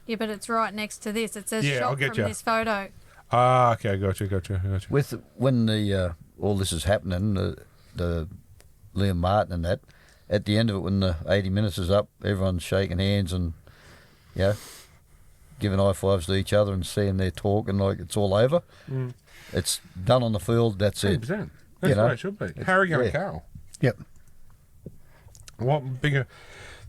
Yeah, but it's right next to this. It says Yeah, I'll shop get from ya. this photo. Ah, okay, gotcha. When the all this is happening, the Liam Martin and that, at the end of it, when the 80 minutes is up, everyone's shaking hands and giving high fives to each other and seeing their talking like it's all over. It's done on the field. That's 100%. it. That's You know? what it should be. Harrigan and Carroll. Yep. What bigger?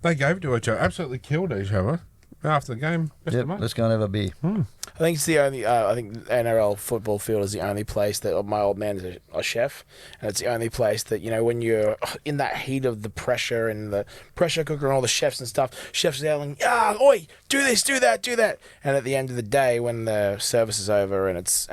They gave it to each other. Absolutely killed each other after the game. Best of Yep, mate. let's go and have a beer. I think it's the only. I think NRL football field is the only place that my old man is a chef, and it's the only place that when you're in that heat of the pressure and the pressure cooker and all the chefs and stuff, chefs yelling, oi, do this, do that, do that, and at the end of the day, when the service is over and it's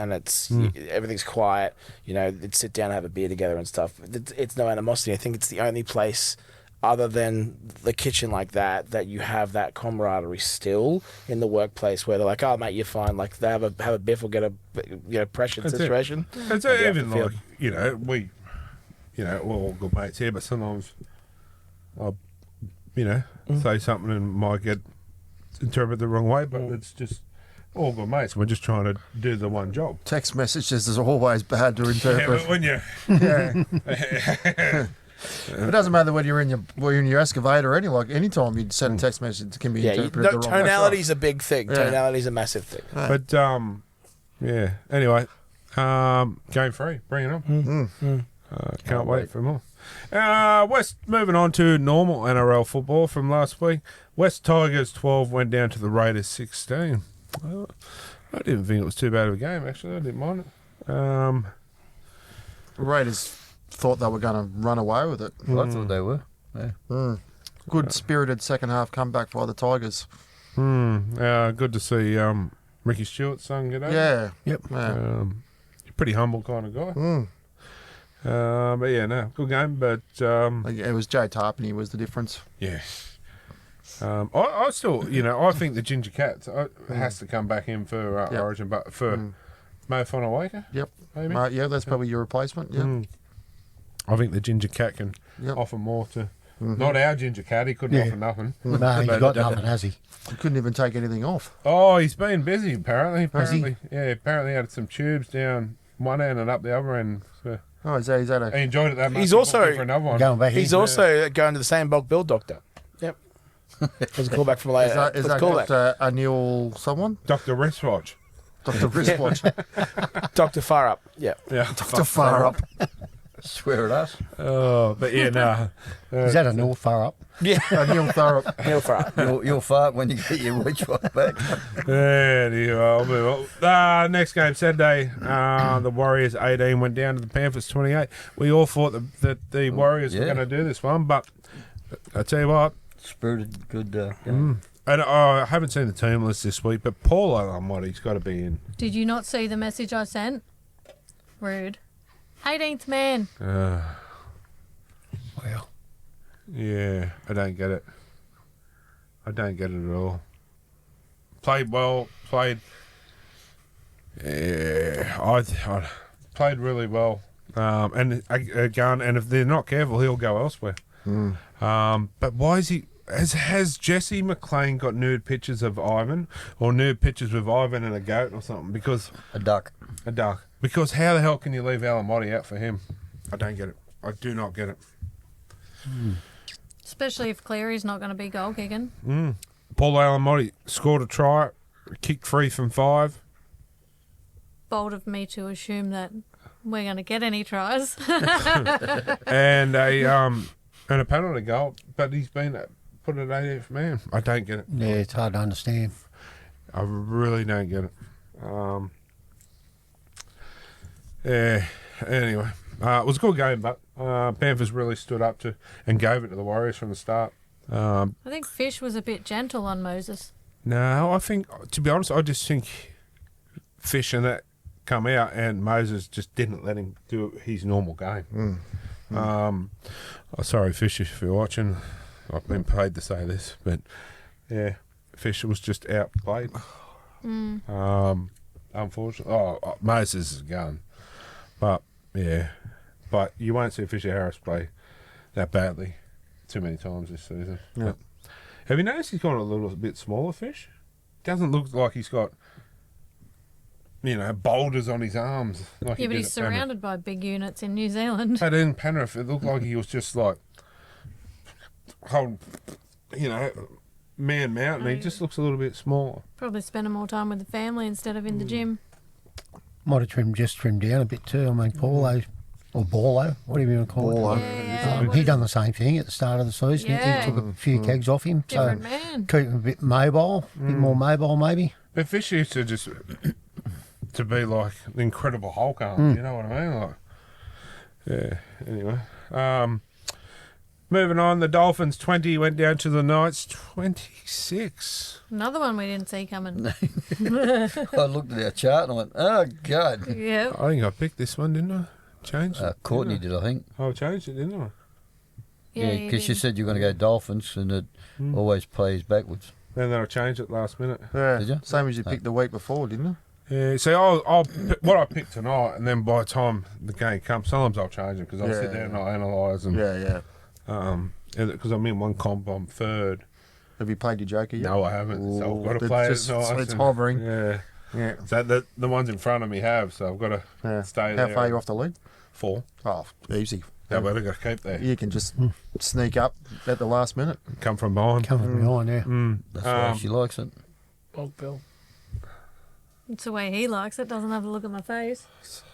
everything's quiet, they'd sit down and have a beer together and stuff. It's no animosity. I think it's the only place, other than the kitchen like that you have that camaraderie still in the workplace where they're like, oh, mate, you're fine. Like, they have a biff or get a pressured situation. It's even like, we, we're all good mates here, but sometimes I'll, say something and might get interpreted the wrong way, but it's just all good mates. We're just trying to do the one job. Text messages is always bad to Yeah, interpret. but when you... It doesn't matter when you're in your excavator or any time you send a text message, it can be interpreted the wrong way. Tonality's a big thing. Yeah. Tonality's a massive thing. But, anyway, game 3, bring it on. Can't wait for more. West, moving on to normal NRL football from last week. West Tigers 12 went down to the Raiders 16. I didn't think it was too bad of a game, actually. I didn't mind it. Raiders thought they were going to run away with it. I thought they were. Yeah. Good spirited second half comeback by the Tigers. Good to see Ricky Stewart sung it up. Yeah. Yep. Yeah. Pretty humble kind of guy. But yeah, no, good game. But It was Jay Tarpany was the difference. yeah, I still, I think the Ginger Cats has to come back in for Origin, but for Mo Fonawaker, Yep. maybe. Yeah, that's probably your replacement. Yeah. I think the Ginger Cat can offer more to. Not our Ginger Cat. He couldn't offer nothing. No, he's got nothing, has he? He couldn't even take anything off. Oh, he's been busy apparently. he? Apparently had some tubes down one end and up the other end. So Oh, is that he enjoyed it that much. He's he booked also- in for another one. Going back He's in. also going to the same bulk bill doctor. Yep. There's a callback from later. is that callback. Anil someone? Dr. Wristwatch. Dr. Wristwatch. Dr. Far Up. Yeah. Yeah. Dr. Far Up. Swear at us. Oh, but yeah, no. Is that a North far up? Yeah. Anil Tharup. Neil Far Up. You'll fart when you get your witch one back. Anyway, I'll move on. Next game, Saturday, the Warriors 18 went down to the Panthers 28. We all thought that the Warriors were Yeah. going to do this one, but I tell you what, spirited, good game. And I haven't seen the team list this week, but Paul Alamoti's got to be in. Did you not see the message I sent? Rude. 18th man. Well, Yeah, I don't get it. I don't get it at all. Played well, Yeah, I played really well. And again, and if they're not careful, he'll go elsewhere. But why is he... Has Jesse McLean got nude pictures of Ivan, or nude pictures with Ivan and a goat or something? Because A duck. a duck. Because how the hell can you leave Alamotti out for him? I don't get it. I do not get it. Especially if Cleary's not going to be goal kicking. Paul Alamotti scored a try, kicked 3 from 5. Bold of me to assume that we're going to get any tries. and a penalty goal, but he's been put at 18th man. I don't get it. yeah, it's hard to understand. I really don't get it. Yeah. Anyway, it was a good game, but Panthers really stood up to and gave it to the Warriors from the start. I think Fish was a bit gentle on Moses. No, I think, to be honest, I just think Fish and that come out, and Moses just didn't let him do his normal game. Sorry, Fish, if you're watching. I've been paid to say this, but yeah, Fish was just outplayed. Unfortunately, Moses is gone, but yeah, but you won't see Fisher Harris play that badly too many times this season. Yeah. But have you noticed he's got a little bit smaller, Fish? Doesn't look like he's got, boulders on his arms. Like Yeah, he but did he's at Penrith. surrounded by big units in New Zealand. But in Penrith, it looked like he was just like whole, man mountain. He just looks a little bit smaller. Probably spending more time with the family instead of in the gym. Might have trimmed down a bit too. I mean, Paulo, or Borlo, whatever you want to call Borlo. it. Yeah, He done the same thing at the start of the season. Yeah. He took a few kegs off him. different So man. keep him a bit mobile, a bit more mobile maybe. But Fish used to just to be like the Incredible Hulk arm. You know what I mean? Like, yeah. Anyway, moving on. The Dolphins 20 went down to the Knights 26. Another one we didn't see coming. I looked at our chart and I went, oh, God. Yeah. I think I picked this one, didn't I? Changed it. Courtney did, I think. I changed it, didn't I? Yeah, you because she did. said you're going to go Dolphins and it always plays backwards. And then I changed it last minute. Yeah, Did you? same as you picked the week before, didn't you? Yeah, see, I'll pick what I picked tonight, and then by the time the game comes, sometimes I'll change it because I'll sit there and I'll analyse them. Yeah. Because I'm in one comp, I'm third. Have you played your Joker yet? No, I haven't. So I've got to Ooh, play it's it nice. it's hovering. Yeah. Yeah. So the ones in front of me have, so I've got to Yeah. stay How there. far are you off the lead? 4. Oh, easy. Yeah, but I've got to keep there. You can just sneak up at the last minute. Come from behind. Coming behind, yeah. That's why she likes it. Bog Bill. It's the way he likes it. Doesn't have to look at my face.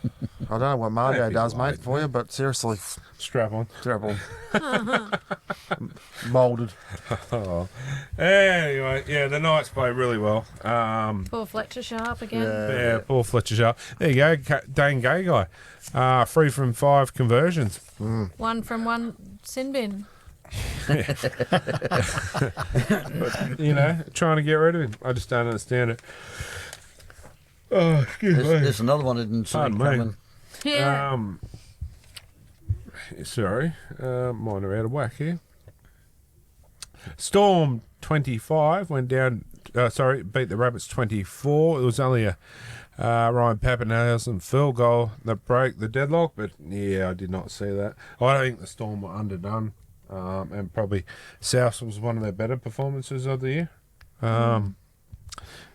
I don't know what Mario Don't be does, lying. mate, for you, but seriously, Strap on. terrible. Moulded. Oh. Anyway, yeah, the Knights play really well. Poor Fletcher Sharp again. Yeah, Paul Fletcher Sharp. There you go, Dane Gay guy. 3 from 5 conversions. 1 from 1 sin bin. Trying to get rid of him. I just don't understand it. Oh, excuse me. There's another one I didn't see Pardon me. coming. Yeah. Sorry, mine are out of whack here. Storm 25 went down. Beat the Rabbits 24. It was only a Ryan Pappenhausen field goal that broke the deadlock, but yeah, I did not see that. I think the Storm were underdone, and probably South was one of their better performances of the year.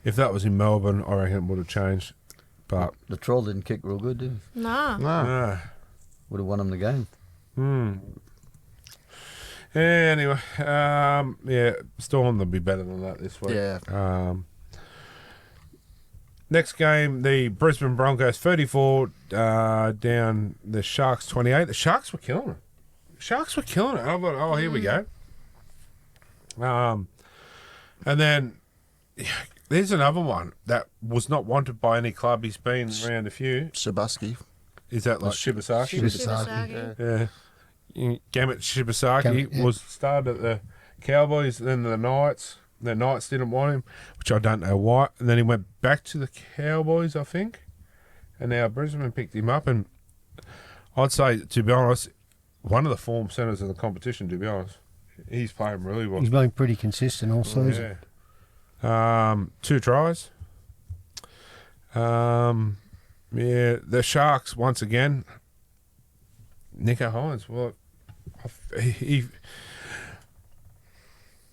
If that was in Melbourne, I reckon it would have changed. But The Troll didn't kick real good, did he? Nah. No. Would have won him the game. Anyway, Storm will be better than that this week. Yeah. Next game, the Brisbane Broncos 34 down the Sharks 28. The Sharks were killing it. I thought, here we go. And then there's another one that was not wanted by any club. He's been around a few. Shabuski. Is that like Shibasaki? Shibasaki. Yeah. Gamut Shibasaki Gamut, yeah. was started at the Cowboys, then the Knights. The Knights didn't want him, which I don't know why. And then he went back to the Cowboys, I think. And now Brisbane picked him up. And I'd say, to be honest, one of the form centres of the competition, to be honest. He's playing really well. He's been pretty consistent all season. Yeah. 2 tries. The Sharks, once again, Nico Hines, well, he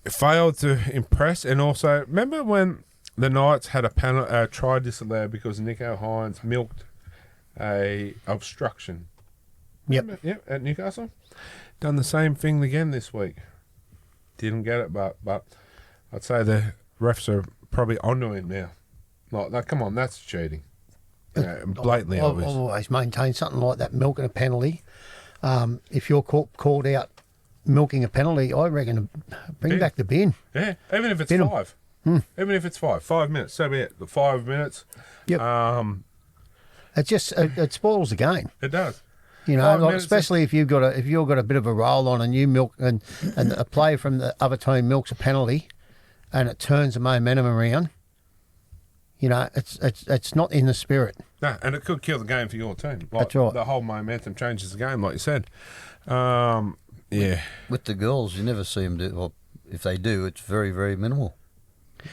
failed to impress. And also, remember when the Knights had a try disallowed because Nico Hines milked a obstruction? Yep. Yep, at Newcastle. Done the same thing again this week. Didn't get it, but I'd say the refs are probably onto him now. Like, come on, that's cheating. You know, blatantly I've obvious. always maintained something like that, milking a penalty. If you're called out milking a penalty, I reckon bring back the bin. Yeah, even if it's Bin 'em. 5. Even if it's 5 minutes, so be it. The 5 minutes. Yep. It just it spoils the game. It does. You know, 5 like, minutes especially if you've got a bit of a roll on and you milk and a player from the other team milks a penalty, and it turns the momentum around. You know, it's not in the spirit. No, and it could kill the game for your team. Like, That's right. The whole momentum changes the game, like you said. Yeah. With the girls, you never see them do. Well, if they do, it's very, very minimal.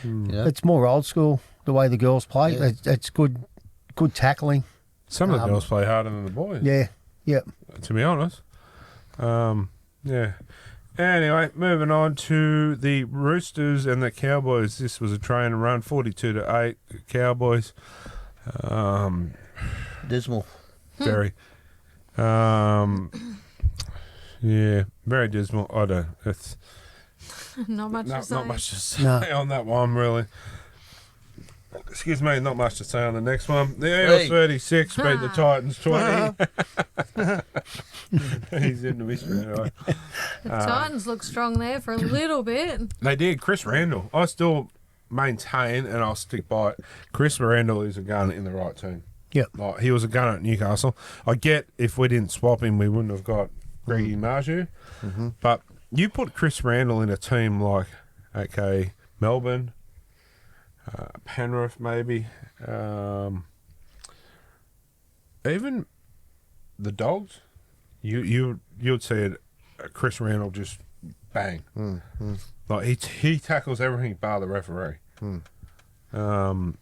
You know? It's more old school the way the girls play. Yeah. It's good tackling. Some of the girls play harder than the boys. Yeah, yeah. To be honest. Yeah. Anyway, moving on to the Roosters and the Cowboys. This was a train and run, 42-8. Cowboys. Dismal. Very. Yeah, very dismal. I don't. It's Not much to say. not much to say No. on that one, really. Excuse me, not much to say on the next one. The Eagles 36 beat the Titans 20. He's in the mystery anyway. The Titans look strong there for a little bit. They did. Chris Randall. I still maintain, and I'll stick by it, Chris Randall is a gun in the right team. Yep. Like, he was a gunner at Newcastle. I get if we didn't swap him, we wouldn't have got Greggy Marju. But you put Chris Randall in a team like, okay, Melbourne, Penrith maybe, even the Dogs, you'd see it, Chris Randall just bang. Like he tackles everything bar the referee. And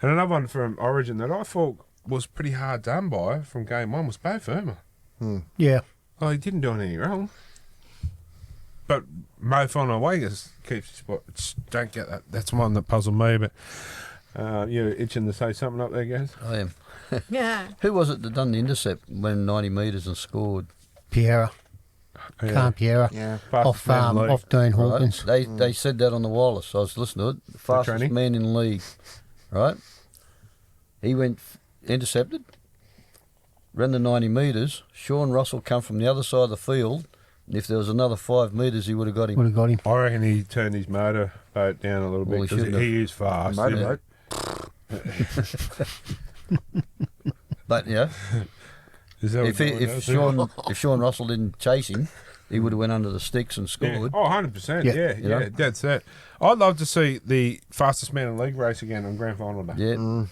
another one from Origin that I thought was pretty hard done by from game 1 was Bo Firma. Yeah. Oh, he didn't do anything wrong. But Mo Fonawagas keeps his spot. Just don't get that. That's one that puzzled me. But you're itching to say something up there, guys? I am. Yeah. Who was it that done the intercept when 90 metres and scored? Piera. Can't Piera. Yeah. Fastest man in the league. Off Dean Right? Hawkins. They said that on the wireless. I was listening to it. The fastest training? man in the league. Right? He went intercepted, ran the 90 metres. Sean Russell come from the other side of the field. And if there was another 5 metres, he would have got him. Would have got him. I reckon he turned his motor boat down a little Well, bit he because shouldn't he is fast. Motorboat. But yeah, Is that what it if was? Sean Russell didn't chase him, he would have went under the sticks and Yeah. scored. Oh, 100%. Yeah. Yeah, You know? yeah, that's it. I'd love to see the fastest man in the league race again on grand final day. Yeah,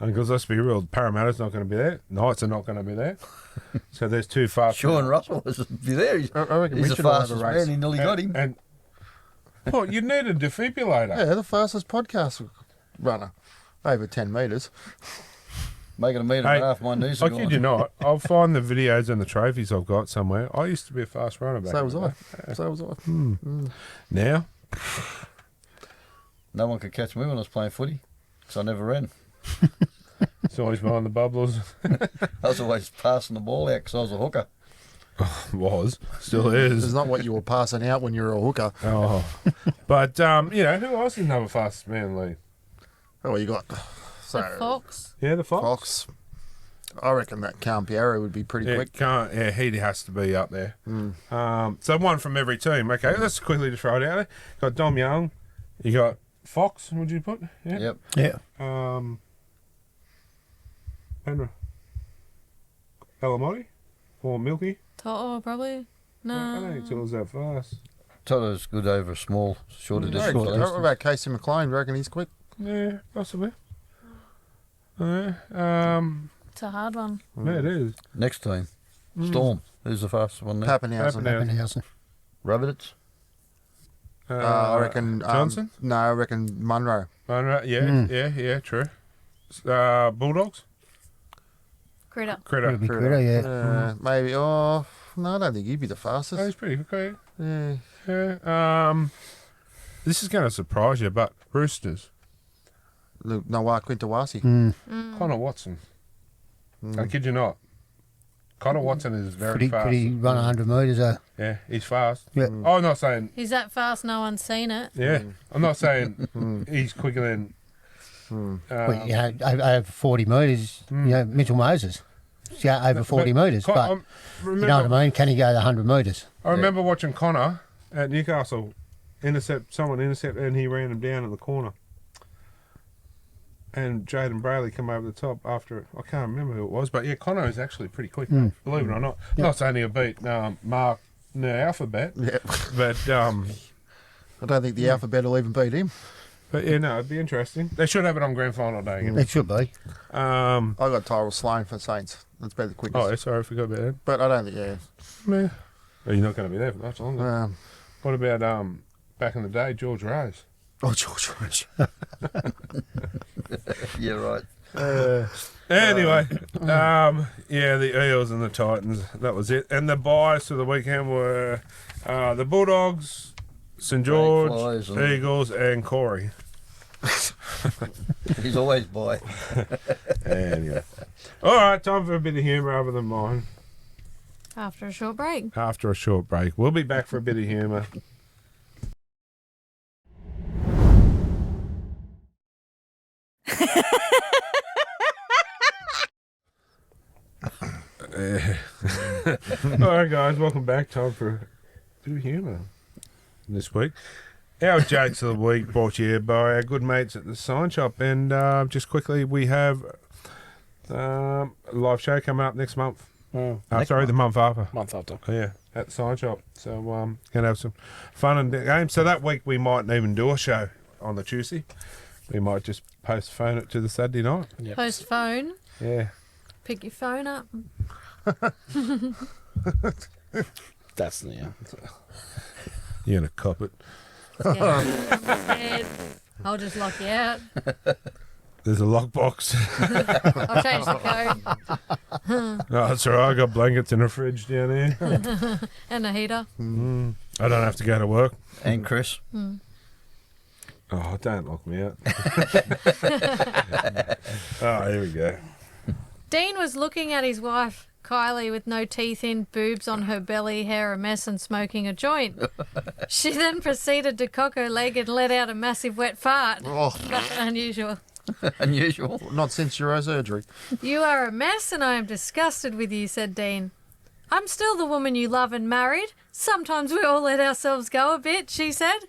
Because let's be real, Parramatta's not going to be there. Knights are not going to be there. So there's 2 fast. Sean Russell was there. I reckon He's we the should have fastest the race. man. He nearly got him. And well, you need a defibrillator. Yeah, the fastest podcast runner. Over 10 metres. Making a metre Hey, and a half. My knees are I kid you not. I'll find the videos and the trophies I've got somewhere. I used to be a fast runner back. So in was the I. day. So was I. Now, No one could catch me when I was playing footy, so I never ran. it's always behind the bubblers. I was always passing the ball out because I was a hooker. Was. Still It's is. not what you were passing out when you were a hooker. Oh. But, who else is another fastest man in the league? Oh, you got The so Fox. Yeah, the Fox. Fox. I reckon that Campiero would be pretty Yeah, quick. he has to be up there. So one from every team. Okay, let's quickly just throw it out there. Got Dom Young. You got Fox, would you put? Yeah. Yep. Yeah. Penrith. Alamotti? Or Milky? Toto, probably. I don't No. think Toto's that fast. Toto's good over a shorter distance. What about Casey McLean? You reckon he's quick? Yeah, possibly. It's a hard one. Yeah, it is. Next team, Storm. Who's the fastest one there? Pappenhausen. Pappenhausen. Rabbits. I reckon Johnson? No, I reckon Munro. Yeah, true. Bulldogs? Critter. Critter. Critter, yeah. Maybe. Oh no, I don't think he'd be the fastest. Oh, he's pretty quick. Yeah. Yeah. This is going to surprise you, but Roosters. Noah Quintawasi. Connor Watson. I kid you not. Connor Watson is very fast. Could he run 100 metres? Yeah, he's fast. Yeah. I'm not saying. He's that fast, no one's seen it. Yeah, I'm not saying he's quicker than. Well, you know, over 40 metres, you know, Mitchell Moses. Yeah, over 40 metres. But you know what I mean? Can he go the 100 metres? I remember watching Connor at Newcastle someone intercept, and he ran him down in the corner. And Jaden Brayley come over the top after it. I can't remember who it was, but yeah, Connor is actually pretty quick, believe it or not. I'm not saying he'll beat Mark the Alphabet, but I don't think the Alphabet will even beat him. But yeah, no, it'd be interesting. They should have it on grand final day. It should be. I got Tyrell Sloan for Saints. That's better the quickest. Oh, sorry, I forgot about that. But I don't think, yeah. Well, you're not going to be there for much longer. What about back in the day, George Rose? Oh, George Rose. Yeah, right. Anyway, yeah, the Eels and the Titans, that was it. And the buys for the weekend were the Bulldogs, St George, Eagles, and Corey. He's always by. Anyway. All right, time for a bit of humour other than mine. After a short break. After a short break. We'll be back for a bit of humour. All right, guys, welcome back. Time for a bit of humour this week. Our jokes of the week brought you here by our good mates at the Sign Shop. And just quickly, we have a live show coming up next month. The month after. Month after. Oh, yeah, at the Sign Shop. So going to have some fun and games. So that week we might even do a show on the Tuesday. We might just postpone it to the Saturday night. Yep. Postphone. Yeah. Pick your phone up. That's the You're going to cop it. Scared. I'll just lock you out. There's a lockbox. I'll change the code. No, that's all right. I got blankets in the fridge down here. And a heater. I don't have to go to work. And Chris. Oh, don't lock me out. Oh, here we go. Dean was looking at his wife, Kylie, with no teeth in, boobs on her belly, hair a mess, and smoking a joint. She then proceeded to cock her leg and let out a massive wet fart. Oh. Nothing unusual. Unusual. Not since neurosurgery. You are a mess and I am disgusted with you, said Dean. I'm still the woman you love and married. Sometimes we all let ourselves go a bit, she said.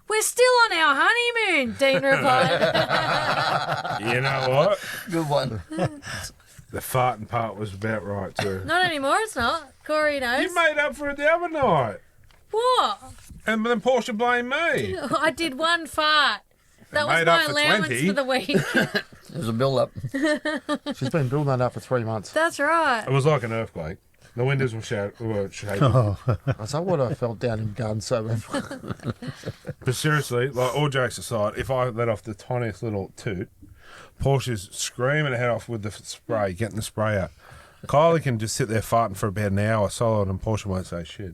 We're still on our honeymoon, Dean replied. You know what? Good one. The farting part was about right too. Not anymore, it's not. Corey knows. You made up for it the other night. What? And then Portia blamed me. I did one fart. That was made my up for allowance 20. for the week. There's a build-up. She's been building that up for 3 months. That's right. It was like an earthquake. The windows were shaking. That's what I felt down in Gun so But seriously, like all jokes aside, if I let off the tiniest little toot, Portia's screaming her head off with the spray, getting the spray out. Kylie can just sit there farting for about an hour solid and Portia won't say shit.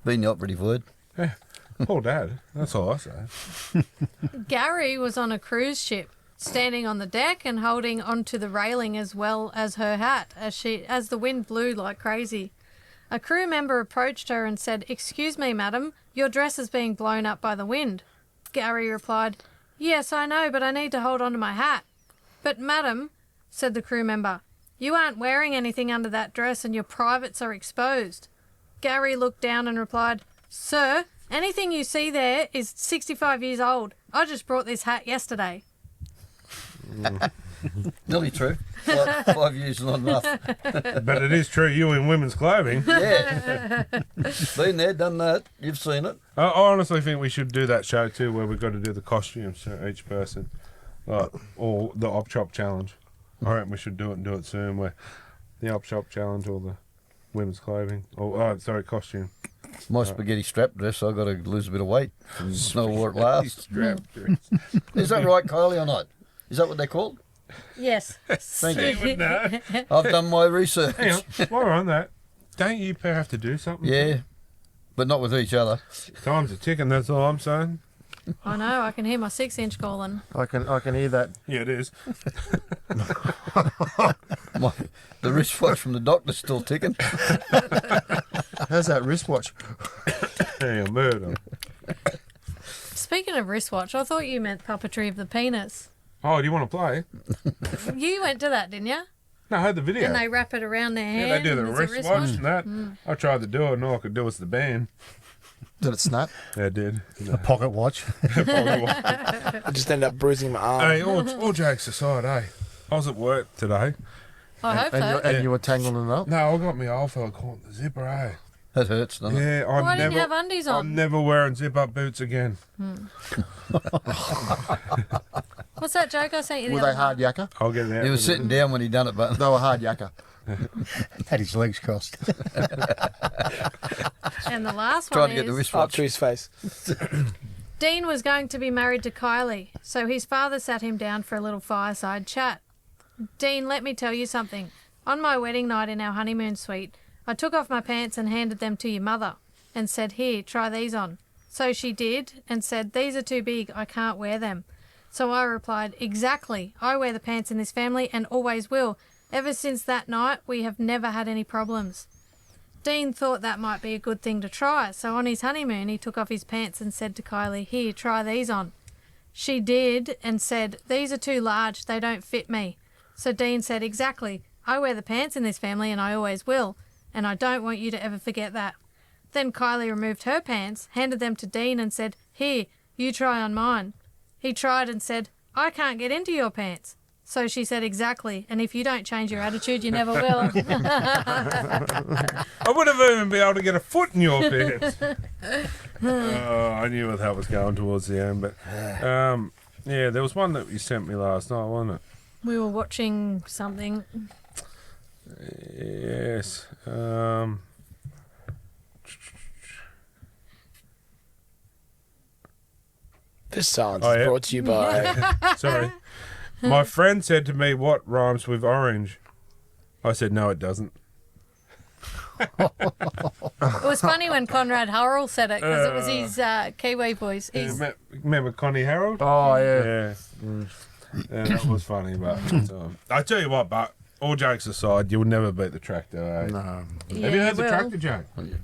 Being the operative word. Yeah. Poor Dad. That's all I say. Gary was on a cruise ship, standing on the deck and holding onto the railing as well as her hat as the wind blew like crazy. A crew member approached her and said, "Excuse me, madam, your dress is being blown up by the wind." Gary replied, "Yes, I know, but I need to hold on to my hat." "But madam," said the crew member, "you aren't wearing anything under that dress and your privates are exposed." Gary looked down and replied, "Sir, anything you see there is 65 years old. I just brought this hat yesterday." Nearly true. 5 years is not enough. But it is true, you in women's clothing. Yeah. Been there, done that. You've seen it. I honestly think we should do that show too, where we've got to do the costumes for each person, like, or the op shop challenge. I reckon we should do it soon, where the op shop challenge or the women's clothing, costume. My spaghetti strap dress, I've got to lose a bit of weight and smell what it lasts. Strap dress. Is that right, Kylie, or not? Is that what they're called? Yes. Thank You you. would know. I've done my research. Hang on, while we're on that, don't you pair have to do something? Yeah, but not with each other. Time's a ticking, that's all I'm saying. I know, I can hear my 6-inch calling. I can hear that. Yeah, it is. The wristwatch from the doctor's still ticking. How's that wristwatch? Hang on, murder. Speaking of wristwatch, I thought you meant puppetry of the penis. Oh, do you want to play? You went to that, didn't you? No, I heard the video. And they wrap it around their hand. Yeah, they do the and there's a wristwatch and that. I tried to do it, and all I could do was the band. Did it snap? Yeah, it did. A pocket watch. I just ended up bruising my arm. Hey, all jokes aside, I was at work today. I hope so. And you were tangling it up? No, I got my old fella caught in the zipper, That hurts, doesn't it? Yeah, Why didn't you have undies on? I'm never wearing zip-up boots again. What's that joke I sent you the Were other they hard night? yakka? I'll get it out. He was sitting down when he done it, but They were hard yakka. Had his legs crossed. And the last trying one to get the is, Up wristwatch. to his face. Dean was going to be married to Kylie, so his father sat him down for a little fireside chat. Dean, let me tell you something. On my wedding night in our honeymoon suite, I took off my pants and handed them to your mother and said, here, try these on. So she did and said, these are too big, I can't wear them. So I replied, exactly, I wear the pants in this family and always will. Ever since that night, we have never had any problems. Dean thought that might be a good thing to try, so on his honeymoon he took off his pants and said to Kylie, here, try these on. She did and said, these are too large, they don't fit me. So Dean said, exactly, I wear the pants in this family and I always will, and I don't want you to ever forget that. Then Kylie removed her pants, handed them to Dean and said, here, you try on mine. He tried and said, I can't get into your pants. So she said, exactly, and if you don't change your attitude, you never will. I wouldn't have even been able to get a foot in your pants. I knew that was going towards the end, but yeah, there was one that you sent me last night, wasn't it? We were watching something. Yes. This silence Oh, is yeah. brought to you by. Sorry. My friend said to me, what rhymes with orange? I said, no, it doesn't. It was funny when Conrad Hurrell said it because it was his Kiwi voice. You He's, remember Connie Harold? Oh, yeah. Yeah. Yeah, that was funny, but I tell you what, but all jokes aside, you'll never beat the tractor, eh? No. Have you yeah, heard the will. tractor joke? It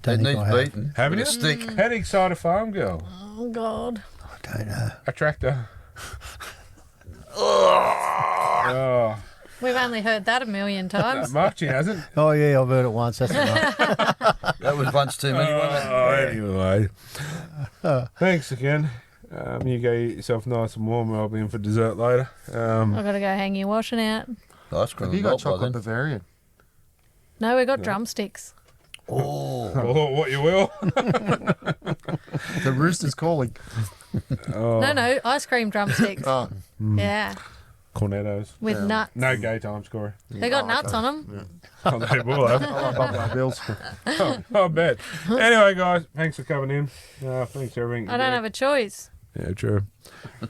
Don't think needs I have. beating. Haven't with you? a stick. How do you excite a farm girl? Oh, God. I don't know. A tractor. Oh, We've only heard that a million times. Mark, she hasn't. Oh, yeah, I've heard it once. That's enough. That was once too many, wasn't Anyway. Thanks again. You go eat yourself nice and warm, and I'll be in for dessert later. I've got to go hang your washing out. it? Ice cream. Have you got melt by chocolate then. Bavarian? No, we got drumsticks. Oh, Oh, what you will. The rooster's calling. Oh, No, ice cream drumsticks. Oh, Yeah, Cornettos. with nuts. No gay time score. They got nuts on them. Oh, they will have. I love Buffalo Bills. I bet. Anyway, guys, thanks for coming in. Thanks for everything. I don't have a choice. Yeah, true.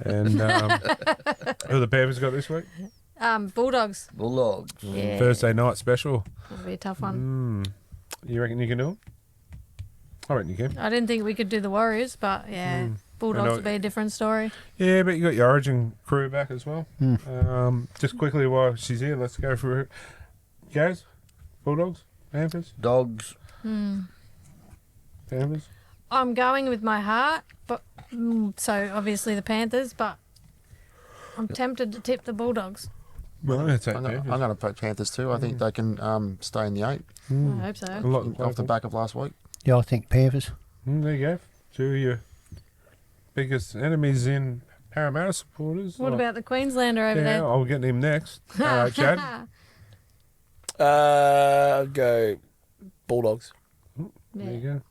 And who the Panthers got this week? Bulldogs. bulldogs. Yeah, Thursday night special. that'll be a tough one. You reckon you can do it? I reckon you can. I didn't think we could do the Warriors, but yeah, Bulldogs know- would be a different story. Yeah, but you got your Origin crew back as well. Just quickly while she's here, let's go through it. Gaz, Bulldogs, Panthers, Dogs. Panthers. I'm going with my heart, but so obviously the Panthers, but I'm tempted to tip the Bulldogs. Well, I'm going to take I'm Panthers. going to pick Panthers too. I think they can stay in the 8 I hope so. A lot to play off the for. back of last week. Yeah, I think Panthers. There you go. Two of your biggest enemies in Parramatta supporters. What about the Queenslander over Yeah, there? I'll get him next. Chad? Go Bulldogs. There you go.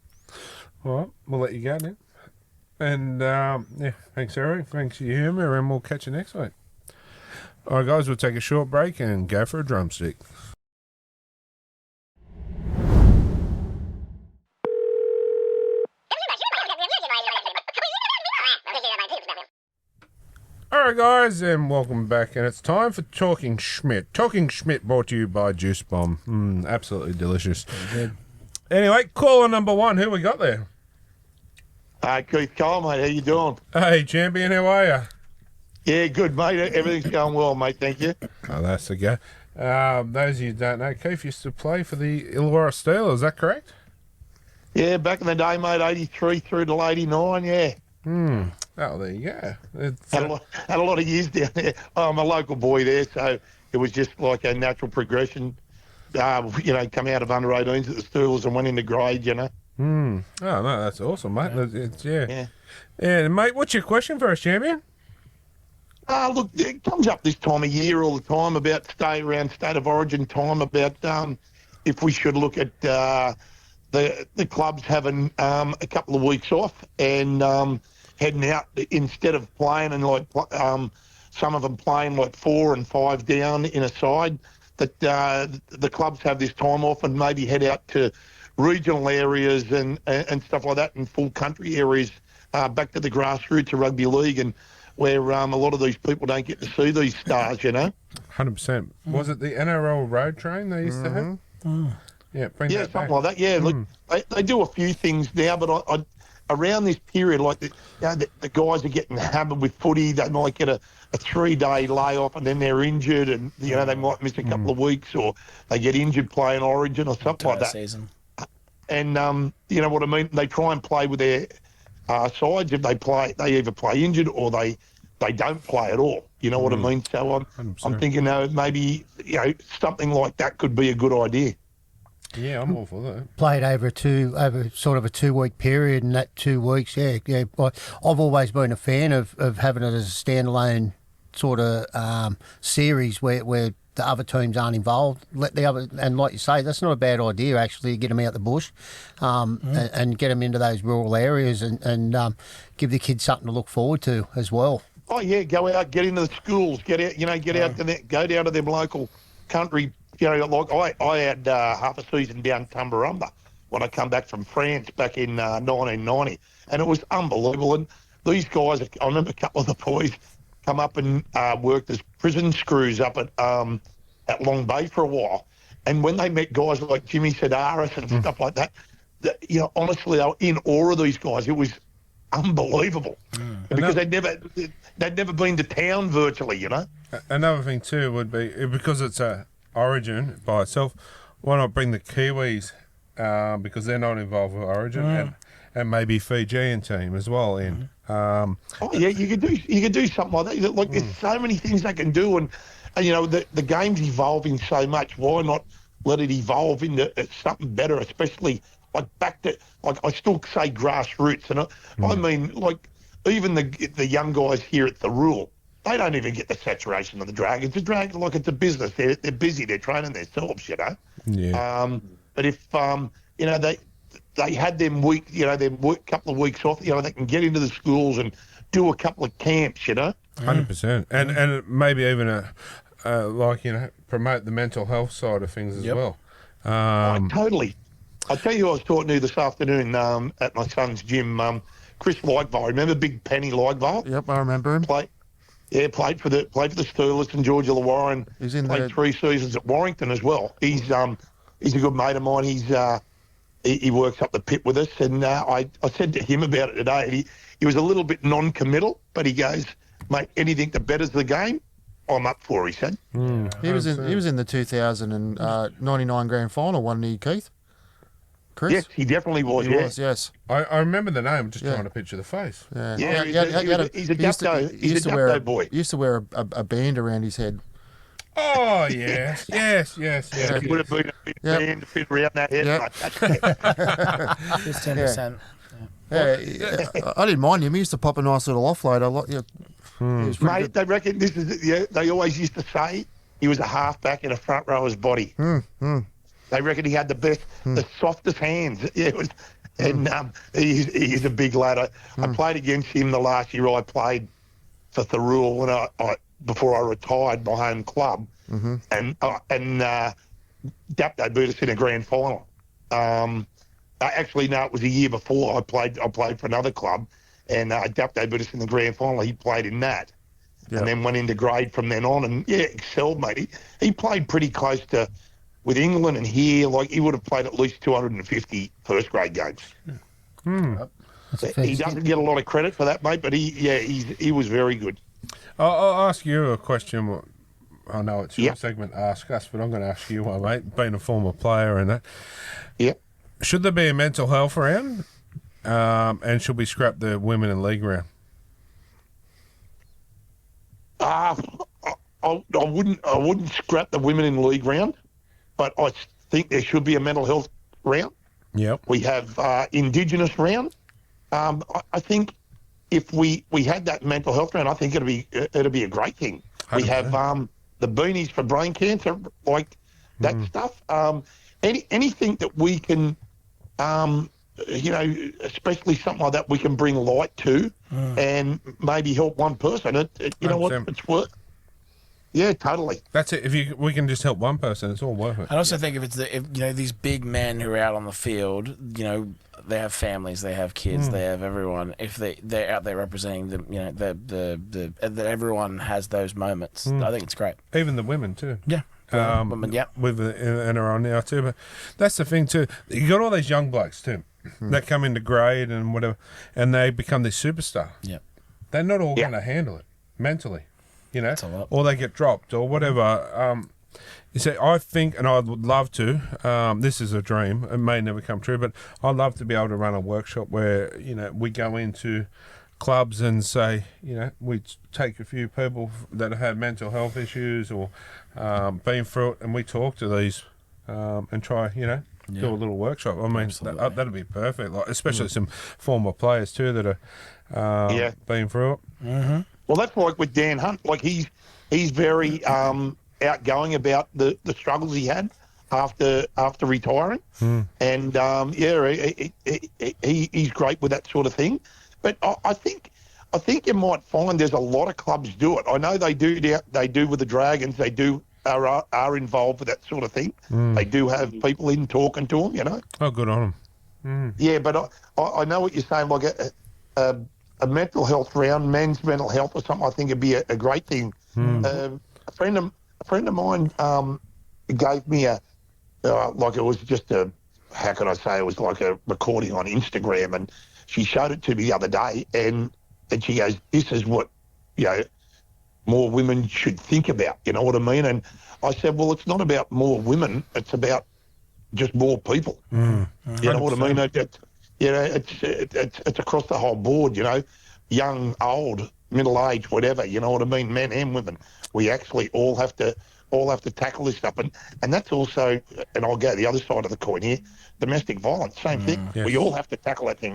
All right, we'll let you go now. And, yeah, thanks, Eric. Thanks for your humour, and we'll catch you next week. All right, guys, we'll take a short break and go for a drumstick. All right, guys, and welcome back. And it's time for Talking Schmidt. Talking Schmidt brought to you by Juice Bomb. Absolutely delicious. Anyway, caller number 1. Who we got there? Keith Cole, mate. How you doing? Hey, champion, how are you? Yeah, good, mate. Everything's going well, mate. Thank you. Oh, that's the go. Those of you who don't know, Keith used to play for the Illawarra Steel. Is that correct? Yeah, back in the day, mate, 83 through to 89, yeah. Oh, there you go. It's, Had a lot of years down there. I'm a local boy there, so it was just like a natural progression. Come out of under 18s at the Steelers and went into grade, Oh, no, that's awesome, mate. Yeah. Yeah, mate, what's your question for us, champion? Look, it comes up this time of year all the time about state of origin time, about if we should look at the clubs having a couple of weeks off and heading out instead of playing and some of them playing 4 and 5 down in a side, that the clubs have this time off and maybe head out to regional areas and stuff like that, and full country areas, back to the grassroots of rugby league, and where a lot of these people don't get to see these stars, 100%. Was it the NRL road train they used to have? Yeah, bring that something back. like that. Yeah, look, they do a few things now, but I around this period, the guys are getting hammered with footy. They might get a 3-day layoff and then they're injured, and they might miss a couple of weeks, or they get injured playing Origin or something like that. Season. And you know what I mean? They try and play with their sides. If they either play injured or they don't play at all. You know what I mean? So I'm thinking maybe something like that could be a good idea. Yeah, I'm all for that. Played over sort of a 2-week period, and that 2 weeks, yeah. I've always been a fan of having it as a standalone sort of series where the other teams aren't involved. Let the other, and like you say, that's not a bad idea actually. Get them out the bush, and get them into those rural areas, and give the kids something to look forward to as well. Oh yeah, go out, get into the schools, get out, out to go down to them local country. Like I had half a season down Tumbarumba when I come back from France back in 1990, and it was unbelievable. And these guys, I remember a couple of the boys come up and worked as prison screws up at Long Bay for a while. And when they met guys like Jimmy Sedaris and stuff like that, honestly, they were in awe of these guys. It was unbelievable because they'd never been to town virtually. Another thing too would be, because it's a Origin by itself, why not bring the Kiwis, because they're not involved with Origin, and maybe Fijian team as well in. You could do something like that. Like there's so many things they can do, and the game's evolving so much. Why not let it evolve into something better? Especially back to I still say grassroots, and I mean even the young guys here at the Rule. They don't even get the saturation of the Dragons. The Dragons, it's a business. They're busy. They're training themselves, Yeah. But if they had them couple of weeks off, they can get into the schools and do a couple of camps, 100%, and maybe even promote the mental health side of things as well. Totally. I tell you, I was talking to this afternoon at my son's gym. Chris Lightval, remember Big Penny Lightval? Yep, I remember him. Played for the Steelers and George Illawarra, and He's in played 3 seasons at Warrington as well. He's a good mate of mine. He works up the pit with us, and I said to him about it today. He was a little bit non-committal, but he goes, "Mate, anything that betters the game, I'm up for." He said. He was in the 2099 grand final, wasn't he, Keith? Chris? Yes, he definitely was. He was, yes. I remember the name, just trying to picture the face. Yeah, he's a Dapto boy. He used to wear a band around his head. Oh, yes. He would have been a big band to fit around that head. Yep. Just 10%. Yeah, I didn't mind him. He used to pop a nice little offload. I like. Yeah, he was pretty Mate, good. they reckon this is. Yeah, they always used to say he was a halfback in a front rower's body. They reckon he had the softest hands. Yeah, it was, and he's a big lad. I played against him the last year I played for Thurul when I before I retired my home club, and Dapto beat us in a grand final. Actually, no, it was a year before I played for another club, and Dapto beat us in the grand final. He played in that, and then went into grade from then on, and excelled, mate. He played pretty close to with England and here. Like he would have played at least 250 first grade games. He doesn't get a lot of credit for that, mate, but he was very good. I'll ask you a question. I know it's your segment, Ask Us, but I'm going to ask you one, mate. Being a former player and that. Yep. Should there be a mental health round? And should we scrap the women in league round? I wouldn't scrap the women in league round, but I think there should be a mental health round. Yep. We have Indigenous round. I think if we had that mental health round, I think it'd be a great thing. 100%. We have the beanies for brain cancer, like that stuff. Anything that we can, especially something like that, we can bring light to and maybe help one person. You know what? It's worth. Yeah, totally. That's it. If we can just help one person, it's all worth it. I also think if these big men who are out on the field, they have families, they have kids, they have everyone. If they're out there representing them, that everyone has those moments. I think it's great. Even the women too. Yeah. Women, with and are on now too. But that's the thing too. You got all these young blokes too that come into grade and whatever, and they become this superstar. Yeah. They're not all going to handle it mentally. Or they get dropped or whatever. You see, I think, and I would love to, this is a dream, it may never come true, but I'd love to be able to run a workshop where, we go into clubs and say, we take a few people that have had mental health issues or been through it, and we talk to these and try, do a little workshop. I mean, that'd be perfect, like, especially some former players too that are been through it. Mm-hmm. Well, that's like with Dan Hunt. Like he's very outgoing about the struggles he had after retiring, and he's great with that sort of thing. But I think you might find there's a lot of clubs do it. I know they do with the Dragons. They are involved with that sort of thing. They do have people in talking to them. Oh, good on them. Yeah, but I know what you're saying. Like a mental health round, men's mental health or something, I think it'd be a great thing. A friend of mine gave me it was just how can I say, it was like a recording on Instagram, and she showed it to me the other day, and she goes, this is what, more women should think about, you know what I mean? And I said, well, it's not about more women, it's about just more people. You know what I mean? It's across the whole board, young, old, middle-aged, whatever, you know what I mean, men and women. We actually all have to tackle this stuff. And that's also, and I'll go the other side of the coin here, domestic violence, same thing. Yes. We all have to tackle that thing,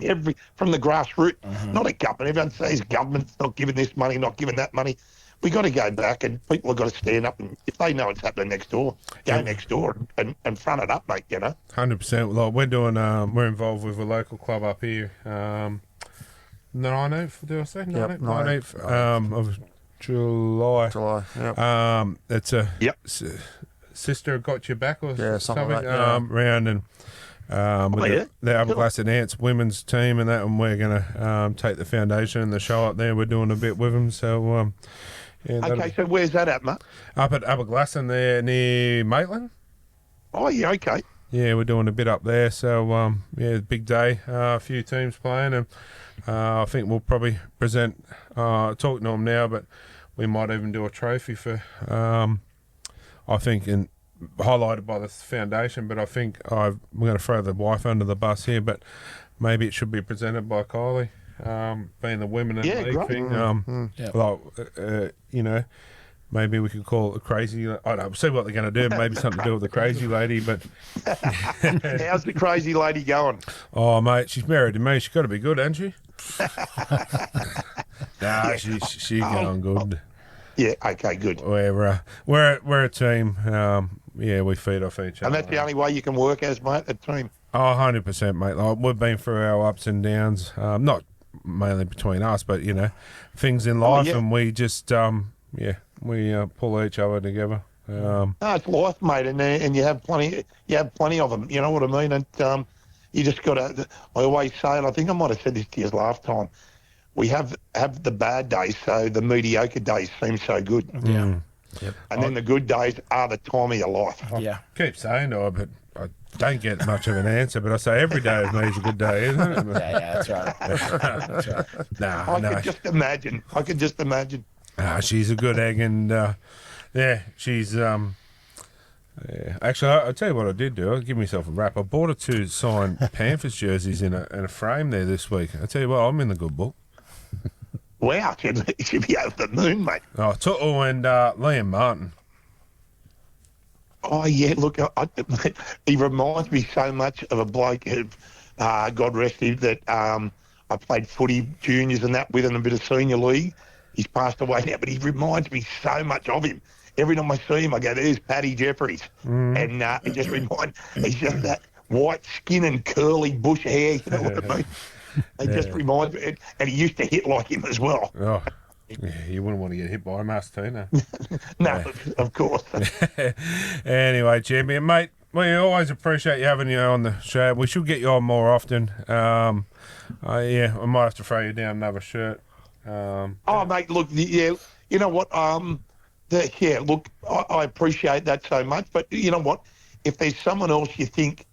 from the grassroots, not a government. Everyone says government's not giving this money, not giving that money. We got to go back, and people have got to stand up, and if they know it's happening next door, go next door and front it up, mate. 100%. Like we're involved with a local club up here. 19th, do I say? 19th of July. Yep. It's a sister got your back or something like that, round, and with the Upper and Ants women's team and that, and we're going to take the foundation and the show up there. We're doing a bit with them, so. Okay, so where's that at, mate? Up at Upper Glasson there near Maitland. Oh, yeah, okay. Yeah, we're doing a bit up there, so big day. A few teams playing, and I think we'll probably present. Talking to them now, but we might even do a trophy for. I think highlighted by the foundation, but I think we're going to throw the wife under the bus here, but maybe it should be presented by Kylie, being the women in the league great. thing. maybe we could call it a crazy. I don't know. See what they're going to do. Maybe something to do with the crazy lady. But How's the crazy lady going? oh, mate, she's married to me. She's got to be good, hasn't she? Nah, she's going good. Yeah, okay, good. We're a team. Yeah, we feed off each other. And that's the only way you can work as, mate, a team. Oh, 100%, mate. Like, we've been through our ups and downs, not mainly between us, but, you know, things in life, yeah. and we just, we pull each other together. No, it's life, mate, and you have plenty of them, you know what I mean? And you just got to, I always say, and I think I might have said this to you last time, we have the bad days, so the mediocre days seem so good. Yeah. Yep. And then the good days are the time of your life. Yeah. Keep saying that, but I don't get much of an answer, but I say every day of me is a good day, isn't it? Yeah, that's right. That's right. No. I could just imagine. She's a good egg, and she's yeah. Actually, I'll tell you what I did do. I'll give myself a wrap. I bought her 2 signed Panthers jerseys in a frame there this week. I tell you what, I'm in the good book. Wow, you should be over the moon, mate. Oh, Tuttle and Liam Martin. Oh, yeah, look, he reminds me so much of a bloke who, God rest him, that I played footy juniors and that with in a bit of senior league. He's passed away now, but he reminds me so much of him. Every time I see him, I go, there's Paddy Jeffries. And it just he's just that white skin and curly bush hair, you know what I mean? It just reminds me, and he used to hit like him as well. Oh, yeah, you wouldn't want to get hit by a Mastino. No, of course. Anyway, champion, mate, we always appreciate you having you on the show. We should get you on more often. I might have to throw you down another shirt. Oh, mate, look, yeah, you know what? Look, I appreciate that so much, but you know what? If there's someone else you think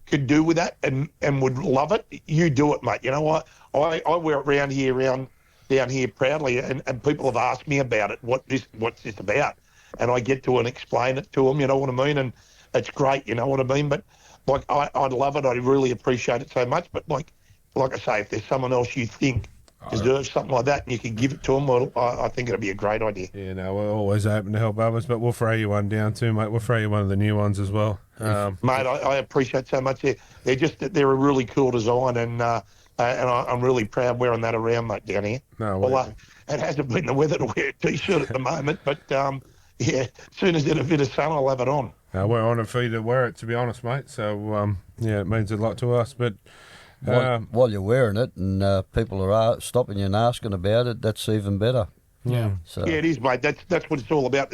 could do with that and would love it, you do it, mate. You know what? I wear it down here proudly, and people have asked me about it. What's this about? And I get to and explain it to them. You know what I mean? And it's great. You know what I mean? But like, I'd love it. I really appreciate it so much. But like I say, if there's someone else you think deserves something like that and you can give it to them, well, I think it'd be a great idea. Yeah, no, we're always open to help others, but we'll throw you one down too, mate. We'll throw you one of the new ones as well. Mate, I appreciate so much. They're a really cool design, and I'm really proud wearing that around, mate, down here. No, well, it hasn't been the weather to wear a T-shirt at the moment, but as soon as there's a bit of sun, I'll have it on. We're honoured for you to wear it, to be honest, mate. So, it means a lot to us, but... While you're wearing it and people are stopping you and asking about it, that's even better. Yeah. So. Yeah, it is, mate. That's what it's all about.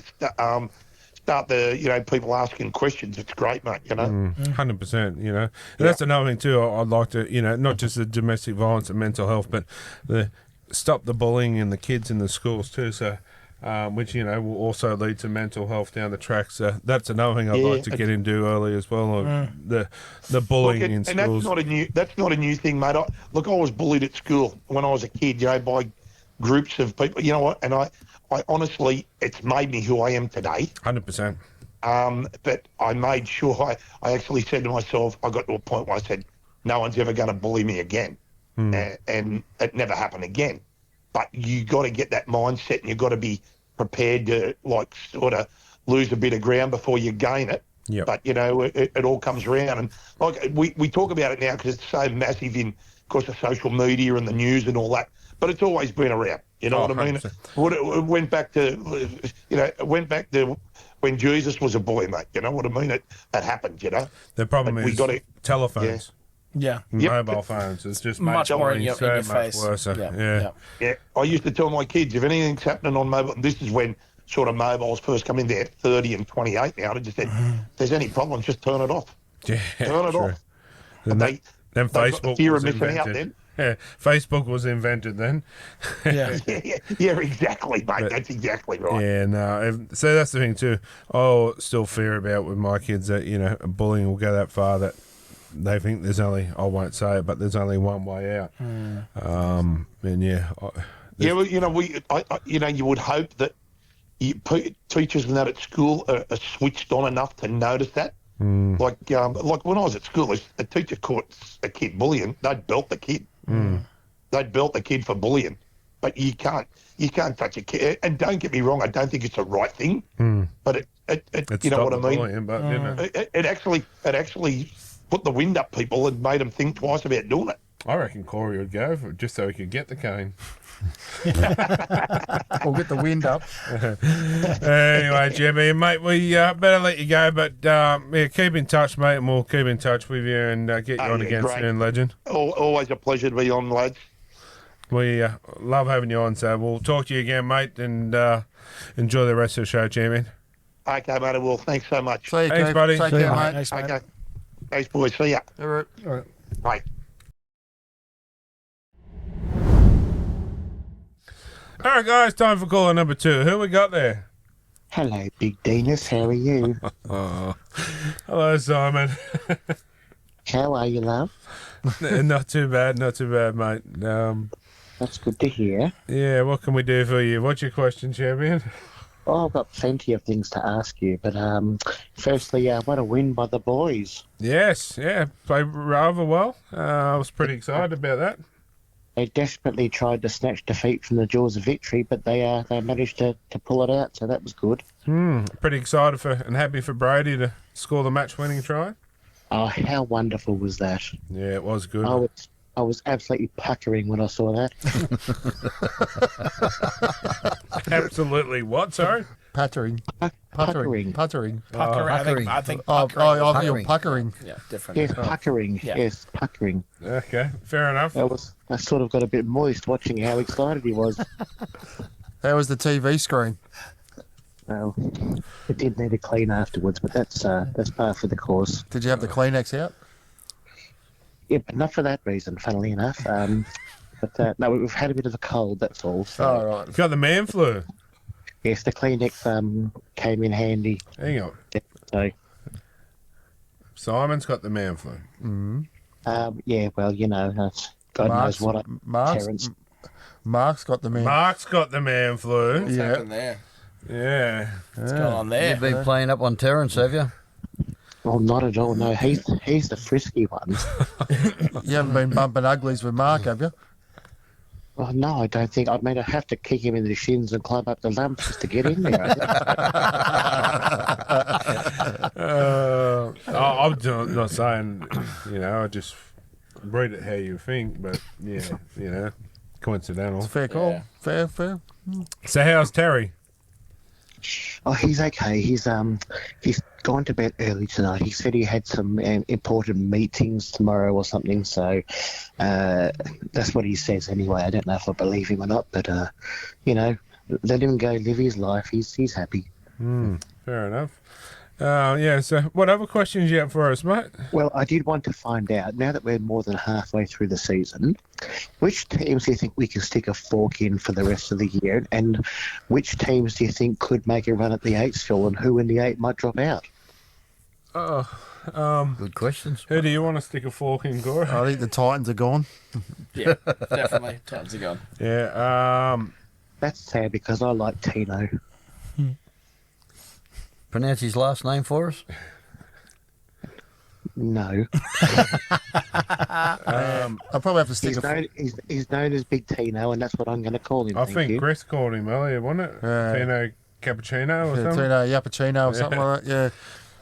Start the people asking questions. It's great, mate. You know, 100%. You know, and that's another thing too. I'd like to, not just the domestic violence and mental health, but stop the bullying in the kids in the schools too. So. Which will also lead to mental health down the track. So that's another thing I'd like to get into early as well. The bullying in schools. And that's not a new thing, mate. I was bullied at school when I was a kid. By groups of people. You know what? And I honestly, it's made me who I am today. 100%. But I made sure I actually said to myself, I got to a point where I said, no one's ever going to bully me again, and it never happened again. But you got to get that mindset, and you got to be prepared to sort of lose a bit of ground before you gain it. Yep. But it all comes around, and we talk about it now because it's so massive in, of course, the social media and the news and all that. But it's always been around. You know what I mean? It went back to when Jesus was a boy, mate. You know what I mean? It happened. The problem is telephones. Yeah. Mobile phones. It's just much more in your much face. worse. Yeah. I used to tell my kids, if anything's happening on mobile, this is when sort of mobiles first come in there, 30 and 28 now, I just said, if there's any problems, just turn it off. Yeah, turn it off. And then Facebook fear was of missing invented. out then. Yeah, Facebook was invented then. Yeah, exactly, mate. That's exactly right. Yeah, no. So that's the thing too. I still fear about with my kids that bullying will go that far that they think there's only, I won't say it, but there's only one way out. And you would hope that teachers and that at school are switched on enough to notice that. Like when I was at school, if a teacher caught a kid bullying, they'd belt the kid. They'd belt the kid for bullying. but you can't touch a kid. And don't get me wrong, I don't think it's the right thing, but it you know what I mean. Bullying, but, didn't it? It actually put the wind up people and made them think twice about doing it. I reckon Corey would go for it just so he could get the cane. Or get the wind up. Anyway, Jimmy, mate, we better let you go, but yeah, keep in touch, mate, and we'll keep in touch with you and get you on again great. soon, legend. Always a pleasure to be on, lads. We love having you on, so we'll talk to you again, mate, and enjoy the rest of the show, champion. Okay, mate, I will. Thanks so much. See you, Thanks, Keith. buddy. Take See care, ya. mate. Thanks, mate. Okay. Thanks, boys. See ya. All right. Bye. All right, guys, time for caller number 2. Who we got there? Hello, Big Denis. How are you? Oh, hello, Simon. How are you, love? Not too bad, mate. That's good to hear. Yeah, what can we do for you? What's your question, champion? Oh, I've got plenty of things to ask you, but firstly, what a win by the boys. Yes, yeah, played rather well. I was pretty excited about that. They desperately tried to snatch defeat from the jaws of victory, but they managed to pull it out, so that was good. Pretty excited for and happy for Brady to score the match-winning try. Oh, how wonderful was that? Yeah, it was good. I was absolutely puckering when I saw that. Absolutely what, sorry? Puttering. Puckering. Puttering. Pucker, I think Oh, puckering. I feel puckering. Yeah, different. Yes, puckering. Yeah. Yes, puckering. Okay, fair enough. I sort of got a bit moist watching how excited he was. How was the TV screen? Well, it did need a clean afterwards, but that's par for the course. Did you have the Kleenex out? Yeah, but not for that reason, funnily enough. But no, we've had a bit of a cold, that's all. So, Oh, right. Got the man flu. yes, the Kleenex came in handy. Hang on. So, Simon's got the man flu. yeah, well, you know, God knows what parents. Mark's got the man. Mark's got the man flu. What's happened there? Yeah. What's going on there? You've been playing up on Terrence, have you? Well, not at all. No, he's the frisky one. You haven't been bumping uglies with Mark, have you? Well, no, I don't think. I mean, I have to kick him in the shins and climb up the lumps just to get in there. I'm not saying, you know, I just read it how you think, but yeah, you know, coincidental. Fair call. Yeah. Fair. So how's Terry? Oh, he's okay. He's gone to bed early tonight. He said he had some important meetings tomorrow or something. So that's what he says anyway. I don't know if I believe him or not, but you know, let him go live his life. He's happy. Fair enough. Yeah, so what other questions you have for us, mate? Well, I did want to find out, now that we're more than halfway through the season, which teams do you think we can stick a fork in for the rest of the year? And which teams do you think could make a run at the 8 still, and who in the 8 might drop out? Good questions. Who do you want to stick a fork in, Corey? I think the Titans are gone. Yeah, definitely. Times are gone. Yeah, That's sad because I like Tino. Pronounce his last name for us. No. I'll probably have to stick He's known as Big Tino, and that's what I'm going to call him. I thank think you. Chris called him earlier, wasn't it? Tino Cappuccino or something? Tino Yappuccino or something like that. Yeah.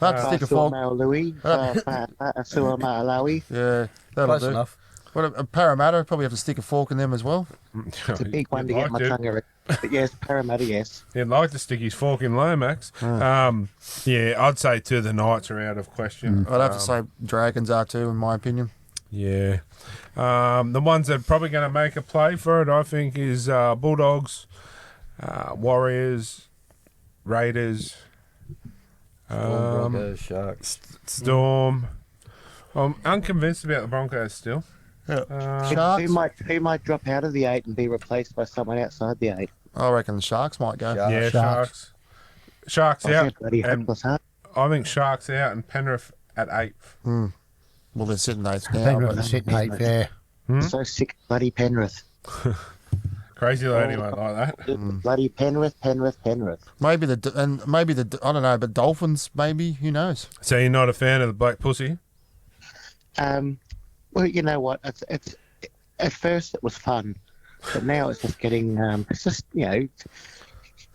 I'll have to stick a fork. Louis, Asua Malawi. Yeah, that'll Close do. enough. What a Parramatta, probably have to stick a fork in them as well. It's a big one to You'd get my like tongue around. But yes, Parramatta, yes. He'd like to stick his fork in Lomax. Yeah, I'd say too the Knights are out of question. I'd have to say Dragons are too, in my opinion. Yeah. The ones that are probably going to make a play for it, I think, is Bulldogs, Warriors, Raiders, Broncos, Sharks. Storm. I'm unconvinced about the Broncos still. Sharks? Who might drop out of the 8 and be replaced by someone outside the 8? I reckon the Sharks might go. Yeah, Sharks. Sharks I out. think bloody hopeless, huh? I think Sharks out and Penrith at 8th. Well, they're sitting 8th now. Penrith but- are sitting 8th, yeah. So sick of bloody Penrith. Crazy lady won't like that. Bloody Penrith. Maybe I don't know, but Dolphins, maybe, who knows? So you're not a fan of the Black Pussy? Well, you know what? It's at first it was fun, But now it's just getting, it's just, I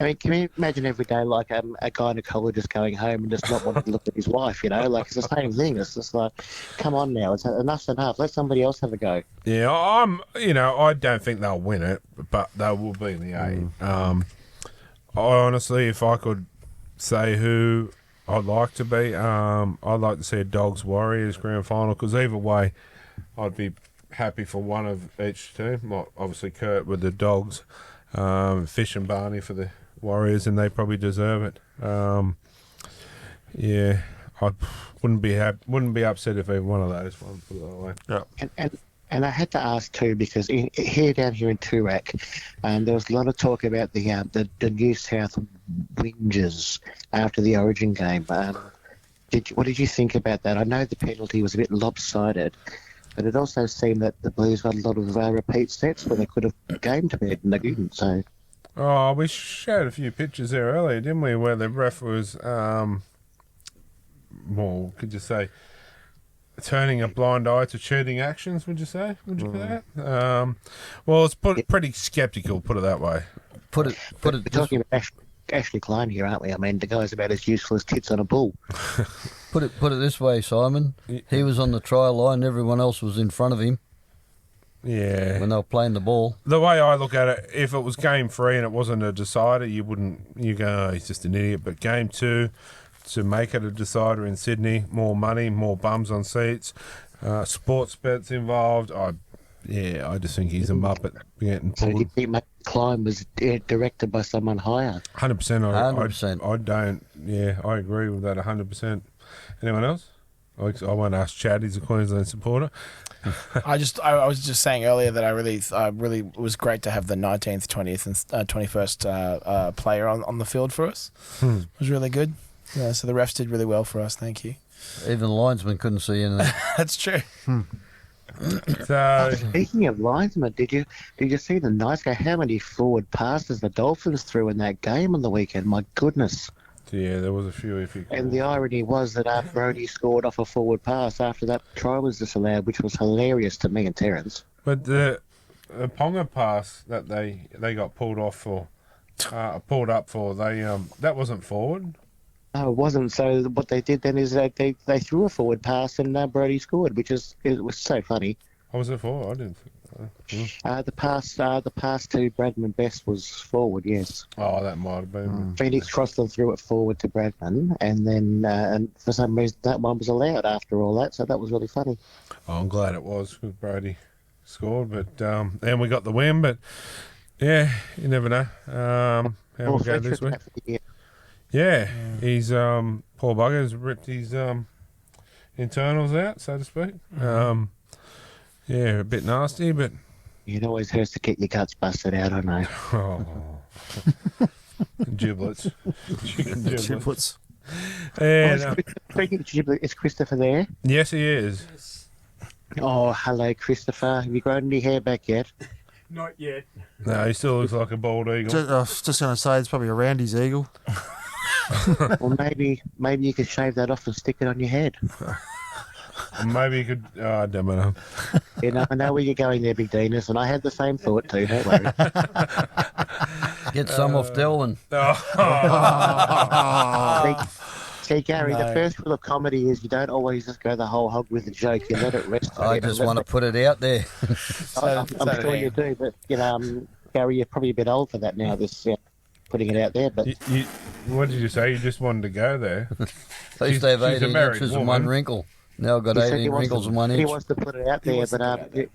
mean, can you imagine every day like a gynecologist going home and just not wanting to look at his wife, Like, it's the same thing. It's just like, come on now, enough's enough. Let somebody else have a go. Yeah, I don't think they'll win it, but they will be in the eight. Honestly, if I could say who I'd like to be, I'd like to see a Dogs Warriors grand final, because either way, I'd be happy for one of each team. Like, obviously, Kurt with the Dogs, Fish and Barney for the Warriors, and they probably deserve it. Yeah, I wouldn't be upset if either one of those won, put it that way. Yeah. And I had to ask too, because down here in Toorak, there was a lot of talk about the New South Whingers after the Origin game. What did you think about that? I know the penalty was a bit lopsided, but it also seemed that the Blues had a lot of repeat sets where they could have gamed to it, and they didn't. So. Oh, we showed a few pictures there earlier, didn't we, where the ref was, could you say, turning a blind eye to cheating actions, would you say? Would you say that? Well, it's pretty sceptical, put it that way. We're talking about Ashley Klein here, aren't we? I mean, the guy's about as useful as tits on a bull. Put it this way, Simon. He was on the try line. Everyone else was in front of him. Yeah. When they were playing the ball. The way I look at it, if it was game 3 and it wasn't a decider, you go, oh, he's just an idiot. But game 2, to make it a decider in Sydney, more money, more bums on seats, sports bets involved. I just think he's a muppet getting So pulled. he Klein was directed by someone higher. 100%. 100%. I don't. Yeah, I agree with that 100%. Anyone else? I won't ask Chad. He's a Queensland supporter. I was just saying earlier that I really it was great to have the 19th, 20th, and 21st player on the field for us. It was really good. Yeah, so the refs did really well for us. Thank you. Even the linesman couldn't see anything. That's true. So, Speaking of linesmen, did you see the nice guy? How many forward passes the Dolphins threw in that game on the weekend? My goodness. yeah, there was a few. If you And the irony was that Brody scored off a forward pass after that try was disallowed, which was hilarious to me and Terence. But the Ponga pass that they got pulled up for, that wasn't forward. No, it wasn't. So what they did then is they threw a forward pass and Brody scored, it was so funny. What was it for? I didn't think. The pass to Bradman Best was forward, yes. Oh, that might have been. Phoenix crossed and threw it forward to Bradman, and then and for some reason that one was allowed after all that, so that was really funny. Oh, I'm glad it was because Brody scored, but and we got the win. But yeah, you never know how we'll go this week. Yeah, he's poor bugger's ripped his internals out, so to speak. Yeah, a bit nasty, but it always hurts to get your guts busted out, I know. Oh. Giblets. Chicken Giblets. And, Speaking of giblets, is Christopher there? yes, he is. Oh, hello, Christopher. Have you grown any hair back yet? Not yet. No, he still looks like a bald eagle. I was just going to say it's probably a Randy's eagle. Or maybe you could shave that off and stick it on your head. Or maybe he could. Oh, I don't know. I know where you're going there, Big Denis, and I had the same thought too. Don't worry. Get some off Delwyn. See, Gary, the first rule of comedy is you don't always just go the whole hog with the joke. You let it rest. I just want to put it out there. I'm sure you do, but Gary, you're probably a bit old for that now. Putting it out there, but what did you say? You just wanted to go there. I used to have She's a 18 married inches and woman. 1 wrinkle. Now I've got he said 18 wrinkles and 1 He inch. wants to put it out there, but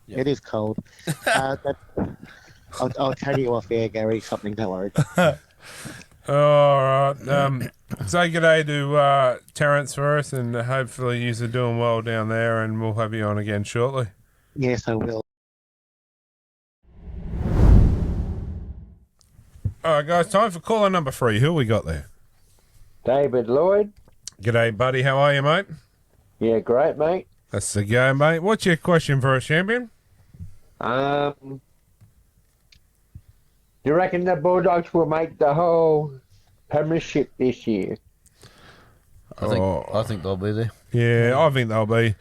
it is cold. I'll tell you off air, Gary. Something. Don't worry. All right. Say good day to Terence first, and hopefully you're doing well down there, and we'll have you on again shortly. Yes, I will. All right, guys, time for caller number 3. Who we got there? David Lloyd. G'day, buddy. How are you, mate? Yeah, great, mate. That's the go, mate. What's your question for us, champion? Do you reckon the Bulldogs will make the whole premiership this year? I think they'll be there. Yeah, I think they'll be.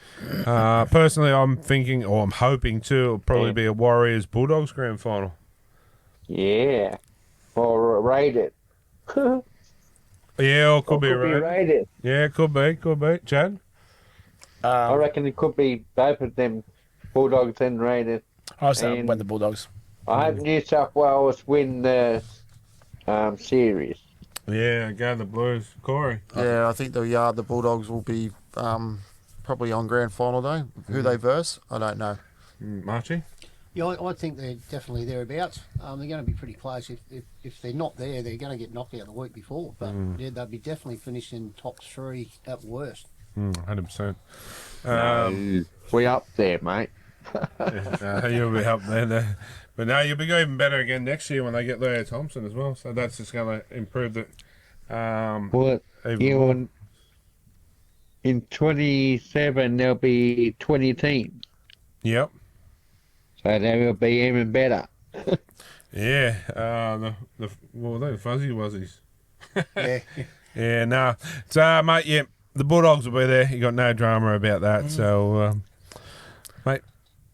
Personally, I'm thinking, or I'm hoping to, it'll probably be a Warriors Bulldogs grand final. Yeah. Or rated. Yeah, or could be rated. rated. Yeah, it could be. Chad? I reckon it could be both of them, Bulldogs and rated. I was saying win the Bulldogs. I hope New South Wales win the series. Yeah, go the Blues. Corey? Yeah, I think the Bulldogs will be probably on grand final day. Who they verse, I don't know. Marchie? Yeah, I think they're definitely thereabouts. They're going to be pretty close. If they're not there, they're going to get knocked out the week before. But yeah, they'll be definitely finishing top 3 at worst. 100%. No, we up there, mate. You'll be up there. But no, you'll be even better again next year when they get Leo Thompson as well. So that's just going to improve it. Well, even more. in 27, there'll be 20 teams. Yep. So they will be even better. Yeah. What were they? Fuzzy Wuzzies. Yeah. Yeah, no. So, mate, yeah, the Bulldogs will be there. You got no drama about that. So, mate,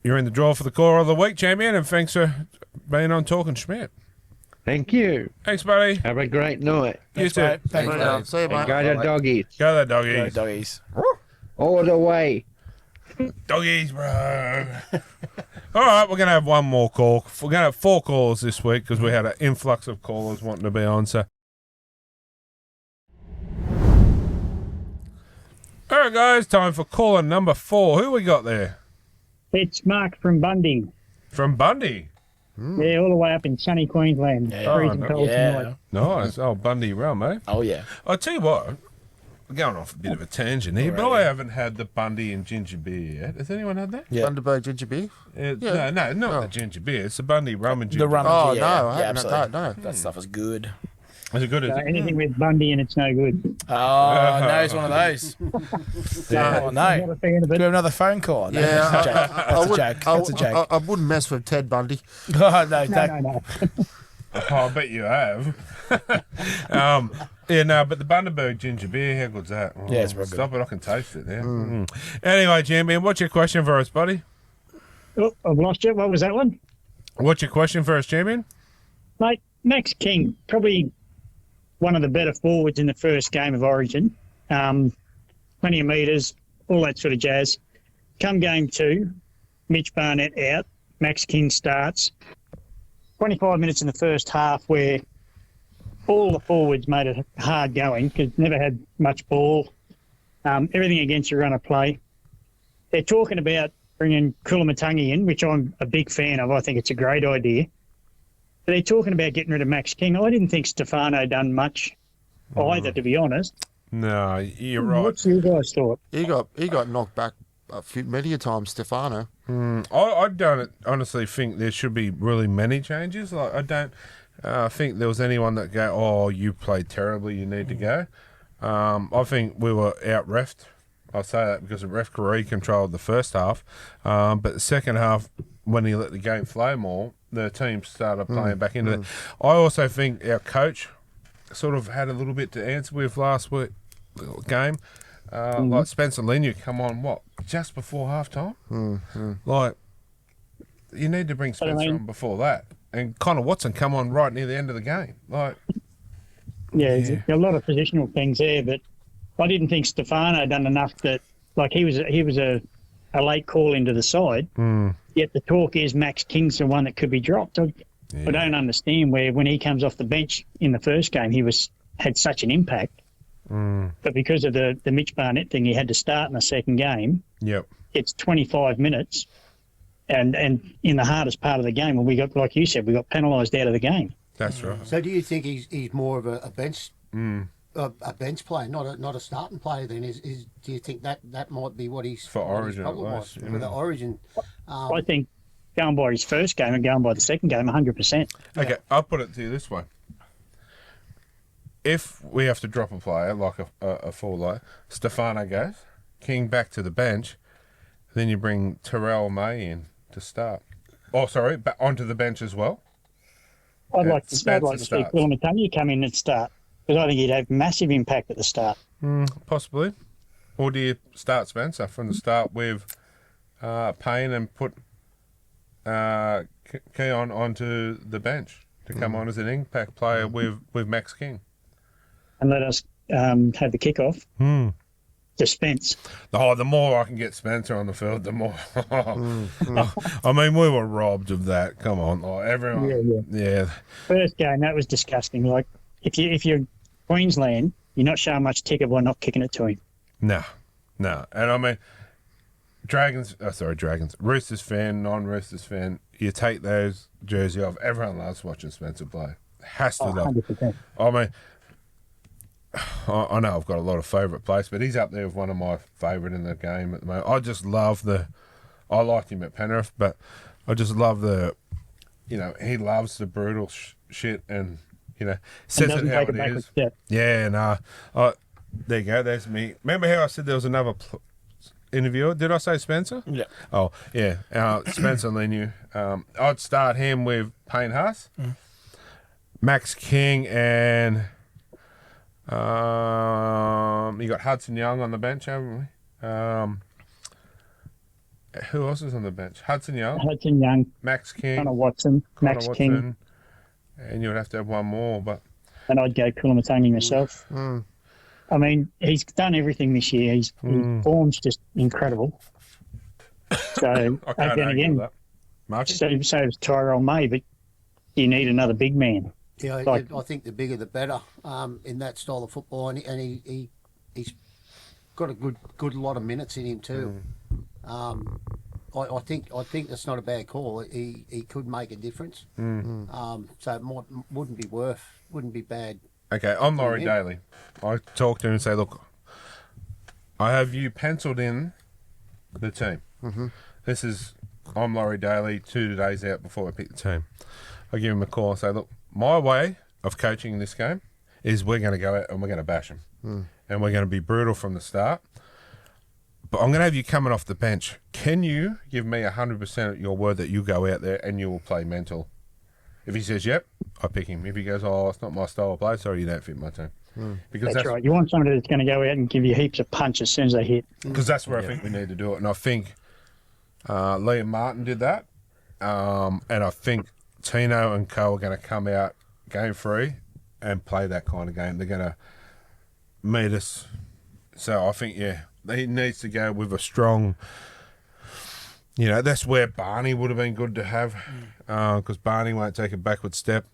you're in the draw for the Core of the Week, champion, and thanks for being on Talking Schmidt. Thank you. Thanks, buddy. Have a great night. You too. Mate. Thanks, mate. See you, mate. Go to doggies. Go the doggies. Go doggies. All the way. Doggies, bro. All right, we're going to have one more call. We're going to have 4 calls this week because we had an influx of callers wanting to be on. So, all right, guys, time for caller number 4. Who we got there? It's Mark from Bundy. From Bundy. Yeah, all the way up in sunny Queensland. Yeah. Freezing cold tonight. Nice. Oh, Bundy rum, eh? Oh, yeah. I'll tell you what. We're going off a bit of a tangent here, but I haven't had the Bundy and ginger beer yet. Has anyone had that? Yeah. Bundaberg ginger beer? No, not the ginger beer. It's the Bundy rum and ginger. The rum. Oh, yeah, no, I yeah, haven't. absolutely. No. That stuff is good. Is it good? Anything with Bundy and it's no good. Oh, no, it's one of those. Oh, no. Not a fan of Do we it. have another phone call? No, Yeah, that's a joke. That's a joke. That's a joke. I wouldn't mess with Ted Bundy. Oh, no, No. Oh, I bet you have. Yeah, no, but the Bundaberg ginger beer, how good's that? Oh, Yeah, it's real good. Stop it, I can taste it now. Anyway, champion, what's your question for us, buddy? Oh, I've lost you. What was that one? What's your question for us, champion? Mate, Max King, probably one of the better forwards in the first game of Origin. Plenty of metres, all that sort of jazz. Come game 2, Mitch Barnett out, Max King starts. 25 minutes in the first half where all the forwards made it hard going because never had much ball. Everything against your run of play. They're talking about bringing Kulamattangi in, which I'm a big fan of. I think it's a great idea. But they're talking about getting rid of Max King. I didn't think Stefano done much either, to be honest. No, you're right. What's your guys' thought? He got knocked back many a time, Stefano. I don't honestly think there should be really many changes. Like, I don't think there was anyone that go, oh, you played terribly, you need to go. I think we were out-refed. I'll say that because the referee controlled the first half. But the second half, when he let the game flow more, the team started playing back into it. I also think our coach sort of had a little bit to answer with last week game. Like Spencer Linu come on, just before half-time? Like, you need to bring Spencer on before that. And Connor Watson come on right near the end of the game. Like, Yeah, a lot of positional things there, but I didn't think Stefano done enough that, like, he was a late call into the side, yet the talk is Max King's the one that could be dropped. I don't understand where when he comes off the bench in the first game, he had such an impact. But because of the Mitch Barnett thing, he had to start in the second game. Yep. It's 25 minutes, and in the hardest part of the game, when we got, like you said, we got penalised out of the game. That's right. So do you think he's more of a bench a bench player, not a starting player? Then do you think that might be what he's for Origin at least, for the Origin? I think going by his first game and going by the second game, 100%. Okay, I'll put it to you this way. If we have to drop a player, like a forward, Stefano goes, King back to the bench, then you bring Terrell May in to start. Oh, sorry, onto the bench as well. I'd like to see Kulamattangi come in and start, because I think he'd have massive impact at the start. Possibly. Or do you start Spencer from the start with Payne and put Keon onto the bench to come on as an impact player with Max King? And let us have the kickoff to Spence. Oh, the more I can get Spencer on the field, the more. I mean, we were robbed of that. Come on, like everyone. Yeah. First game, that was disgusting. Like, if you're Queensland, you're not showing much ticker by not kicking it to him. No. And I mean, Roosters fan, non-Roosters fan, you take those jersey off. Everyone loves watching Spencer play. Has to love. 100%. I mean, I know I've got a lot of favourite players, but he's up there with one of my favourite in the game at the moment. I just love I liked him at Penrith, but I just love he loves the brutal shit and, says it how it is. Yeah, no. There you go, there's me. Remember how I said there was another interviewer? Did I say Spencer? Yeah. Oh, yeah. Spencer Leniu. I'd start him with Payne Haas, Max King, and you got Hudson Young on the bench, haven't we? Who else is on the bench? Hudson Young, Max King, Connor Watson, Max King. And you would have to have one more, but. And I'd go Kulamattangi myself. I mean, he's done everything this year. His form's just incredible. So, I can't argue with that. So is Tyrell May, but you need another big man. Yeah, I think the bigger the better in that style of football, and he's got a good lot of minutes in him too. I think that's not a bad call. He could make a difference. So it wouldn't be bad. Okay, I'm Laurie Daly. I talk to him and say, look, I have you penciled in the team. I'm Laurie Daly, 2 days out before I pick the team. I give him a call and say, look, my way of coaching this game is we're going to go out and we're going to bash them. And we're going to be brutal from the start. But I'm going to have you coming off the bench. Can you give me 100% of your word that you go out there and you will play mental? If he says, yep, I pick him. If he goes, oh, it's not my style of play, sorry, you don't fit my team. Because that's right. You want somebody that's going to go out and give you heaps of punch as soon as they hit. Because that's where I think we need to do it. And I think Liam Martin did that. And I think Tino and Co are going to come out game 3 and play that kind of game. They're going to meet us. So I think, he needs to go with a strong... that's where Barney would have been good to have, because Barney won't take a backward step.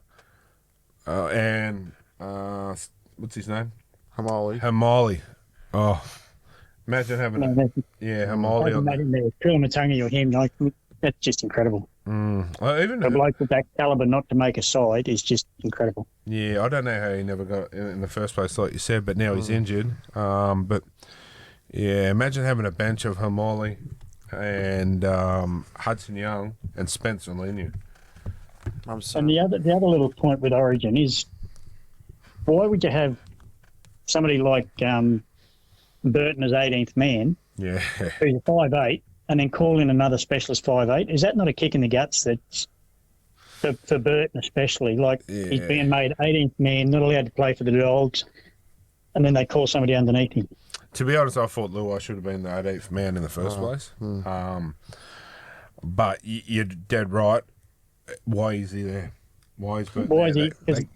And what's his name? Hamali. Oh, imagine having Hamali on there. Kulamattangi or him, that's just incredible. Even a bloke with that calibre not to make a side is just incredible. Yeah, I don't know how he never got in the first place, like you said, but now he's injured. But yeah, imagine having a bench of Hamali and Hudson Young and Spencer Leniu. And the other little point with Origin is, why would you have somebody like Burton as 18th man, who's a 5'8", and then call in another specialist 5'8"? Is that not a kick in the guts? That's for Burton especially. He's being made 18th man, not allowed to play for the Dogs, and then they call somebody underneath him. To be honest, I thought Luai should have been the 18th man in the first place. But you're dead right. Why is he there? Why is Burton there? Because he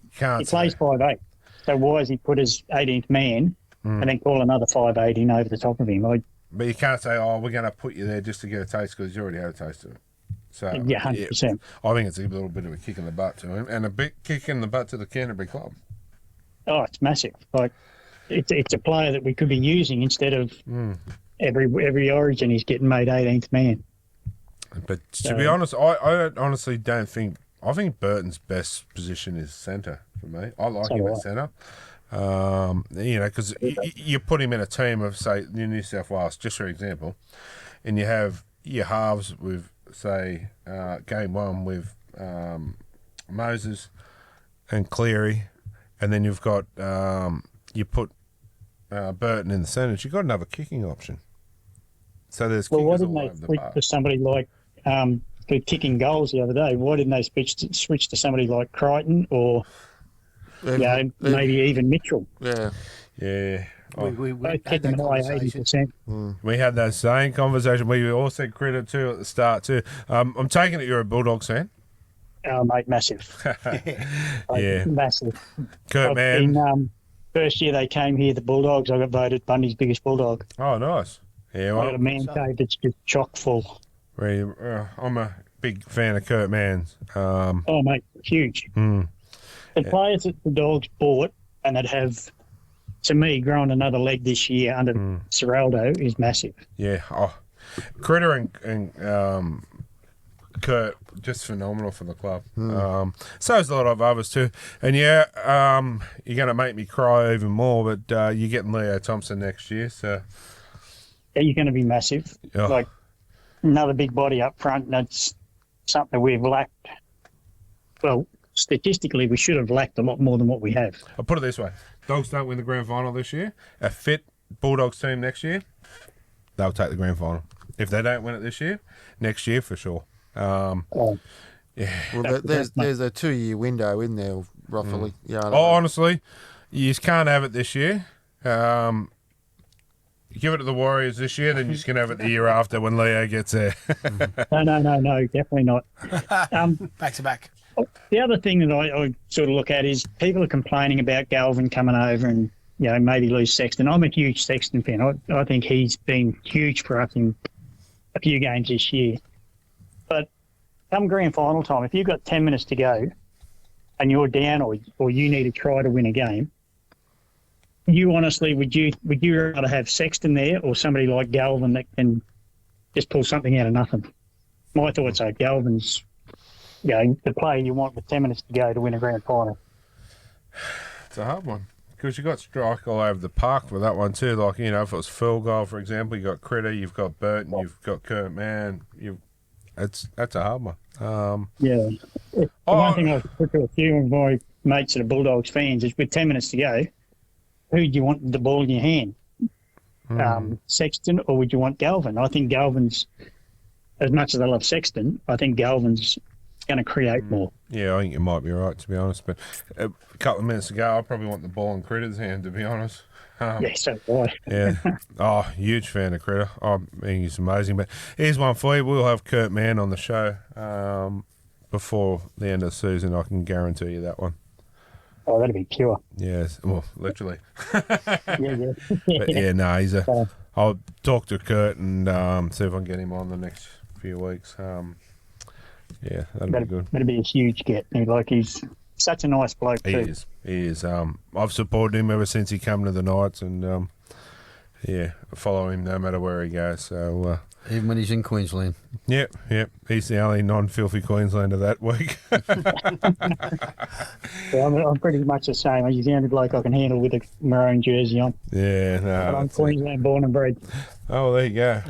plays 5'8". So why has he put his 18th man and then call another 5'8" in over the top of him? But you can't say, we're going to put you there just to get a taste, because you already had a taste of it. So 100%. I think it's a little bit of a kick in the butt to him, and a big kick in the butt to the Canterbury club. Oh, it's massive. It's a player that we could be using instead of every Origin he's getting made 18th man. But to be honest, I honestly don't think... I think Burton's best position is centre for me. I like him at centre. Because you put him in a team of, say, New South Wales, just for example, and you have your halves with, say, game 1 with Moses and Cleary, and then you've got... you put Burton in the centre, you've got another kicking option. So there's kickers why didn't all they over the switch park. to somebody like for kicking goals the other day? Why didn't they switch to somebody like Crichton or maybe even Mitchell? Yeah. We Both had kicking that high conversation. 80%. We had that same conversation. We all said credit too at the start too. I'm taking it you're a Bulldogs fan. Oh, mate, massive. Yeah. Massive. Kurt I've man. been, first year they came here, the Bulldogs, I got voted Bundy's biggest Bulldog. Oh, nice. Yeah, I got a man cave that's just chock full. I'm a big fan of Kurt Mann's. Oh, mate, huge. Mm. The players that the Dogs bought and that have, to me, grown another leg this year under Serraldo is massive. Yeah. Oh, Critter and Kurt, just phenomenal for the club. So is a lot of others too. And yeah, you're going to make me cry even more, but you're getting Leo Thompson next year, so... Yeah, you're going to be massive. Oh. Like, another big body up front, and that's something we've lacked. Well, statistically, we should have lacked a lot more than what we have. I'll put it this way. Dogs don't win the grand final this year. A fit Bulldogs team next year, they'll take the grand final. If they don't win it this year, next year for sure. Yeah. Well, there's a 2-year window in there, roughly. Yeah. Honestly, you just can't have it this year. Give it to the Warriors this year, then you just can have it the year after when Leo gets there. No, definitely not. Back to back. The other thing that I sort of look at is people are complaining about Galvin coming over and, maybe lose Sexton. I'm a huge Sexton fan. I think he's been huge for us in a few games this year. But come grand final time, if you've got 10 minutes to go and you're down or you need to try to win a game, you honestly, would you rather have Sexton there or somebody like Galvin that can just pull something out of nothing? My thoughts are Galvin's, the player you want with 10 minutes to go to win a grand final. It's a hard one because you got strike all over the park for that one too. Like, if it was field goal, for example, you got Critter, you've got Burton, you've got Kurt Mann. That's a hard one. The one thing I've put to a few of my mates that are Bulldogs fans is with 10 minutes to go, who do you want the ball in your hand? Sexton or would you want Galvin? I think Galvin's, as much as I love Sexton, I think Galvin's going to create more. Yeah, I think you might be right, to be honest. But a couple of minutes ago, I probably want the ball in Critter's hand, to be honest. So do I. Yeah. Huge fan of Critter. I mean, he's amazing. But here's one for you. We'll have Kurt Mann on the show before the end of the season. I can guarantee you that one. Oh, that'd be pure. Yes, well, literally. Yeah. But yeah, no, he's a. I'll talk to Kurt and see if I can get him on the next few weeks. Yeah, that'd be good. That'd be a huge get. He's such a nice bloke too. He is. I've supported him ever since he came to the Knights, and follow him no matter where he goes. So even when he's in Queensland. Yep. He's the only non-filthy Queenslander that week. I'm pretty much the same. He's the only bloke I can handle with a maroon jersey on. Yeah, no. But I'm Queensland born and bred. Oh, there you go.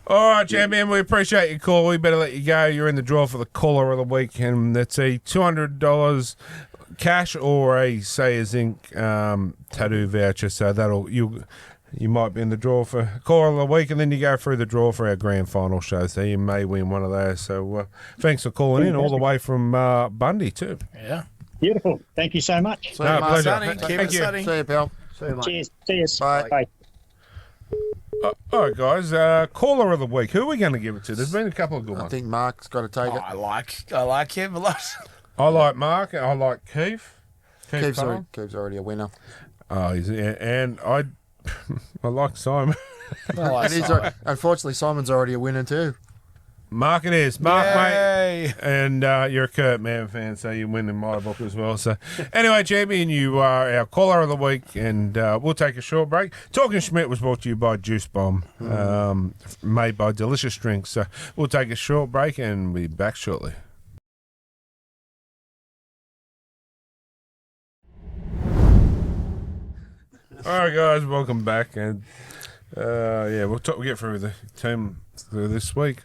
All right, champion, we appreciate your call. We better let you go. You're in the draw for the caller of the week, and that's a $200 cash or a Say a Zinc tattoo voucher. So you might be in the draw for caller of the week, and then you go through the draw for our grand final show. So you may win one of those. So thanks for calling in all the way from Bundy too. Yeah. Beautiful. Thank you so much. Pleasure. Thank you. See you, pal. Cheers. Cheers. Bye. All right, guys. Caller of the week. Who are we going to give it to? There's been a couple of good I ones. think Mark's got to take it. I like him a lot. I like Mark. I like Keith. Keith's already a winner. Oh, and I like Simon. Unfortunately, Simon's already a winner too. Mark it is. Mark, Yay. mate. And you're a Kurt Mann fan, so you win in my book as well. So anyway, champion, you are our caller of the week, and we'll take a short break. Talking Schmidt was brought to you by Juice Bomb, made by Delicious Drinks. So we'll take a short break and we'll be back shortly. All right, guys, welcome back. And we'll get through the team through this week.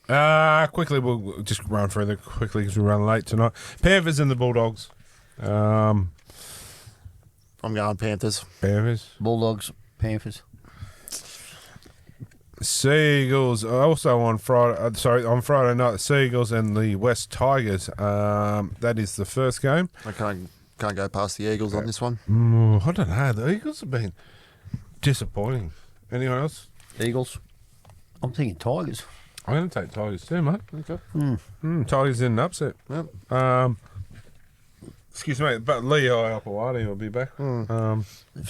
Quickly, we'll just run through them quickly because we run late tonight. Panthers and the Bulldogs. I'm going Panthers. Panthers. Bulldogs, Panthers. Seagulls also on Friday. On Friday night, the Seagulls and the West Tigers. That is the first game. Okay. Can't go past the Eagles on this one. I don't know. The Eagles have been disappointing. Anyone else? Eagles. I'm thinking Tigers. I'm going to take Tigers too, mate. Okay. Tigers in an upset. Yep. Excuse me, but Leo Apawati will be back.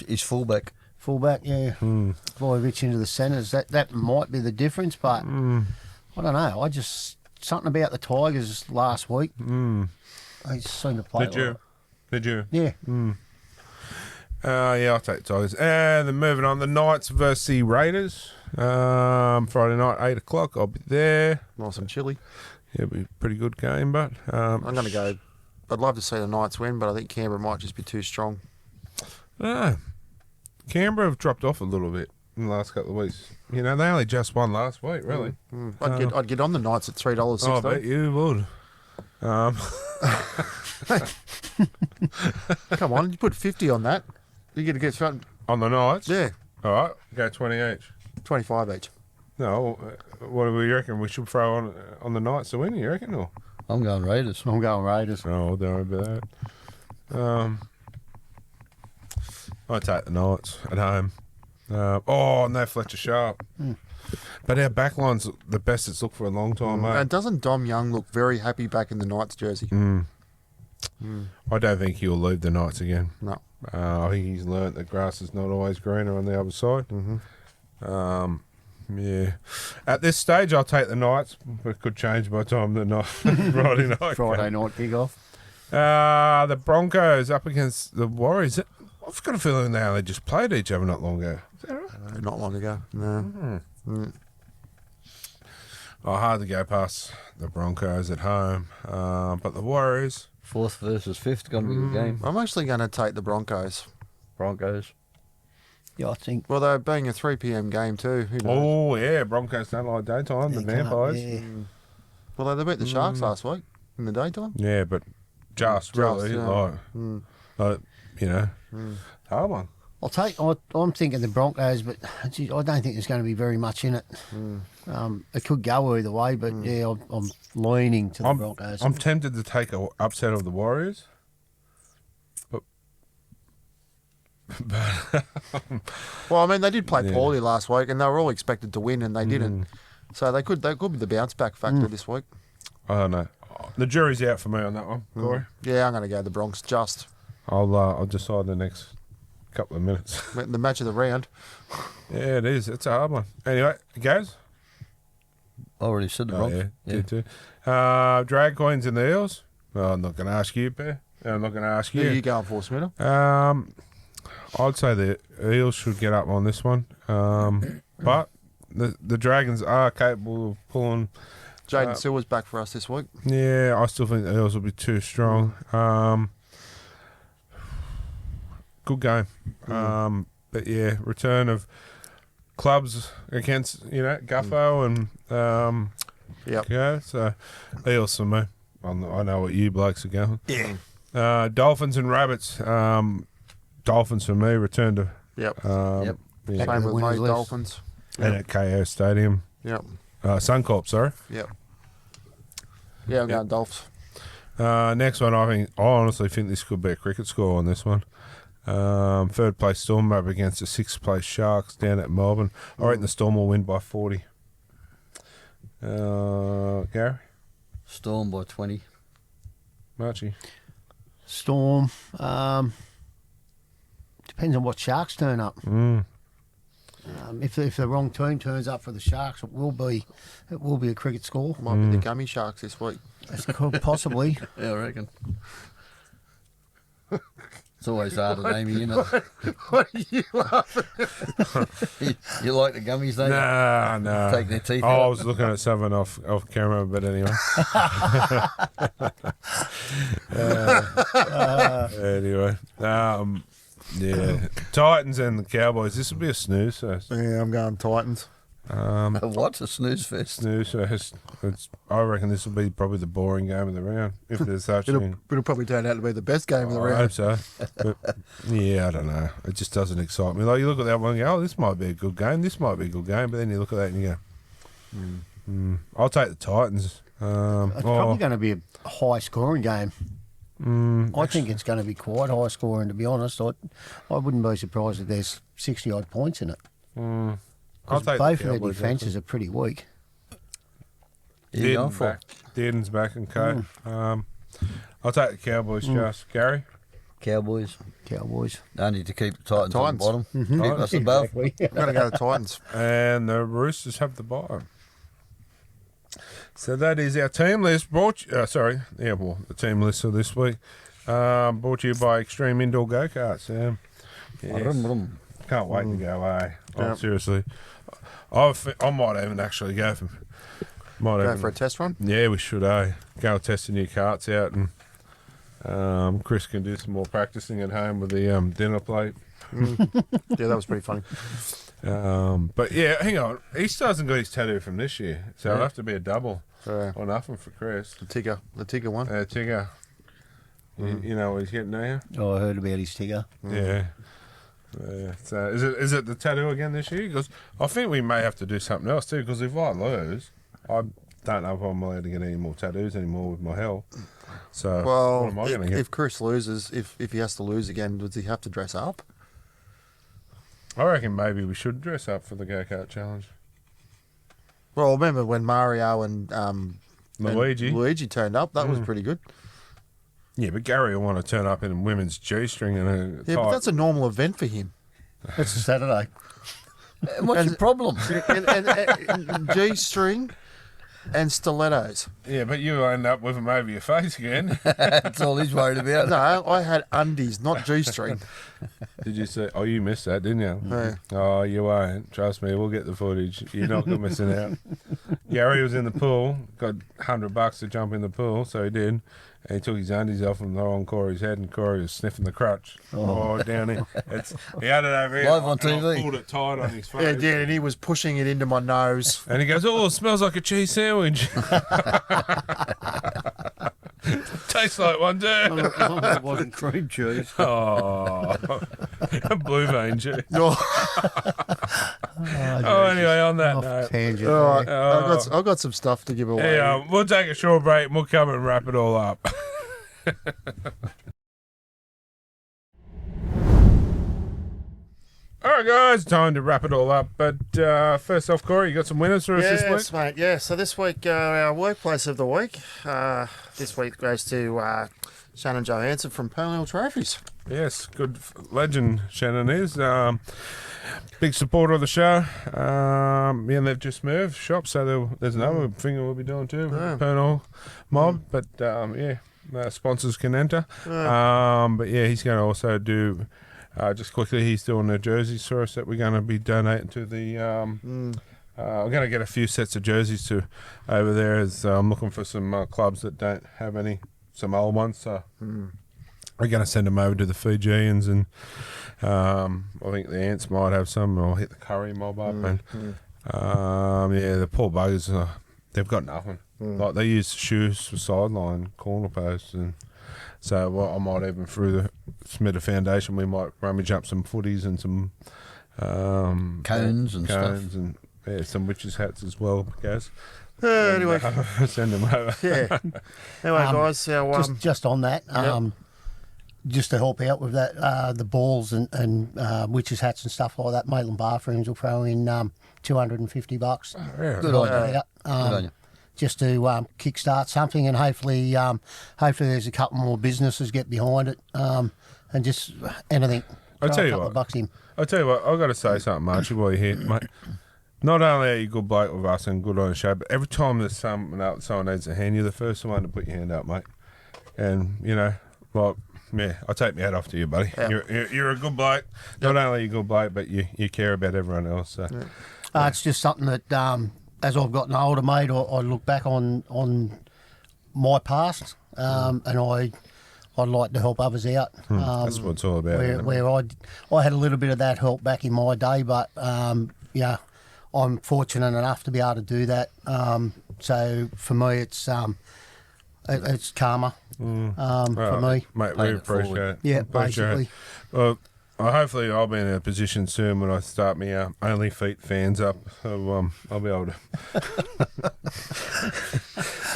He's fullback. Fullback, yeah. Vojovic into the centres. That might be the difference, but I don't know. I just something about the Tigers last week. They seem to play. Did you? Yeah. Yeah, I'll take the Tigers. And then moving on, the Knights versus the Raiders. Friday night, 8 o'clock. I'll be there. Nice and chilly. Yeah, it'll be a pretty good game, but I'm going to go. I'd love to see the Knights win, but I think Canberra might just be too strong. I don't know. Canberra have dropped off a little bit in the last couple of weeks. You know, they only just won last week, really. I'd get on the Knights at $3.60. I bet you would. Come on, you put 50 on that. You get to get something. On the Knights? Yeah. All right, go 20 each. 25 each. No, what do we reckon? We should throw on the Knights to win, you reckon? Or? I'm going Raiders. I'm going Raiders. Oh, don't worry about that. I take the Knights at home. No Fletcher Sharp. But our backline's the best it's looked for a long time, mate. And doesn't Dom Young look very happy back in the Knights jersey? I don't think he'll leave the Knights again. No. I think he's learnt that grass is not always greener on the other side. Yeah. At this stage, I'll take the Knights, but it could change by the time the Friday night. Friday night kick-off. The Broncos up against the Warriors. I've got a feeling they only just played each other not long ago. Is that right? Not long ago. No. Hard to go past the Broncos at home. But the Warriors. 4th versus 5th, going to be a good game. I'm actually going to take the Broncos. Broncos. Yeah, I think. Well, they're being a 3 p.m. game too. Who knows? Oh, yeah. Broncos don't like daytime, the Vampires. Yeah. Well, they beat the Sharks last week in the daytime. Yeah, but just really, yeah. like, you know, hard one. I'm thinking the Broncos, but gee, I don't think there's going to be very much in it. It could go either way, but yeah, I'm leaning to the Broncos. I'm tempted to take an upset of the Warriors, but Well, I mean, they did play poorly last week, and they were all expected to win, and they didn't. So they could be the bounce back factor this week. I don't know. The jury's out for me on that one, Corey. Yeah, I'm going to go the Bronx. I'll decide the next couple of minutes. The match of the round. Yeah, it is. It's a hard one. Anyway, it goes. Already said the Bronx. Yeah, did too. Drag coins in the Eels. Well, I'm not going to ask you, Bear. I'm not going to ask you. Who are you going for, Schmidt? I'd say the Eels should get up on this one. But the Dragons are capable of pulling. Jaden Silver's back for us this week. Yeah, I still think the Eels will be too strong. Good game. But yeah, return of clubs against, Guffo and yeah, so Eels for me. I know what you blokes are going. Yeah. Dolphins and Rabbits. Dolphins for me, return to Yep. Yeah. Same with my Dolphins. And at KO Stadium. Yep. Suncorp, sorry. Yep. Yeah, I'm going Dolphs. Next one, I honestly think this could be a cricket score on this one. Third place Storm up against the 6th place Sharks down at Melbourne. I reckon the Storm will win by 40. Gary? Storm by 20. Marchie? Storm. Depends on what Sharks turn up. If the wrong team turns up for the Sharks, it will be a cricket score. Might be the Gummy Sharks this week. Possibly. Yeah, I reckon. It's always hard at Amy, isn't it? What are you laughing you like the gummies, don't you? No. Take their teeth I out. was looking at something off camera, but anyway. Yeah. Titans and the Cowboys. This will be a snooze fest. Yeah, I'm going Titans. What's a snooze fest? Snooze fest. I reckon this will be probably the boring game of the round, if there's such thing. It'll probably turn out to be the best game of the I round. hope so. But, yeah, I don't know. It just doesn't excite me. Like, you look at that one and go, oh, this might be a good game. This might be a good game. But then you look at that and you go, I'll take the Titans. It's probably going to be a high-scoring game. I think it's going to be quite high scoring, to be honest. I wouldn't be surprised if there's 60-odd points in it. I'll 'Cause take both the of their Cowboys, defences are pretty weak. Dearden's back and Co. I'll take the Cowboys, Josh. Gary? Cowboys. Only to keep the Titans on the bottom. Mm-hmm. Keep us above. Exactly. I've got to go to Titans. And the Roosters have the bye. So that is our team list. The team list for this week. Brought to you by Extreme Indoor Go-Karts. Can't wait to go, eh? Seriously. I might even actually go for... Go for a test run? Yeah, we should, go test the new carts out, and Chris can do some more practicing at home with the dinner plate. Yeah, that was pretty funny. But yeah, hang on. He hasn't got his tattoo from this year, so it'll have to be a double or nothing for Chris. The Tigger one. Tigger. You know what he's getting now? Oh, I heard about his Tigger. Yeah. So is it the tattoo again this year? Because I think we may have to do something else too. Because if I lose, I don't know if I'm allowed to get any more tattoos anymore with my health. So what am I going to get? If Chris loses, if he has to lose again, does he have to dress up? I reckon maybe we should dress up for the go-kart challenge. Well, I remember when Mario and Luigi turned up. That was pretty good. Yeah, but Gary will want to turn up in a women's G-string and a Yeah, but that's a normal event for him. It's a Saturday. What's your problem? and G-string and stilettos. Yeah, but you end up with them over your face again. That's all he's worried about. No, I had undies, not G-string. Did you say? Oh, you missed that, didn't you? Yeah. Oh, you won't. Trust me, we'll get the footage. You're not missing out. Gary was in the pool, got $100 to jump in the pool, so he did. And he took his undies off and they're on Corey's head, and Corey was sniffing the crutch. Oh, down here. He had it over here. Live on and I TV. pulled it tight on his face. Yeah, yeah, and he was pushing it into my nose. And he goes, "Oh, it smells like a cheese sandwich." Tastes like one too. It wasn't cream cheese. Oh, blue vein cheese. Oh, Anyway, on that Off note. tangent. All right, Oh. I've got some stuff to give away. Yeah, we'll take a short break and we'll come and wrap it all up. All right, guys, time to wrap it all up. But first off, Corey, you got some winners for us this week? Yes, mate. Yeah, so this week, our workplace of the week, this week goes to Shannon Johansson from Purnell Trophies. Yes, good legend, Shannon is. Big supporter of the show. And they've just moved shop, so there's another thing we'll be doing too. Purnell Mob, but sponsors can enter. But yeah, he's going to also do. Just quickly, he's doing the jerseys for us that we're going to be donating to the. We're going to get a few sets of jerseys to over there. As I'm looking for some clubs that don't have any, some old ones. So we're going to send them over to the Fijians, and I think the Ants might have some. Or hit the Curry Mob up, and the poor buggers, they've got nothing. Like they use shoes for sideline corner posts, and. So I might even through the Schmidt Foundation, we might rummage up some footies and some cones and stuff, and some witches' hats as well, guys. Anyway, send them over. Yeah. Anyway, guys, just on that, just to help out with that, the balls and witches' hats and stuff like that, Maitland Bathrooms will throw in $250. Good on you. Good on you. Just to kickstart something, and hopefully there's a couple more businesses get behind it, and just anything. I'll tell you what. I've got to say something, Archie, while you're here, mate. Not only are you a good bloke with us and good on the show, but every time there's someone needs a hand, you're the first one to put your hand up, mate. And I take my hat off to you, buddy. Yeah. You're a good bloke. Not only are you a good bloke, but you care about everyone else. So. Yeah. It's just something that. As I've gotten older, mate, I look back on my past, and I'd like to help others out. That's what it's all about. Where I had a little bit of that help back in my day, but I'm fortunate enough to be able to do that. So for me, it's karma for me. Mate, we appreciate it. Yeah, basically. Well, Hopefully I'll be in a position soon when I start my Only Feet fans up. So I'll be able to.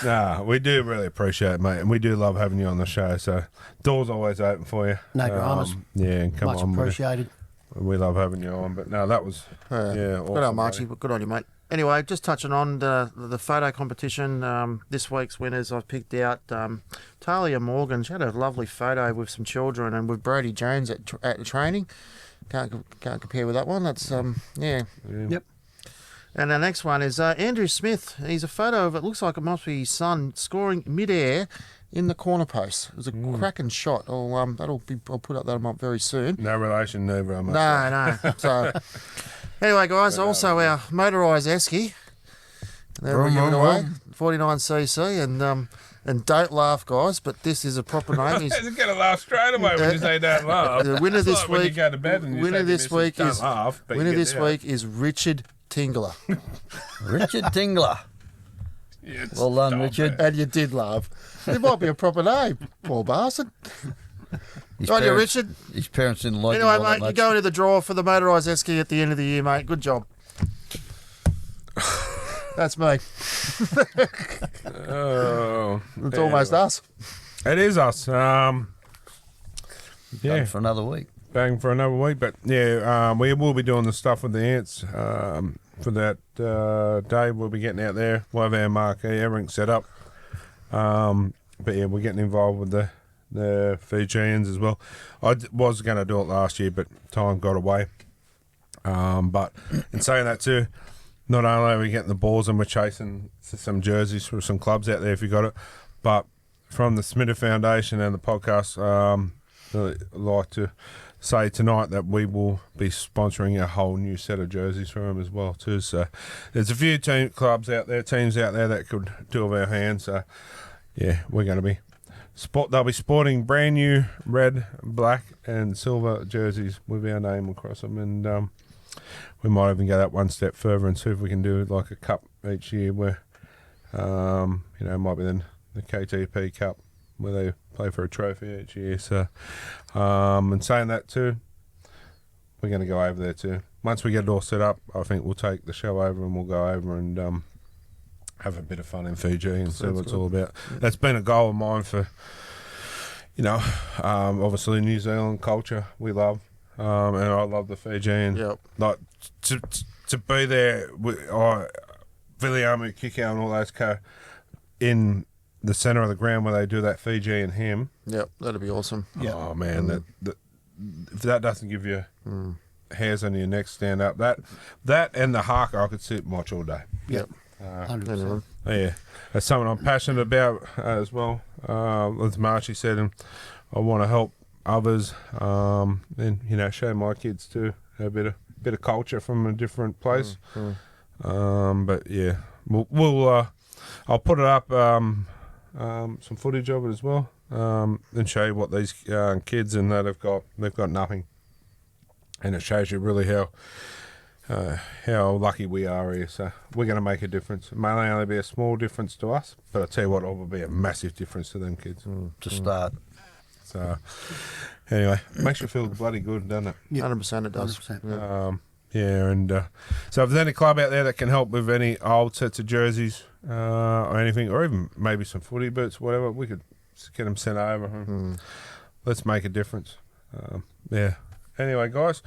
Nah, we do really appreciate it, mate, and we do love having you on the show. So doors always open for you. No dramas. Yeah, and come Much on, appreciated. we love having you on. But no, that was awesome, Good on, Marchie. mate. Good on you, mate. Anyway, just touching on the photo competition, this week's winners I've picked out. Talia Morgan, she had a lovely photo with some children and with Brody Jones at the training. Can't compare with that one. That's, yeah. Yep. And the next one is Andrew Smith. He's a photo of, it looks like it must be his son, scoring mid-air in the corner post. It was a cracking shot. I'll put up that up very soon. No relation, neither. I must say. No. So, anyway, guys, also our motorised esky. There we're giving away 49cc, and don't laugh, guys, but this is a proper name. He's going to laugh straight away when you say don't laugh. The winner It's this like when you week. go to bed and you Winner say to this Mrs. week "Don't is laugh," but you winner get this out. week is Richard Tingler. Richard Tingler. Yeah, Well done, stop Richard. it. And you did laugh. It might be a proper name, poor bastard. His Right, you, parents- Richard. His parents didn't like him Anyway, all that mate, you much. go into the draw for the motorised esky at the end of the year, mate. Good job. That's me. Oh, It's almost us. It is us. Done Yeah, for another week. bang for another week. But yeah, we will be doing the stuff with the ants for that day. We'll be getting out there. We'll have our marquee, everything set up. But yeah, we're getting involved with the Fijians as well. I was going to do it last year, but time got away. But in saying that too, not only are we getting the balls and we're chasing some jerseys for some clubs out there if you got it, but from the Schmidt Foundation and the podcast, I'd like to say tonight that we will be sponsoring a whole new set of jerseys for them as well too. So there's a few teams out there that could do with our hands. So yeah, we're going to be they'll be sporting brand new red, black, and silver jerseys with our name across them, and we might even go that one step further and see if we can do like a cup each year where, it might be then the KTP Cup where they play for a trophy each year. So, and saying that too, we're going to go over there too. Once we get it all set up, I think we'll take the show over and we'll go over and have a bit of fun in Fiji and see what it's all about. That's been a goal of mine for, obviously New Zealand culture we love. And I love the Fijian. Yep. Like to be there with Viliamu, Kikau and all those in the centre of the ground where they do that Fijian hymn. Yep, that'd be awesome. Yep. Oh man, that if that doesn't give you hairs on your neck stand up, that and the haka I could sit and watch all day. Yep. 100%. Yeah, that's something I'm passionate about as well. As Marchie said, and I want to help others, and show my kids too a bit of culture from a different place. But yeah, we'll I'll put it up some footage of it as well, and show you what these kids and that they've got nothing, and it shows you really how lucky we are here. So we're going to make a difference. It may only be a small difference to us, but I tell you what, it will be a massive difference to them kids. To start. So anyway, makes you feel bloody good, doesn't it? 100% it does. 100%. Yeah, and so if there's any club out there that can help with any old sets of jerseys or anything, or even maybe some footy boots, whatever, we could get them sent over. Let's make a difference. Yeah. Anyway, guys,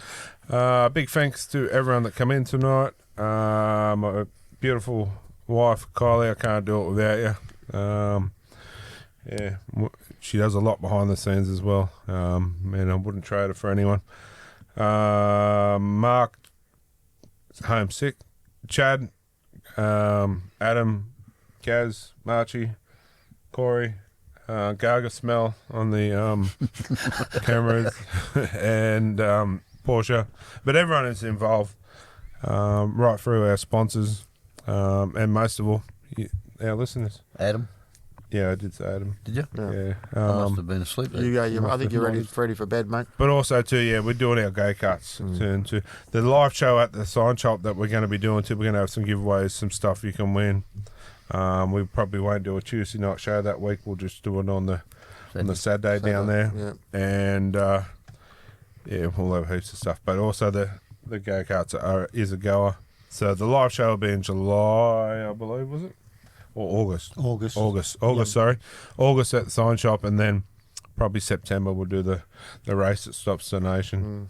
big thanks to everyone that come in tonight. My beautiful wife, Kylie, I can't do it without you. Yeah, she does a lot behind the scenes as well. Man, I wouldn't trade her for anyone. Mark, homesick. Chad, Adam, Gaz, Marchie, Corey, Gaga smell on the cameras, and Porsche. But everyone is involved, right through our sponsors, and most of all, our listeners. Adam? Yeah, I did say Adam. Did you? Yeah. I must have been asleep there. I think you're ready for bed, mate. But also too, yeah, we're doing our go-karts soon too. The live show at the sign shop that we're going to be doing too. We're going to have some giveaways, some stuff you can win. We probably won't do a Tuesday night show that week. We'll just do it on the Saturday down there. Yeah. And yeah, we'll have heaps of stuff. But also the go-karts is a goer. So the live show will be in July, I believe, was it? Or August? August, sorry. August at the sign shop, and then probably September we'll do the race that stops the nation.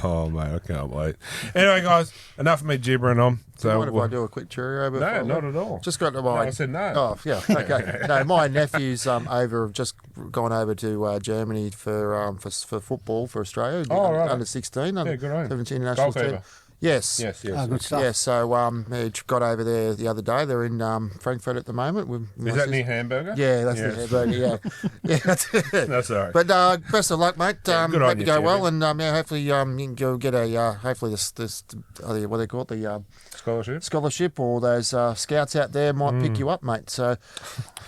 Oh, mate, I can't wait. Anyway, guys, enough of me gibbering on. So what if I do a quick cheerio? No, not at all. Just got to No, my... I said no. Oh, yeah, okay. No, my nephew's over have just gone over to Germany for football for Australia. Oh, right. Under 16, Yeah, good on him. 17 national team. Yes. Oh, good stuff. Yeah, so he got over there the other day. They're in Frankfurt at the moment. Is that near Hamburger? Yeah, that's the hamburger, yeah. That's it. That's all right. But best of luck, mate. Good on Hope you, you go well, champion. and hopefully you can go get a hopefully this what do they call it, the scholarship, or those scouts out there might pick you up, mate. So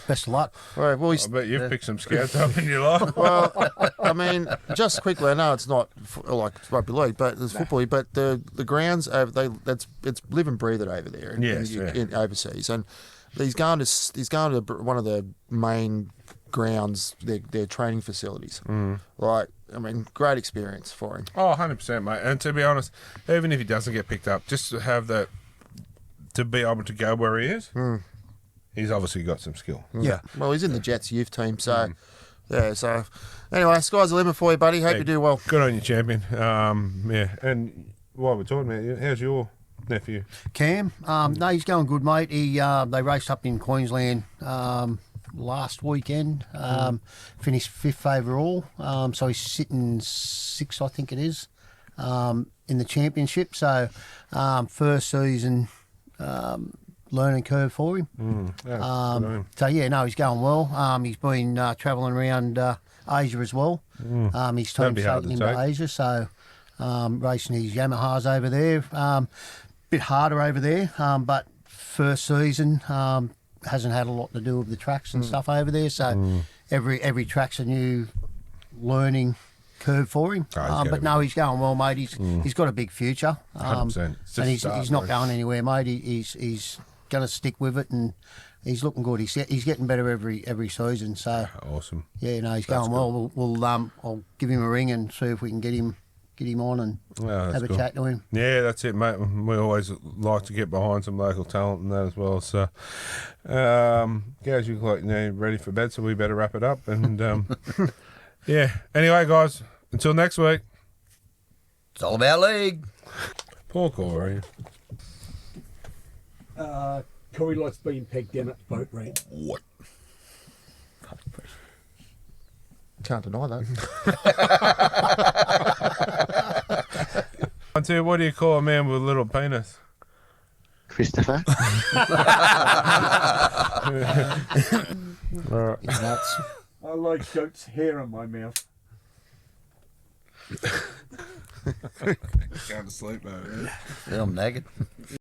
best of luck. All right, well, I bet you've picked some scouts up in your life. Well, I mean, just quickly, I know it's not like rugby league, but it's football. But the grounds over it's live and breathe it over there in overseas, and he's going to one of the main grounds, their training facilities. Like, I mean, great experience for him. Oh, 100%, mate. And to be honest, even if he doesn't get picked up, just to have that, to be able to go where he is, he's obviously got some skill. Yeah. Well, he's in the Jets youth team, so yeah. So anyway, sky's the limit for you, buddy. Hope you do well. Good on you, champion. Yeah. And while we're talking about you, how's your nephew? Cam, no, he's going good, mate. They raced up in Queensland last weekend, finished 5th overall. So he's sitting 6th, I think it is, in the championship. So first season learning curve for him. So yeah, no, he's going well. He's been travelling around Asia as well. His team's taking him to Asia, so racing his Yamahas over there. Bit harder over there, but first season hasn't had a lot to do with the tracks and stuff over there. So every track's a new learning curve for him. But no, he's going well, mate. He's got a big future. 100%. And he's not going anywhere, mate. He's going to stick with it, and he's looking good. He's getting better every season. So awesome. Yeah, no, he's going well. We'll I'll give him a ring and see if we can get him on and have a chat to him. Yeah, that's it, mate. We always like to get behind some local talent and that as well. So, guys, you look like ready for bed, so we better wrap it up. And yeah. Anyway, guys, until next week. It's all about league. Poor Corey. Corey likes being pegged down at the boat ramp. What? Can't deny that. What do you call a man with a little penis? Christopher. All right. Nuts. I like goat's hair on my mouth. Going to sleep, mate. Yeah, I'm nagging.